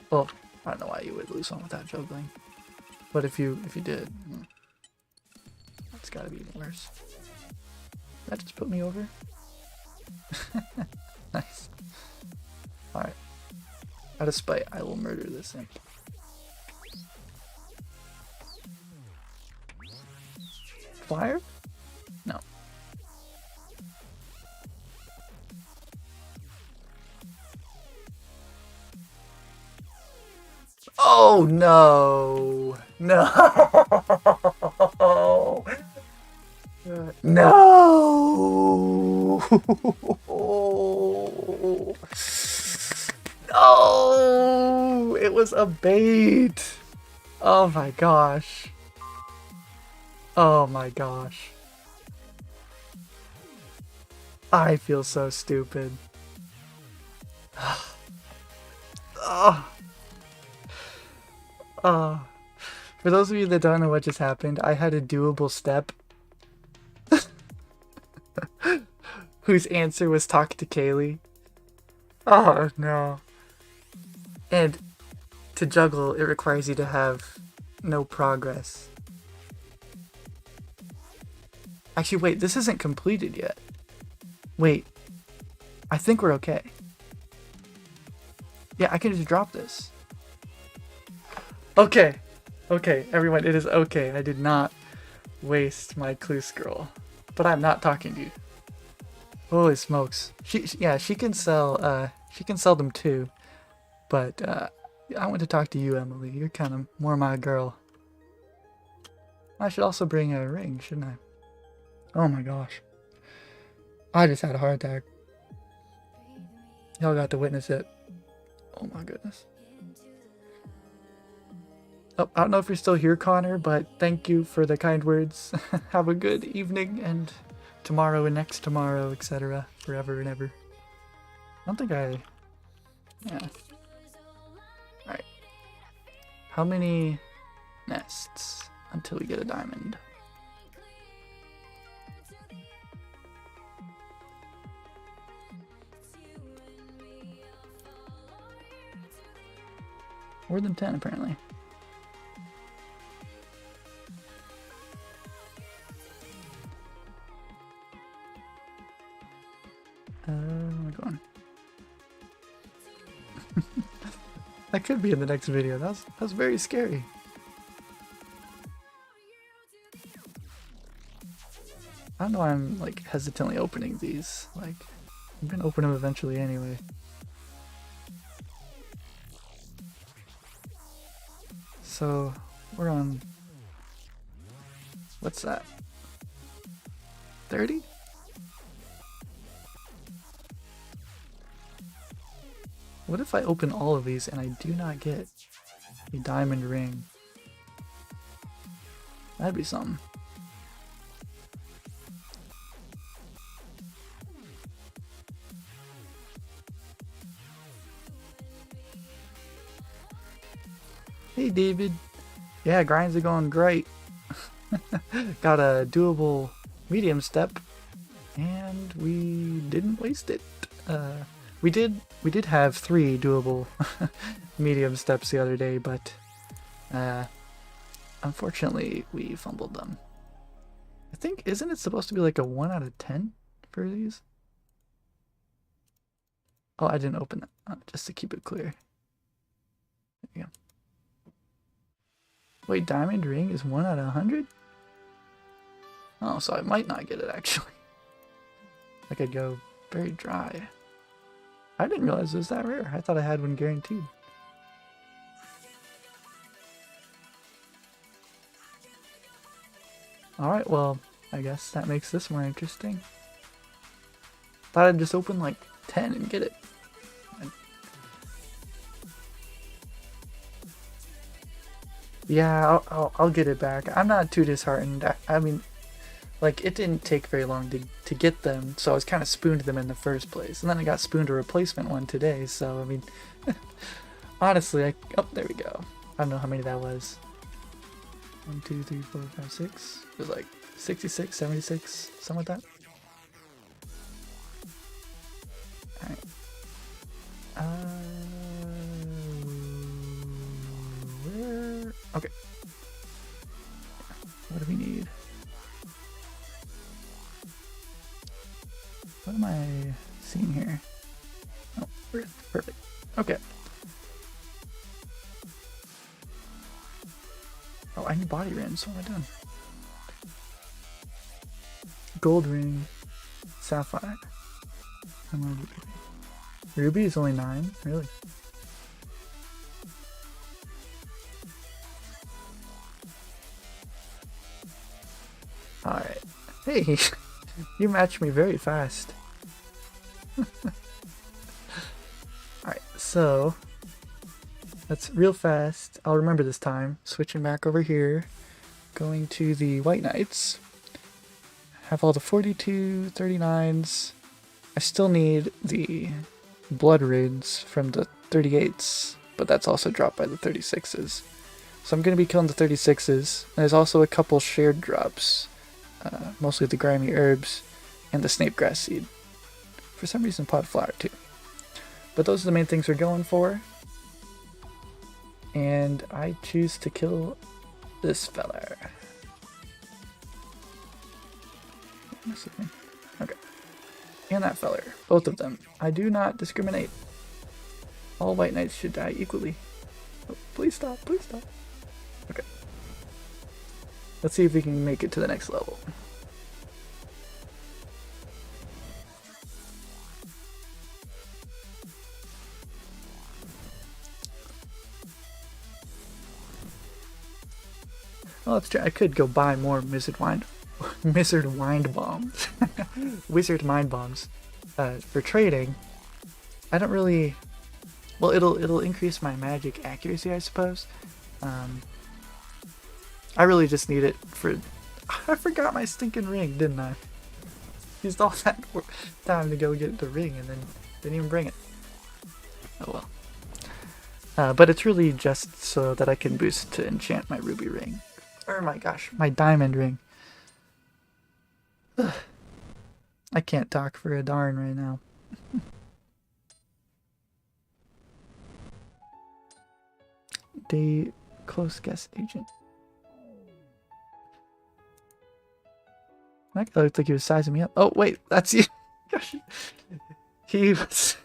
Well, I don't know why you would lose one without juggling. But if you did, that's gotta be even worse. That just put me over. Nice. Alright. Out of spite, I will murder this imp. Fire? No. Oh no! No! No! No! It was a bait! Oh my gosh. Oh my gosh. I feel so stupid. Oh. Oh. For those of you that don't know what just happened, I had a doable step whose answer was talk to Kaylee. Oh no. And to juggle, it requires you to have no progress. Actually, wait, this isn't completed yet. Wait, I think we're okay. Yeah, I can just drop this. Okay. Okay, everyone, it is okay. I did not waste my clue scroll. But I'm not talking to you. Holy smokes. She can sell them too. But I want to talk to you, Emily. You're kind of more my girl. I should also bring a ring, shouldn't I? Oh my gosh. I just had a heart attack. Y'all got to witness it. Oh my goodness. Oh, I don't know if you're still here, Connor, but thank you for the kind words. Have a good evening and tomorrow and next tomorrow, etc. Forever and ever. I don't think I... Yeah. Alright. How many nests until we get a diamond? More than 10, apparently. Where am I going? That could be in the next video. That was very scary. I don't know why I'm like hesitantly opening these. Like, I'm gonna open them eventually anyway. So we're on, what's that? 30? What if I open all of these and I do not get a diamond ring? That'd be something. Hey David. Yeah, grinds are going great. Got a doable medium step and we didn't waste it. We did have 3 doable medium steps the other day, but unfortunately we fumbled them. I think, isn't it supposed to be like a 1 out of 10 for these? Oh, I didn't open that, just to keep it clear. There you go. Wait, diamond ring is 1 out of 100? Oh, so I might not get it actually. I could go very dry. I didn't realize it was that rare. I thought I had one guaranteed. Alright, well, I guess that makes this more interesting. Thought I'd just open like 10 and get it. Yeah, I'll get it back. I'm not too disheartened. I mean, Like, it didn't take very long to get them, so I was kind of spooned them in the first place. And then I got spooned a replacement one today, so, I mean, honestly, oh, there we go. I don't know how many that was. 1, 2, 3, 4, 5, 6. It was like 66, 76, something like that. Alright. Where? Okay. What do we need? What am I seeing here? Oh, perfect. Okay. Oh, I need body rims. What am I doing? Gold ring, sapphire. Ruby is only 9, really? Alright. Hey, you matched me very fast. Alright, so that's real fast. I'll remember this time. Switching back over here, going to the White Knights. Have all the 42, 39s. I still need the blood rids from the 38s, but that's also dropped by the 36s. So I'm going to be killing the 36s. There's also a couple shared drops, mostly the grimy herbs and the snape grass seed. For some reason, pod flower too. But those are the main things we're going for. And I choose to kill this fella. Okay. And that feller. Both of them. I do not discriminate. All White Knights should die equally. Oh, please stop. Please stop. Okay. Let's see if we can make it to the next level. Oh, that's true. I could go buy more Wizard Mind bombs. Wizard Mind bombs. For trading. I don't really... Well, it'll increase my magic accuracy, I suppose. I really just need it for... I forgot my stinking ring, didn't I? Used all that time to go get the ring and then didn't even bring it. Oh well. But it's really just so that I can boost to enchant my ruby ring. Oh my gosh, my diamond ring. Ugh. I can't talk for a darn right now. The close guess agent. That guy looked like he was sizing me up. Oh wait, that's you. Gosh. He was.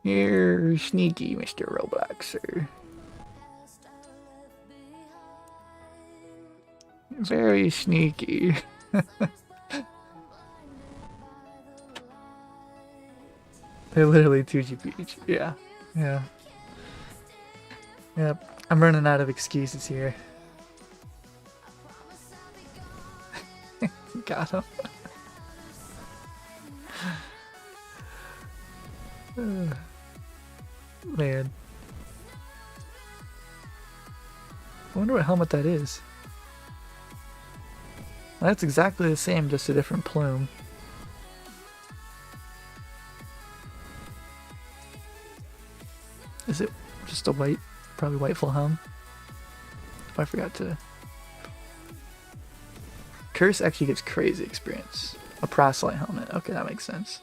You're sneaky, Mr. Robloxer. Very sneaky. They're literally 2 GP each. Yeah. Yeah. Yep. I'm running out of excuses here. Got him. Man. I wonder what helmet that is. That's exactly the same, just a different plume. Is it just a white, probably white full helm? If I forgot to... Curse actually gives crazy experience. A proselyte helmet. Okay, that makes sense.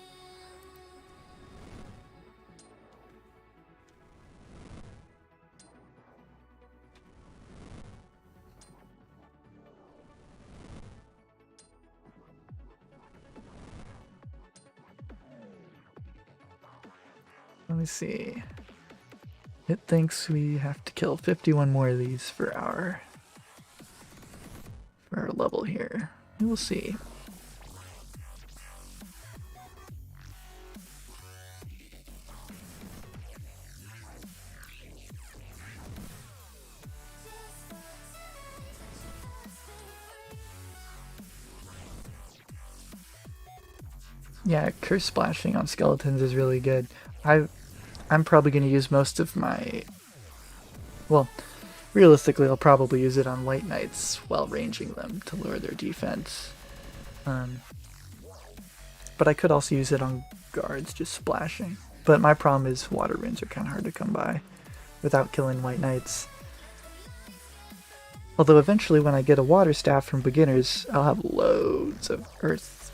Let me see. It thinks we have to kill 51 more of these for our level here. We'll see. Yeah, curse splashing on skeletons is really good. I'm probably going to use most of my... Well, realistically, I'll probably use it on White Knights while ranging them to lower their defense. But I could also use it on guards, just splashing. But my problem is water runes are kind of hard to come by without killing White Knights. Although eventually when I get a water staff from beginners, I'll have loads of earth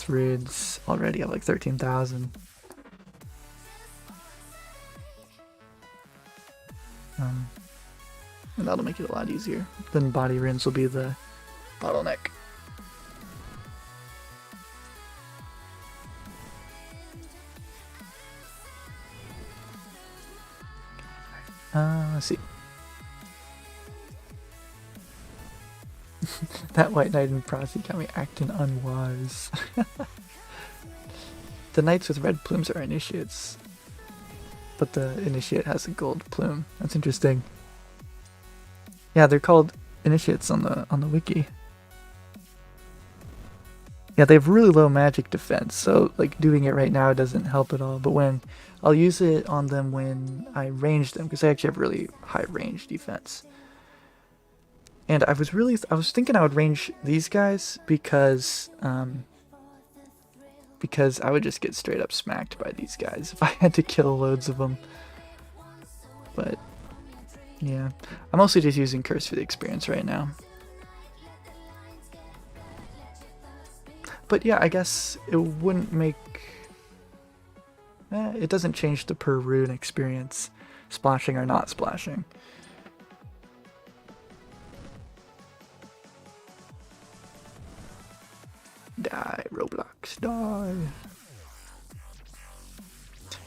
runes already. I have like 13,000. And that'll make it a lot easier. Then body runes will be the bottleneck. Let's see. That White Knight in Prosy got me acting unwise. The knights with red plumes are initiates, but the initiate has a gold plume. That's interesting. Yeah, they're called initiates on the wiki. Yeah, they have really low magic defense, so like doing it right now doesn't help at all. But when I'll use it on them when I range them, because I actually have really high range defense. And I was thinking I would range these guys because I would just get straight up smacked by these guys if I had to kill loads of them. But yeah, I'm mostly just using Curse for the experience right now. But yeah, I guess it wouldn't make... it doesn't change the per rune experience, splashing or not splashing. Die, Roblox, die.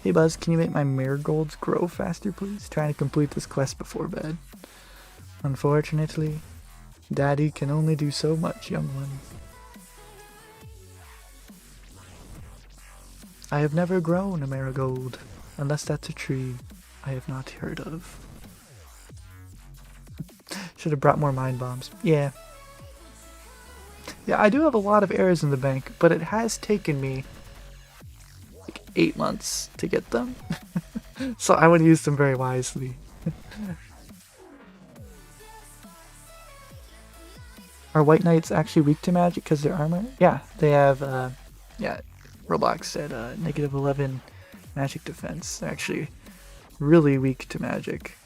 Hey Buzz, can you make my marigolds grow faster, please? Trying to complete this quest before bed. Unfortunately, Daddy can only do so much, young one. I have never grown a marigold, unless that's a tree I have not heard of. Should have brought more mind bombs. Yeah. Yeah, I do have a lot of arrows in the bank, but it has taken me like 8 months to get them. So I would use them very wisely. Are White Knights actually weak to magic because they're armor? Yeah, they have, yeah, Roblox said negative 11 magic defense. They're actually really weak to magic.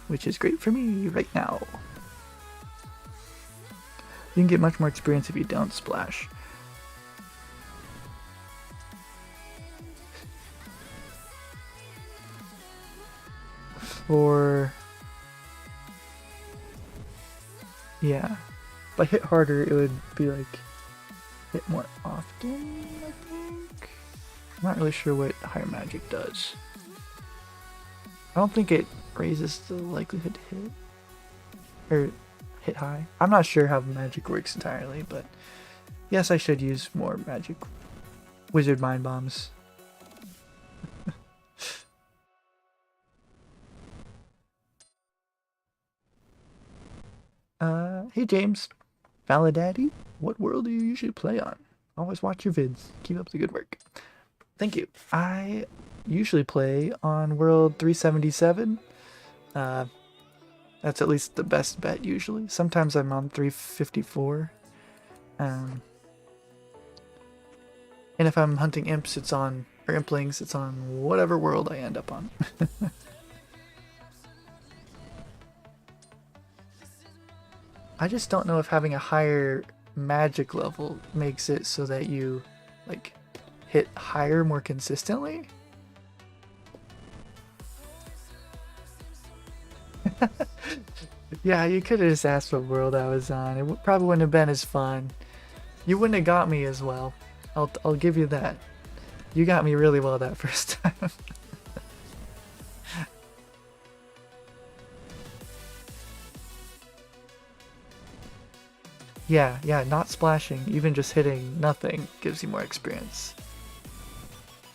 Which is great for me right now. You can get much more experience if you don't splash. Yeah. If I hit harder, it would be like hit more often, I think. I'm not really sure what higher magic does. I don't think it raises the likelihood to hit. Or hit high. I'm not sure how magic works entirely, but yes, I should use more magic wizard mind bombs. Hey James, Faladaddy, what world do you usually play on? Always watch your vids. Keep up the good work. Thank you. I usually play on world 377. That's at least the best bet usually. Sometimes I'm on 354. And if I'm hunting imps, it's on, or implings, it's on whatever world I end up on. I just don't know if having a higher magic level makes it so that you like hit higher more consistently. Yeah, you could have just asked what world I was on. It probably wouldn't have been as fun. You wouldn't have got me as well. I'll give you that. You got me really well that first time. Yeah, not splashing, even just hitting nothing gives you more experience.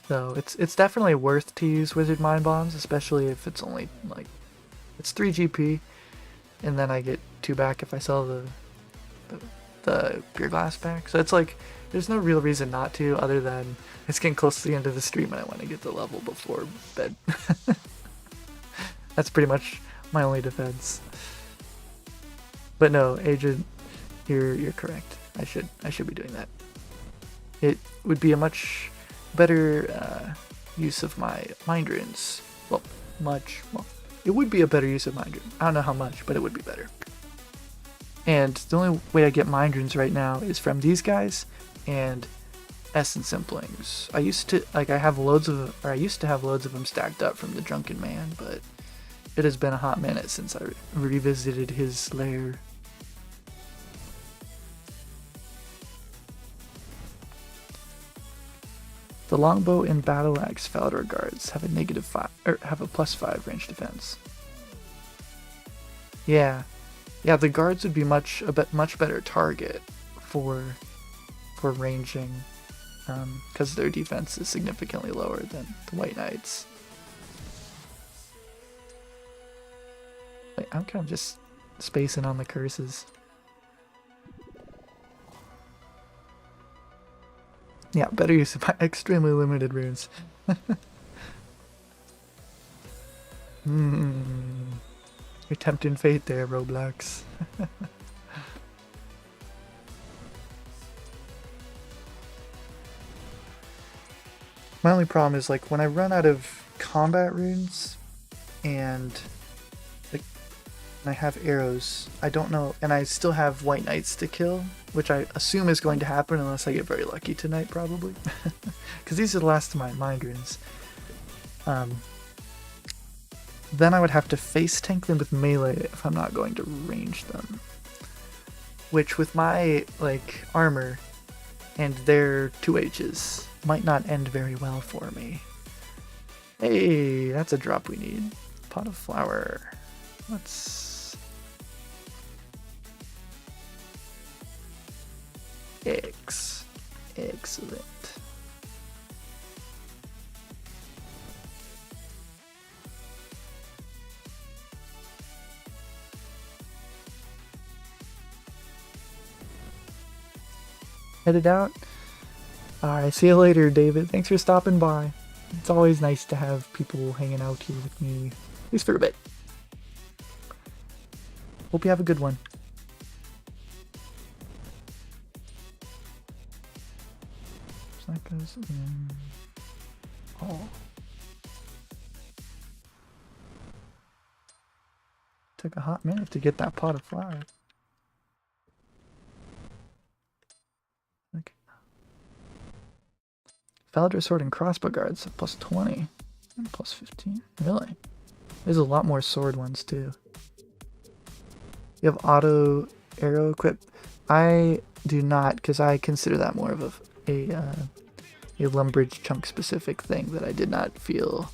So it's definitely worth to use Wizard Mind Bombs, especially if it's only like, it's 3 GP, and then I get 2 back if I sell the beer glass back. So it's like There's no real reason not to, other than it's getting close to the end of the stream and I want to get the level before bed. That's pretty much my only defense. But no, Agent, you're correct. I should be doing that. It would be a much better use of my mind runes. Well, it would be a better use of mind runes. I don't know how much, but it would be better. And the only way I get mind runes right now is from these guys and essence implings. I used to have loads of them stacked up from the Drunken Man, but it has been a hot minute since I revisited his lair. The longbow and battle axe Falador guards have a +5 range defense. Yeah, the guards would be much better target for ranging, because their defense is significantly lower than the White Knights. Wait, I'm kind of just spacing on the curses. Yeah, better use of my extremely limited runes. You're tempting fate there, Roblox. My only problem is, like, when I run out of combat runes and I have arrows, I don't know, and I still have White Knights to kill, which I assume is going to happen unless I get very lucky tonight, probably. Because these are the last of my mind runes. Then I would have to face tank them with melee if I'm not going to range them. Which, with my, like, armor and their 2Hs, might not end very well for me. Hey, that's a drop we need. Pot of flour. Let's... Excellent. Headed out? Alright, see you later, David. Thanks for stopping by. It's always nice to have people hanging out here with me, at least for a bit. Hope you have a good one. So that goes in... Oh. Took a hot minute to get that pot of flour. Okay. Falador sword and crossbow guards +20 and +15. Really? There's a lot more sword ones too. You have auto arrow equip. I do not, because I consider that more of a Lumbridge chunk specific thing that I did not feel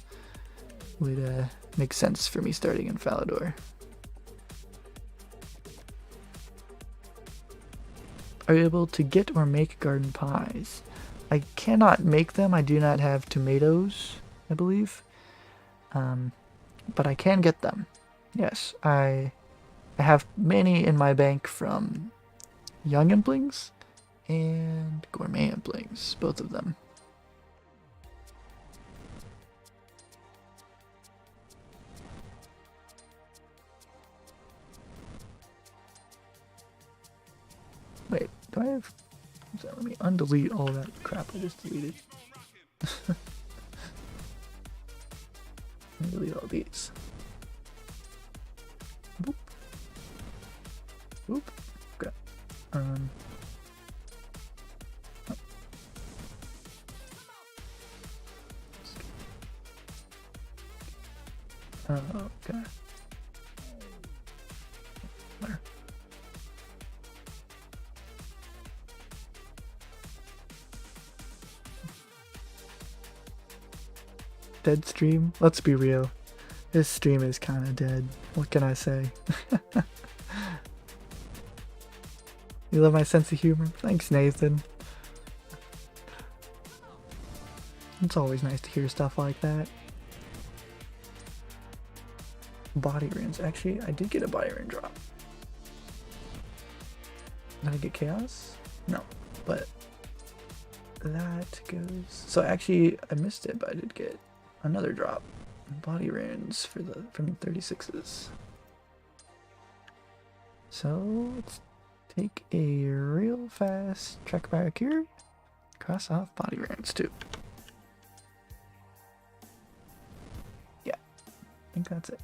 would make sense for me starting in Falador. Are you able to get or make garden pies? I cannot make them. I do not have tomatoes, I believe. But I can get them. Yes, I have many in my bank from Young Implings and Gourmet Implings, both of them. Wait, do I have... Let me undelete all that crap I just deleted. Let me delete all these. Boop. Boop. Okay. Okay. Where? Dead stream? Let's be real. This stream is kind of dead. What can I say? You love my sense of humor? Thanks, Nathan. It's always nice to hear stuff like that. Body runes. Actually, I did get a body rune drop. Did I get chaos? No, but that goes. So actually, I missed it, but I did get another drop. Body runes for the from the 36s. So let's take a real fast trek back here. Cross off body runes too. Yeah, I think that's it.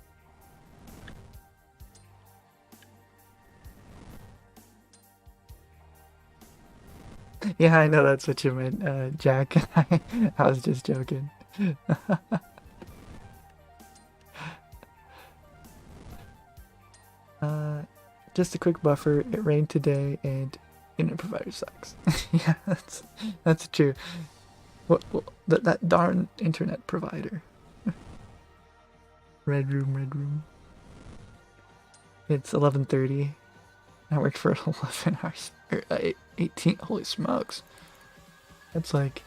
Yeah, I know that's what you meant, Jack. I was just joking. Just a quick buffer. It rained today, and internet provider sucks. Yeah, that's true. What that darn internet provider. Red room. It's 11:30. I worked for 11 hours. Or 18. Holy smokes. That's like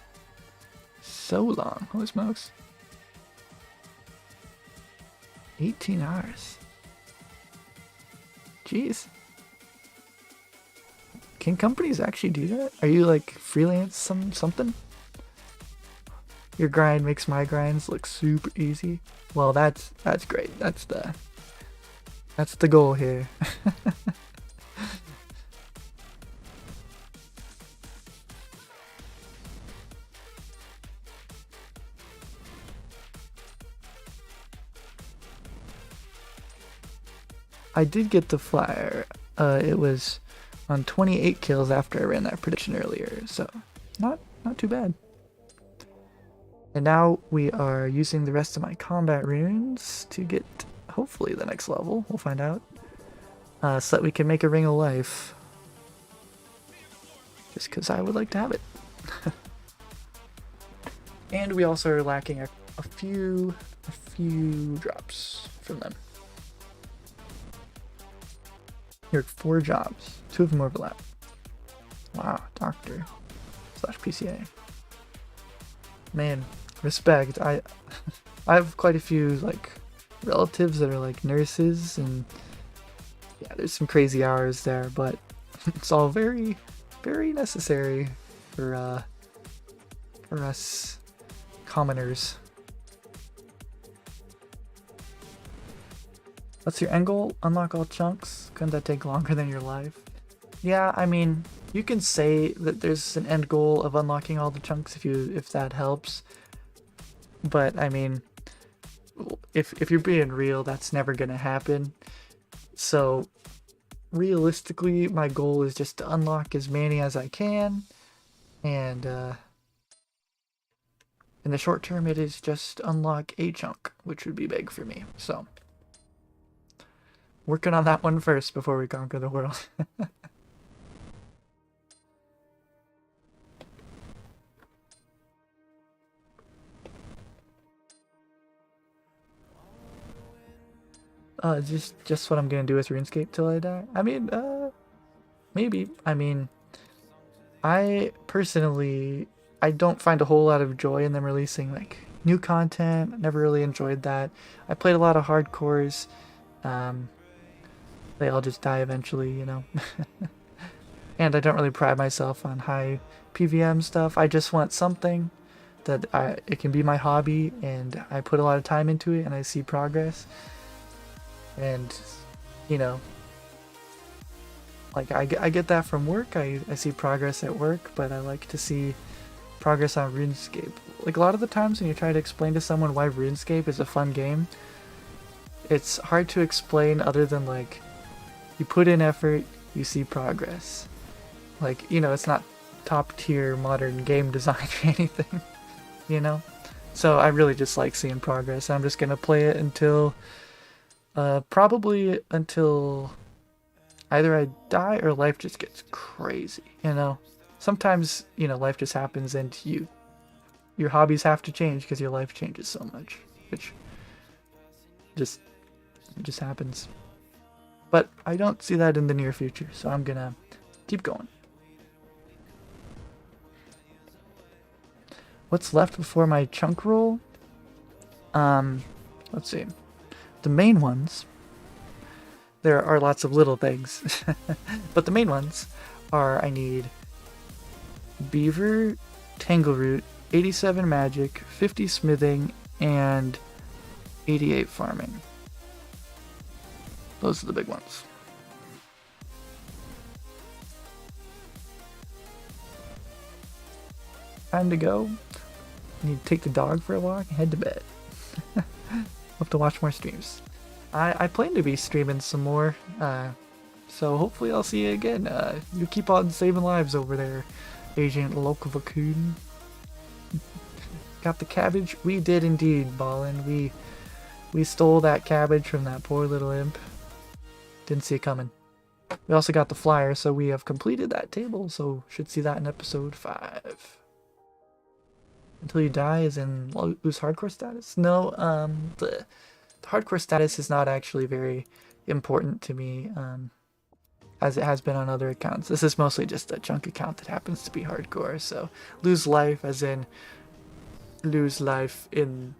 so long. Holy smokes. 18 hours. Jeez. Can companies actually do that? Are you like freelance something? Your grind makes my grinds look super easy. Well, that's great. That's the goal here. I did get the flyer. It was on 28 kills after I ran that prediction earlier, so not too bad. And now we are using the rest of my combat runes to get hopefully the next level. We'll find out. So that we can make a ring of life. Just because I would like to have it. And we also are lacking a few drops from them. Here are 4 jobs. 2 of them overlap. Wow, doctor / PCA. Man, respect. I have quite a few like relatives that are like nurses, and yeah, there's some crazy hours there, but it's all very necessary for us commoners. What's your end goal? Unlock all chunks? Couldn't that take longer than your life? Yeah, I mean, you can say that there's an end goal of unlocking all the chunks if that helps. But I mean, if you're being real, that's never gonna happen. So realistically, my goal is just to unlock as many as I can, and in the short term, it is just unlock a chunk, which would be big for me. So working on that one first before we conquer the world. Just what I'm gonna do with RuneScape till I die. I mean, maybe. I mean, I personally, I don't find a whole lot of joy in them releasing like new content. I never really enjoyed that. I played a lot of hardcores. They all just die eventually, you know. And I don't really pride myself on high PVM stuff. I just want something that it can be my hobby, and I put a lot of time into it, and I see progress. And, you know, like I get that from work. I see progress at work, but I like to see progress on RuneScape. Like a lot of the times when you try to explain to someone why RuneScape is a fun game, it's hard to explain other than like, you put in effort, you see progress. Like, you know, it's not top tier modern game design or anything, you know? So I really just like seeing progress. I'm just gonna play it until, probably until either I die or life just gets crazy, you know? Sometimes, you know, life just happens and your hobbies have to change because your life changes so much, which just happens. But I don't see that in the near future, so I'm gonna keep going. What's left before my chunk roll? Let's see. The main ones, there are lots of little things, but the main ones are I need beaver Tangleroot, 87 magic, 50 smithing, and 88 farming. Those are the big ones. Time to go. Need to take the dog for a walk and head to bed. Hope to watch more streams. I plan to be streaming some more, so hopefully I'll see you again. You keep on saving lives over there, Agent Lokovacoon. Got the cabbage? We did indeed, Ballin. We stole that cabbage from that poor little imp. Didn't see it coming. We also got the flyer, so we have completed that table, so should see that in episode 5. Until you die is in lose hardcore status? No, the hardcore status is not actually very important to me, as it has been on other accounts. This is mostly just a chunk account that happens to be hardcore, so lose life as in lose life in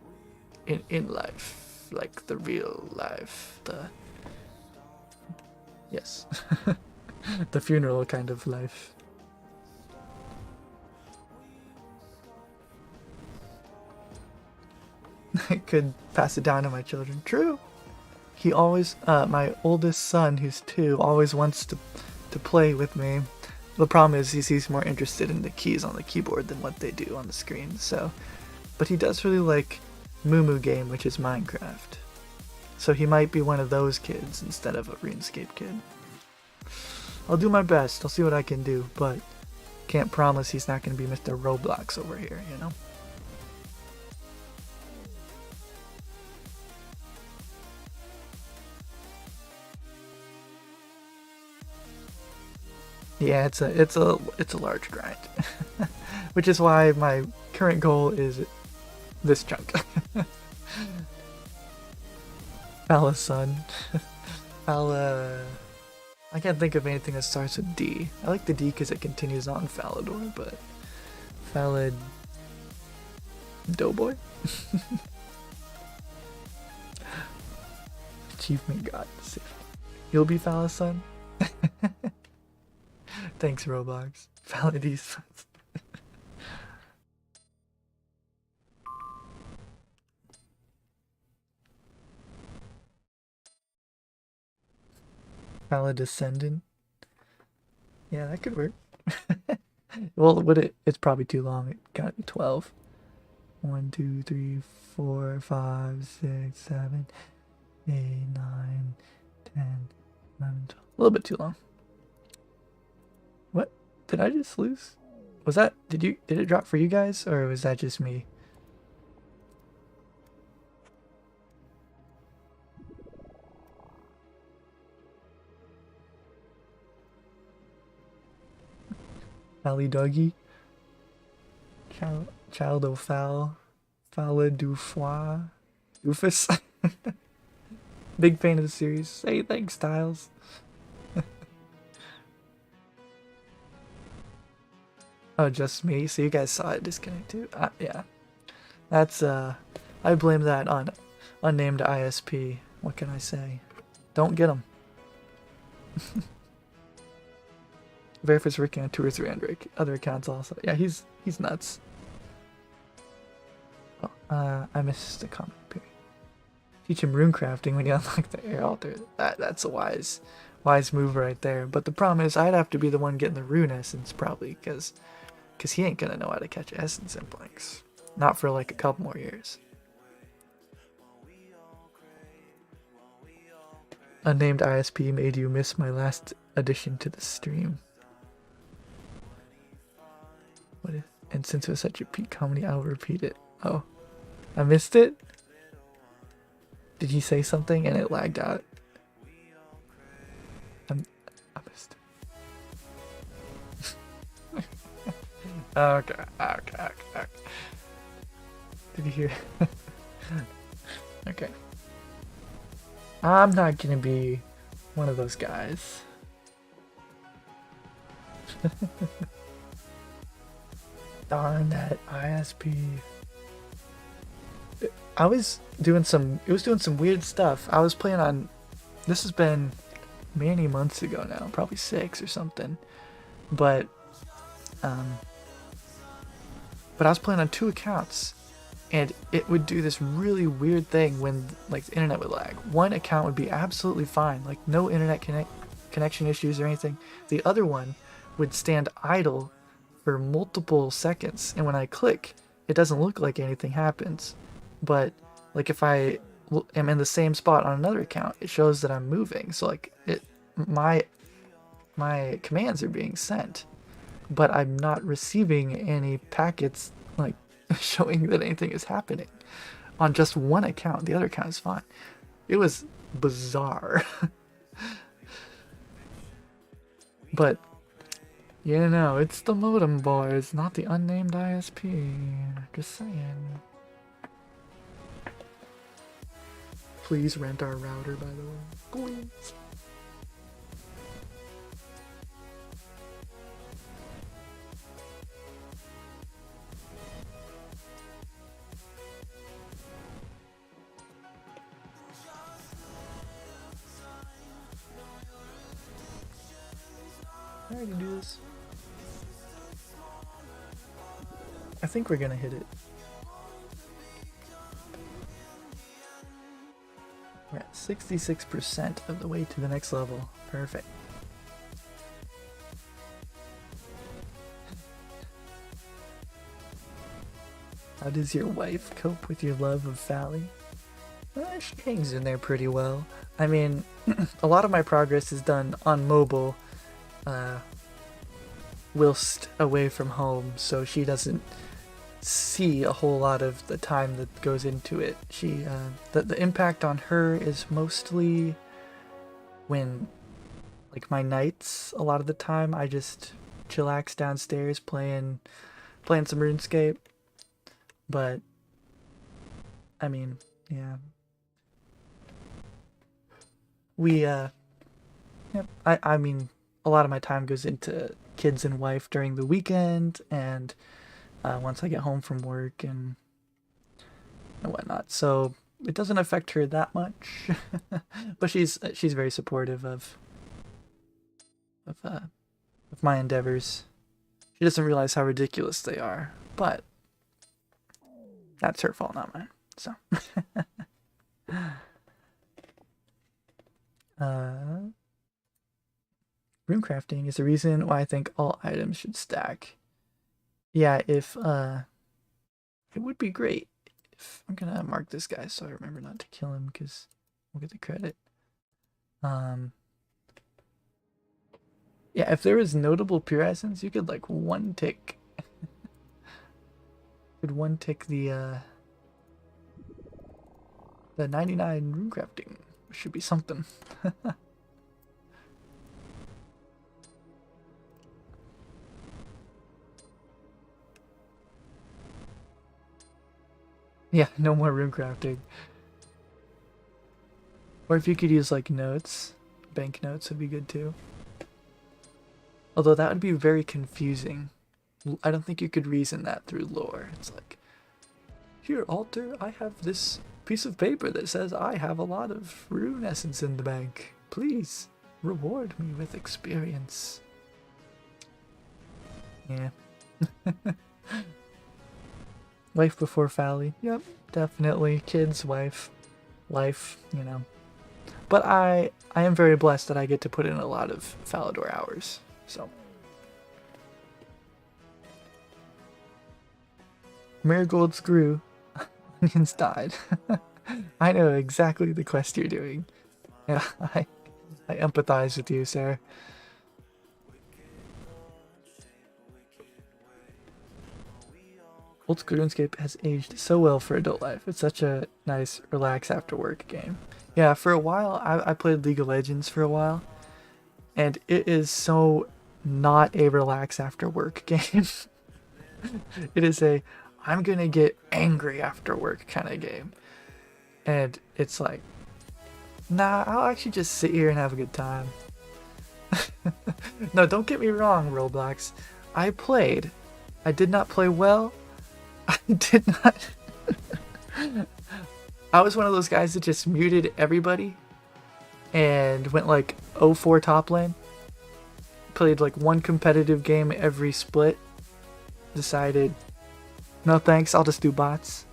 life, like the real life, yes. The funeral kind of life. I could pass it down to my children. True. He always, my oldest son, who's 2, always wants to play with me. The problem is he's more interested in the keys on the keyboard than what they do on the screen. So, but he does really like Moo Game, which is Minecraft. So he might be one of those kids instead of a RuneScape kid. I'll do my best. I'll see what I can do, but can't promise he's not going to be Mr. Roblox over here, you know? Yeah, it's a large grind, which is why my current goal is this chunk. Fala's son. Fala. I can't think of anything that starts with D. I like the D because it continues on Falador, but Falad. Doughboy. Achievement God. You'll be Fala's son. Thanks, Roblox. Faladaddy Stats. Descendant. Yeah, that could work. Well, it's probably too long. It gotta be 12. 1, 2, 3, 4, 5, 6, 7, 8, 9, 10, 11, 12. A little bit too long. What? Did I just lose? Was that, did it drop for you guys, or was that just me? Fally Doggy? Child o' Fowl? Fala du Foie? Doofus? Big fan of the series. Hey, thanks, Styles. Oh, just me? So you guys saw it disconnect too? Yeah. That's, I blame that on unnamed ISP. What can I say? Don't get him. Verif's working on 2 or 3 other accounts also. Yeah, he's nuts. Oh, I missed the comment period. Teach him rune crafting when you unlock the air altar. That's a wise move right there. But the problem is I'd have to be the one getting the rune essence probably, because he ain't gonna know how to catch essence implinks. Not for like a couple more years. Unnamed ISP made you miss my last addition to the stream. And since it was such a peak comedy, I'll repeat it. Oh, I missed it? Did he say something and it lagged out? I missed it. Okay. Did you hear? Okay. I'm not gonna be one of those guys. Darn that ISP. It was doing some weird stuff. I was playing on, this has been many months ago now, probably 6 or something. But but I was playing on 2 accounts, and it would do this really weird thing when like the internet would lag. One account would be absolutely fine, like no internet connection issues or anything. The other one would stand idle for multiple seconds, and when I click, it doesn't look like anything happens. But like if I am in the same spot on another account, it shows that I'm moving. So like my commands are being sent, but I'm not receiving any packets like showing that anything is happening on just one account. The other account is fine. It was bizarre. But you know, it's the modem boys, not the unnamed ISP. Just saying. Please rent our router, by the way. Please. I already do this. I think we're gonna hit it. We're at 66% of the way to the next level. Perfect. How does your wife cope with your love of Fally? Well, she hangs in there pretty well. I mean, a lot of my progress is done on mobile, whilst away from home, so she doesn't see a whole lot of the time that goes into it. She the impact on her is mostly when, like, my nights. A lot of the time I just chillax downstairs playing some RuneScape. But I mean, yeah, we yep, I mean, a lot of my time goes into kids and wife during the weekend, and once I get home from work and whatnot. So it doesn't affect her that much. But she's very supportive of my endeavors. She doesn't realize how ridiculous they are, but that's her fault, not mine. So rune crafting is the reason why I think all items should stack. Yeah, if it would be great if I'm gonna mark this guy so I remember not to kill him because we'll get the credit. Yeah, if there was notable pure essence, you could like one tick. Could one tick the 99 rune crafting. Should be something. Yeah, no more rune crafting. Or if you could use like notes, bank notes would be good too. Although that would be very confusing. I don't think you could reason that through lore. It's like, here, altar, I have this piece of paper that says I have a lot of rune essence in the bank. Please reward me with experience. Yeah. Wife before Fally. Yep, definitely. Kids, wife, life, you know. But I am very blessed that I get to put in a lot of Falador hours. So marigolds grew, onions died. I know exactly the quest you're doing. Yeah, I empathize with you, sir. Old school RuneScape has aged so well for adult life. It's such a nice relax after work game. Yeah, for a while I played League of Legends for a while, and it is so not a relax after work game. It is a I'm gonna get angry after work kind of game. And it's like, nah, I'll actually just sit here and have a good time. No, don't get me wrong, Roblox. I played. I did not play well. I did not. I was one of those guys that just muted everybody and went like 0-4 top lane. Played like one competitive game every split. Decided No thanks, I'll just do bots.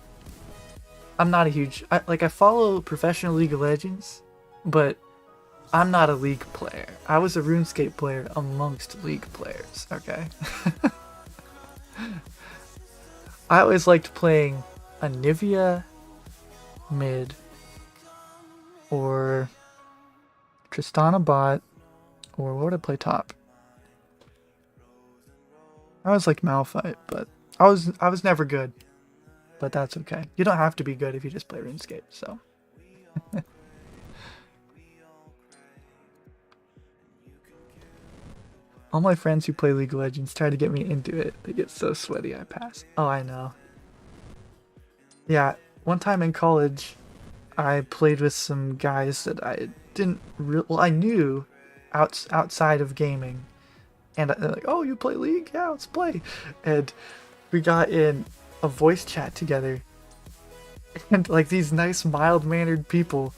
I'm not a huge... I follow professional League of Legends, but I'm not a League player. I was a RuneScape player amongst League players, okay? I always liked playing Anivia mid or Tristana bot, or what would I play top? I always liked Malphite, but I was never good. But that's okay. You don't have to be good if you just play RuneScape, so. All my friends who play League of Legends try to get me into it. They get so sweaty I pass. Oh, I know. Yeah, one time in college, I played with some guys that I didn't well, I knew outside of gaming. And they're like, oh, you play League? Yeah, let's play. And we got in a voice chat together. And like these nice, mild-mannered people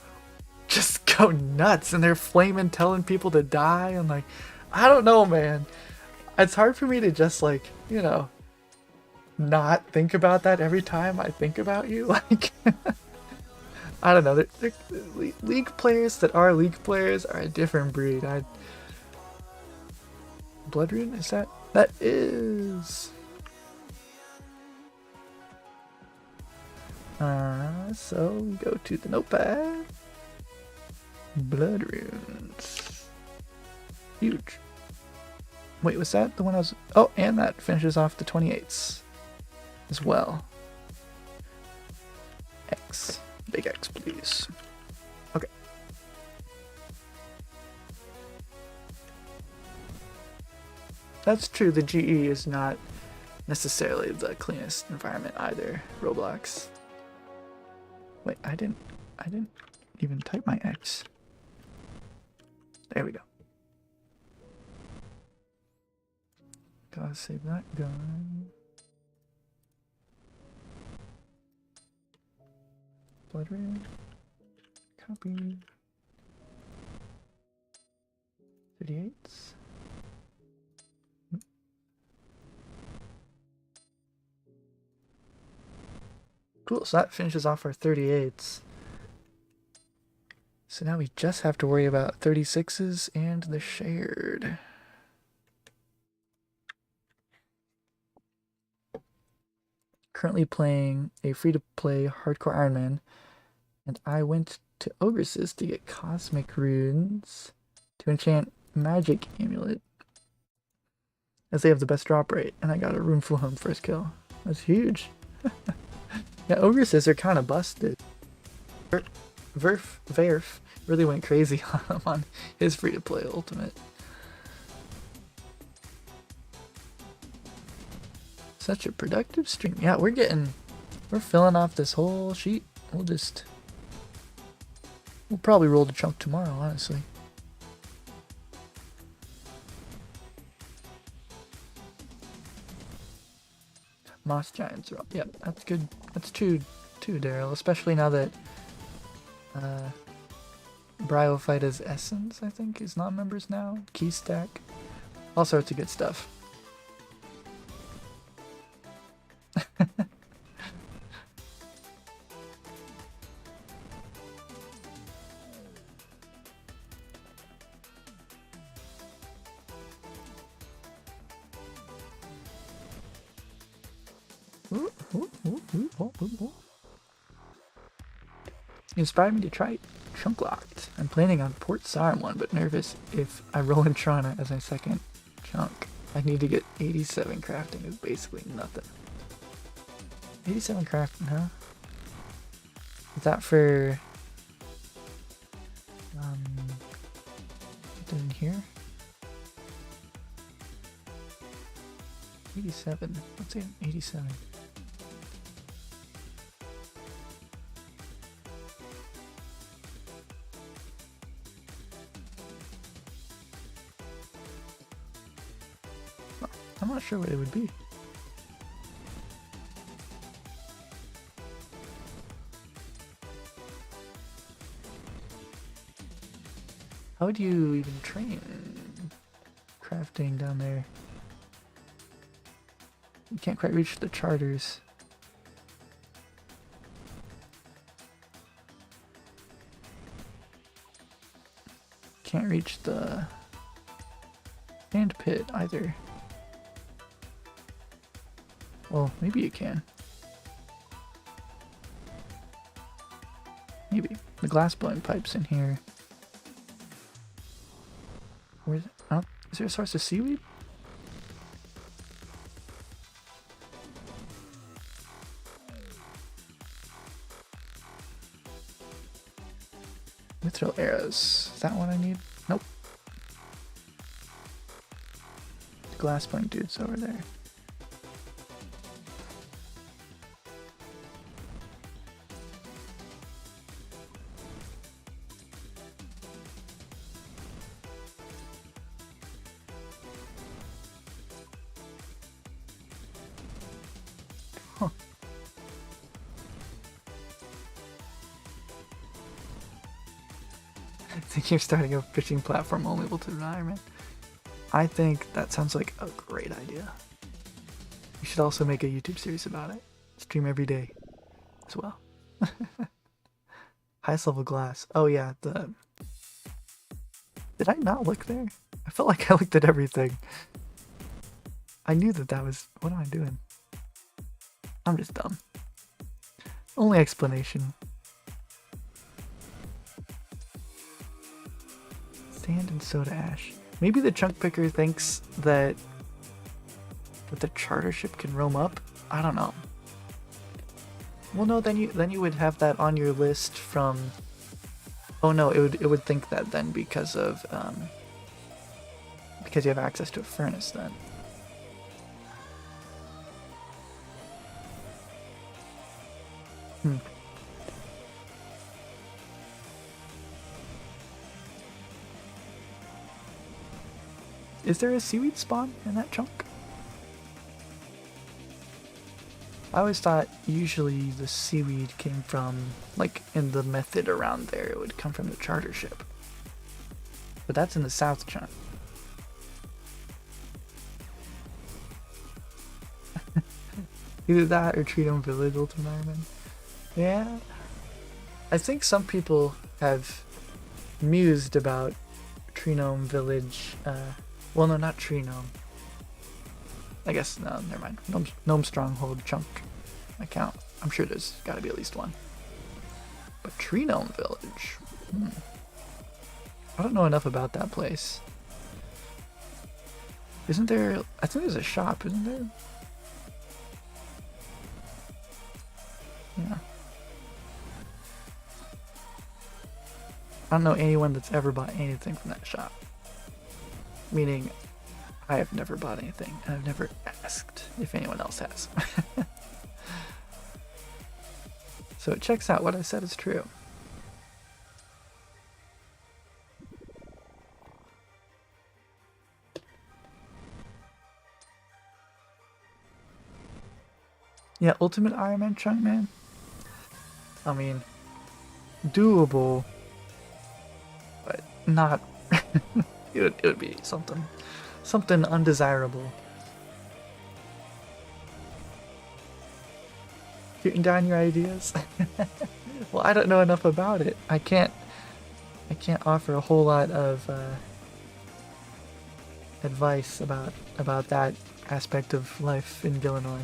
just go nuts. And they're flaming, telling people to die. And like, I don't know, man. It's hard for me to just like, you know, not think about that every time I think about you. Like, I don't know. League players that are League players are a different breed. Blood Rune, is that? That is. So we go to the notepad. Blood Runes. Huge. Wait, was that the one I was... Oh, and that finishes off the 28s as well. X. Big X, please. Okay. That's true, the GE is not necessarily the cleanest environment either, Roblox. Wait, I didn't even type my X. There we go. Gotta save that gun. Blood Red. Copy. 38s. Cool, so that finishes off our 38s. So now we just have to worry about 36s and the shared. Currently playing a free-to-play hardcore Iron Man, and I went to Ogresses to get Cosmic Runes to enchant Magic Amulet, as they have the best drop rate, and I got a Roomful Home first kill. That's huge. Yeah, Ogresses are kind of busted. Verf really went crazy on him on his free-to-play ultimate. Such a productive stream. Yeah, we're filling off this whole sheet. We'll probably roll the chunk tomorrow, honestly. Moss Giants are up. Yep, that's good. That's two, Daryl. Especially now that Bryophyta's Essence, I think, is non-members now. Key stack. All sorts of good stuff. You inspired me to try Chunk Locked. I'm planning on Port Sarim one, but nervous if I roll in Trana as my second chunk. I need to get 87 crafting is basically nothing. 87 crafting, huh? Is that for in here? 87. What's in 87? I'm not sure what it would be. How would you even train crafting down there? You can't quite reach the charters. Can't reach the sand pit either. Well, maybe you can. Maybe. The glass blowing pipe's in here. Where's it? Oh, is there a source of seaweed? Mithril arrows. Is that what I need? Nope. The glass blowing dude's over there. Huh. I think you're starting a fishing platform only to environment. I think that sounds like a great idea. You should also make a YouTube series about it. Stream every day as well. Highest level glass. Oh yeah, the... Did I not look there? I felt like I looked at everything. I knew that was... What am I doing? I'm just dumb. Only explanation. Sand and soda ash. Maybe the chunk picker thinks that the charter ship can roam up? I don't know. Well, no, then you would have that on your list from... Oh no, it would think that then because you have access to a furnace then. Is there a seaweed spawn in that chunk? I always thought usually the seaweed came from, like, in the method around there, it would come from the charter ship. But that's in the south chunk. Either that or Treedome Village Ultimate Ironman. Yeah. I think some people have mused about Treedome Village, well, no, not Treedome. I guess, no, never mind. Gnome Stronghold chunk account. I'm sure there's gotta be at least one. But Treedome Village? I don't know enough about that place. Isn't there... I think there's a shop, isn't there? Yeah. I don't know anyone that's ever bought anything from that shop. Meaning, I have never bought anything, and I've never asked if anyone else has. So it checks out what I said is true. Yeah, Ultimate Iron Man chunk, man. I mean, doable, but not... it would be something undesirable. Shooting down your ideas? Well, I don't know enough about it. I can't offer a whole lot of advice about that aspect of life in Illinois.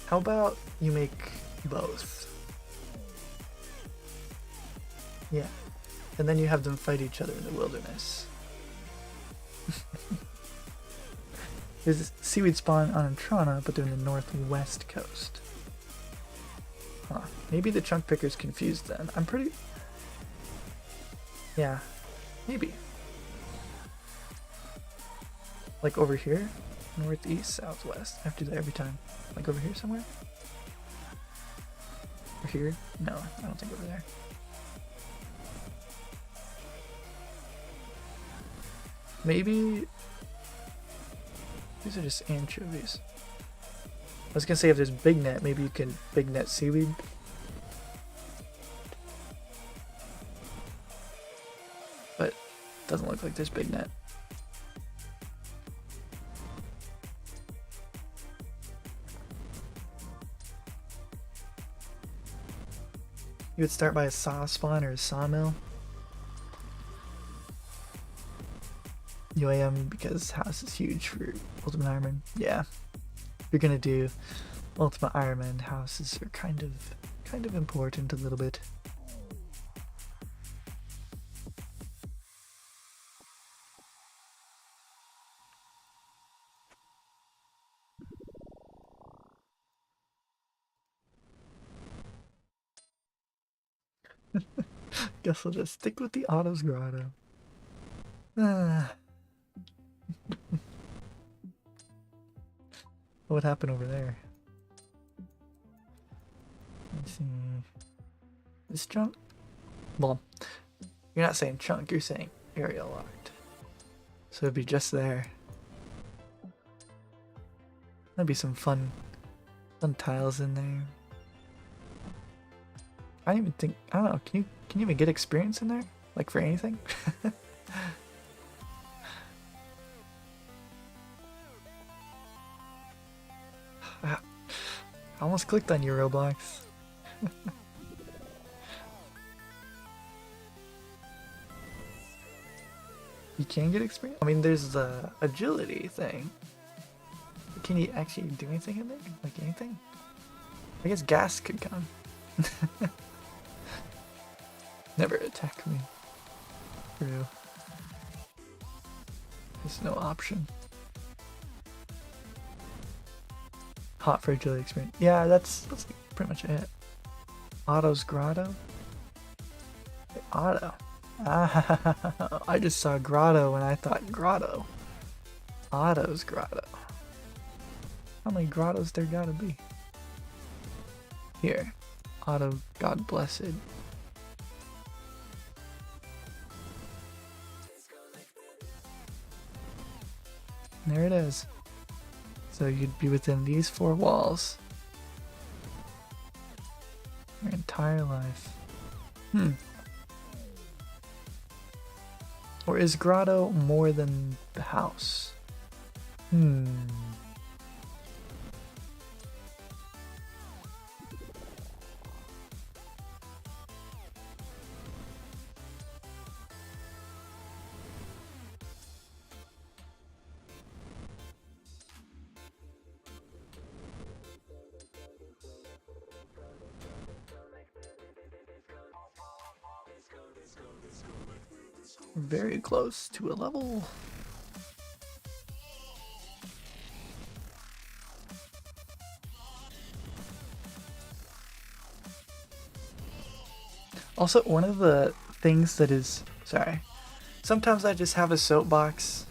How about you make both? Yeah. And then you have them fight each other in the wilderness. There's a seaweed spawn on Antrana, but they're in the northwest coast. Huh. Maybe the chunk picker's confused then. I'm pretty... Yeah. Maybe. Like over here? Northeast, southwest. I have to do that every time. Like over here somewhere? Or here? No, I don't think over there. Maybe... These are just anchovies. I was gonna say if there's big net, maybe you can big net seaweed. But it doesn't look like there's big net. You would start by a saw spawn or a sawmill. UAM because house is huge for Ultimate Iron Man. Yeah. If you're gonna do Ultimate Iron Man, houses are kind of important a little bit. Guess I'll just stick with the Autos Grotto. What happened over there? Let's see. This chunk? Well, you're not saying chunk, you're saying area locked. So it'd be just there. That'd be some fun tiles in there. I don't even think, I don't know, can you even get experience in there? Like for anything? I almost clicked on your Roblox. You can get experience? I mean, there's the agility thing. Can you actually do anything in there? Like anything? I guess gas could come. Never attack me. True. There's no option. Hot for agility experience. Yeah, that's pretty much it. Auto's Grotto? Auto. Ah, I just saw Grotto and I thought Grotto. Auto's Grotto. How many grottos there gotta be? Here. Auto God Blessed. There it is. So you'd be within these 4 walls your entire life. Or is Grotto more than the house? Very close to a level. Also, one of the things that is... Sorry. Sometimes I just have a soapbox,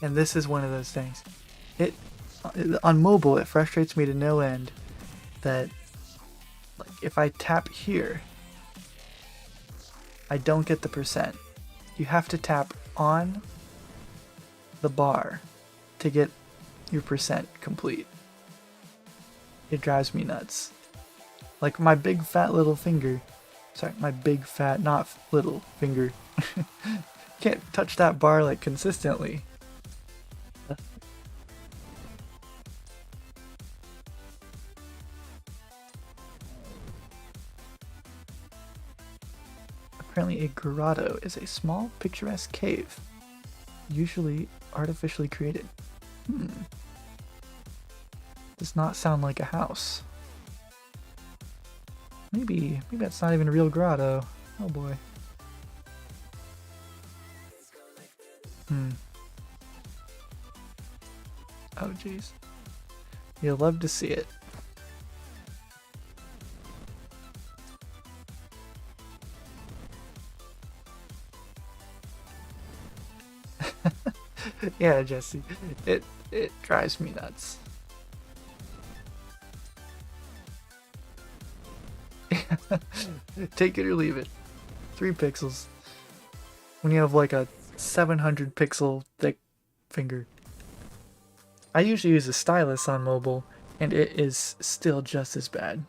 and this is one of those things. On mobile, it frustrates me to no end that, like, if I tap here, I don't get the percent. You have to tap on the bar to get your percent complete. It drives me nuts. Like my big fat little finger. Sorry, my big fat not little finger. Can't touch that bar like consistently. Apparently a grotto is a small picturesque cave, usually artificially created. Does not sound like a house. Maybe that's not even a real grotto. Oh boy. Oh jeez. You'll love to see it. Yeah, Jesse. It drives me nuts. Take it or leave it. 3 pixels. When you have like a 700 pixel thick finger. I usually use a stylus on mobile, and it is still just as bad.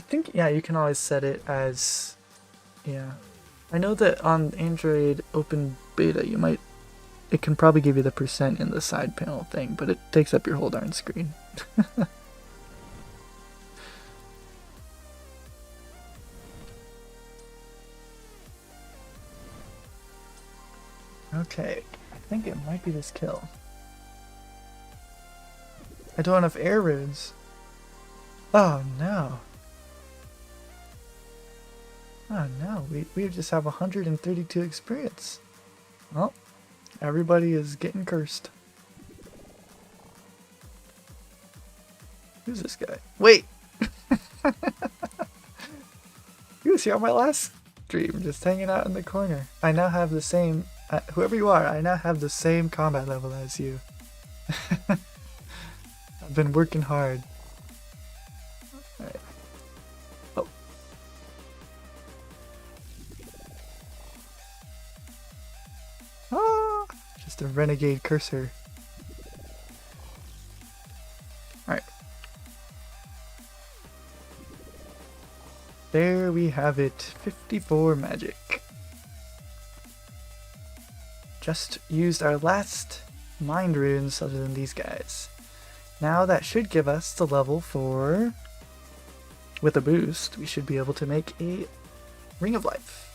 think, yeah, you can always set it as, yeah. I know that on Android Open Beta, it can probably give you the percent in the side panel thing, but it takes up your whole darn screen. Okay, I think it might be this kill. I don't have enough air runes. Oh no. Oh no, we just have 132 experience. Well, everybody is getting cursed. Who's this guy? Wait! He was here on my last stream, just hanging out in the corner. I now have the same, whoever you are, I now have the same combat level as you. I've been working hard. Alright. Oh. Ah! Just a renegade cursor. Alright. There we have it. 54 magic. Just used our last mind runes other than these guys. Now that should give us the level for, with a boost, we should be able to make a Ring of Life.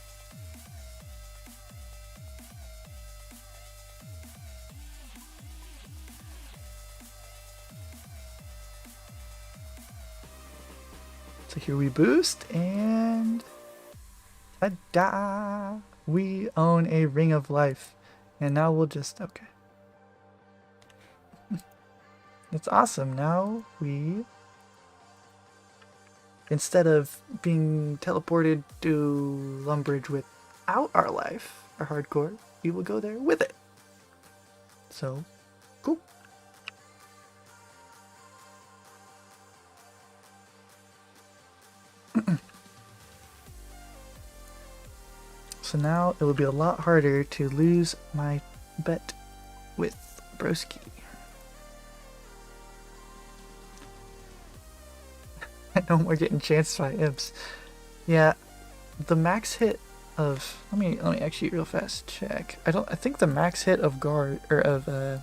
So here we boost and ta-da! We own a Ring of Life. And now we'll just, okay. That's awesome. Now we, instead of being teleported to Lumbridge without our life, our hardcore, we will go there with it. So, cool. So now it will be a lot harder to lose my bet with Broski. No more getting chanced by imps. Yeah, the max hit of, let me actually real fast check. I think the max hit of guard or of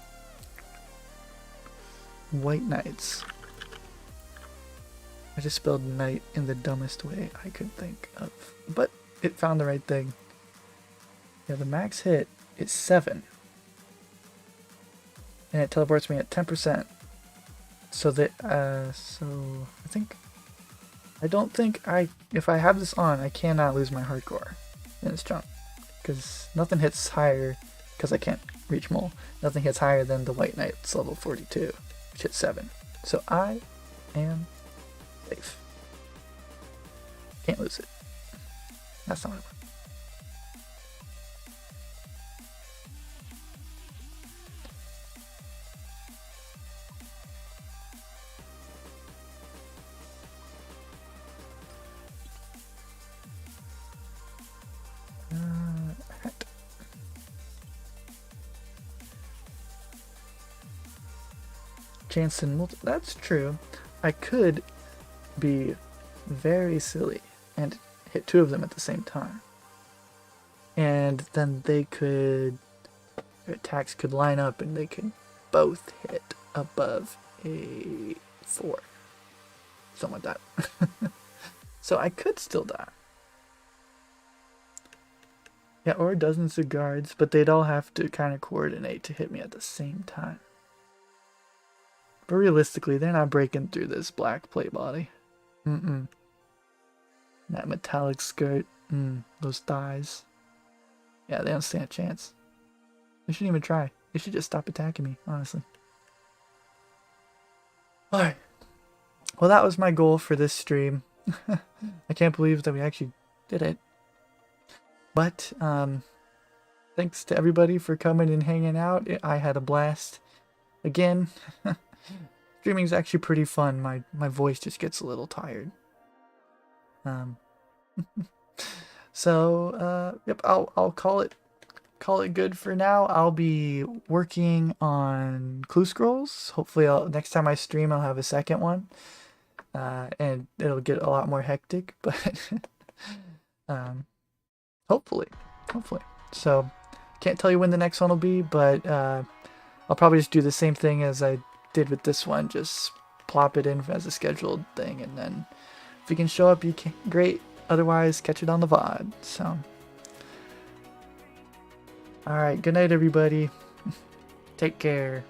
White Knights. I just spelled knight in the dumbest way I could think of, but it found the right thing. Yeah, the max hit is 7. And it teleports me at 10%. So that, I don't think if I have this on, I cannot lose my hardcore in this chunk. Because nothing hits higher, because I can't reach Mole, nothing hits higher than the White Knight's level 42, which hits 7. So I am safe. Can't lose it. That's not what I want. Chance and that's true. I could be very silly and hit 2 of them at the same time. And then their attacks could line up and they could both hit above a 4. Something like that. So I could still die. Yeah, or dozens of guards, but they'd all have to kind of coordinate to hit me at the same time. But realistically, they're not breaking through this black plate body. That metallic skirt. Those thighs. Yeah, they don't stand a chance. They shouldn't even try. They should just stop attacking me, honestly. Alright. Well, that was my goal for this stream. I can't believe that we actually did it. But, thanks to everybody for coming and hanging out. I had a blast. Again, streaming is actually pretty fun. My voice just gets a little tired. So yep, I'll call it good for now. I'll be working on clue scrolls. Hopefully, next time I stream, I'll have a second one. and it'll get a lot more hectic, but hopefully. So can't tell you when the next one will be, but I'll probably just do the same thing as I did with this one, just plop it in as a scheduled thing, and then if you can show up, you can, great. Otherwise, catch it on the VOD. So, alright, good night, everybody. Take care.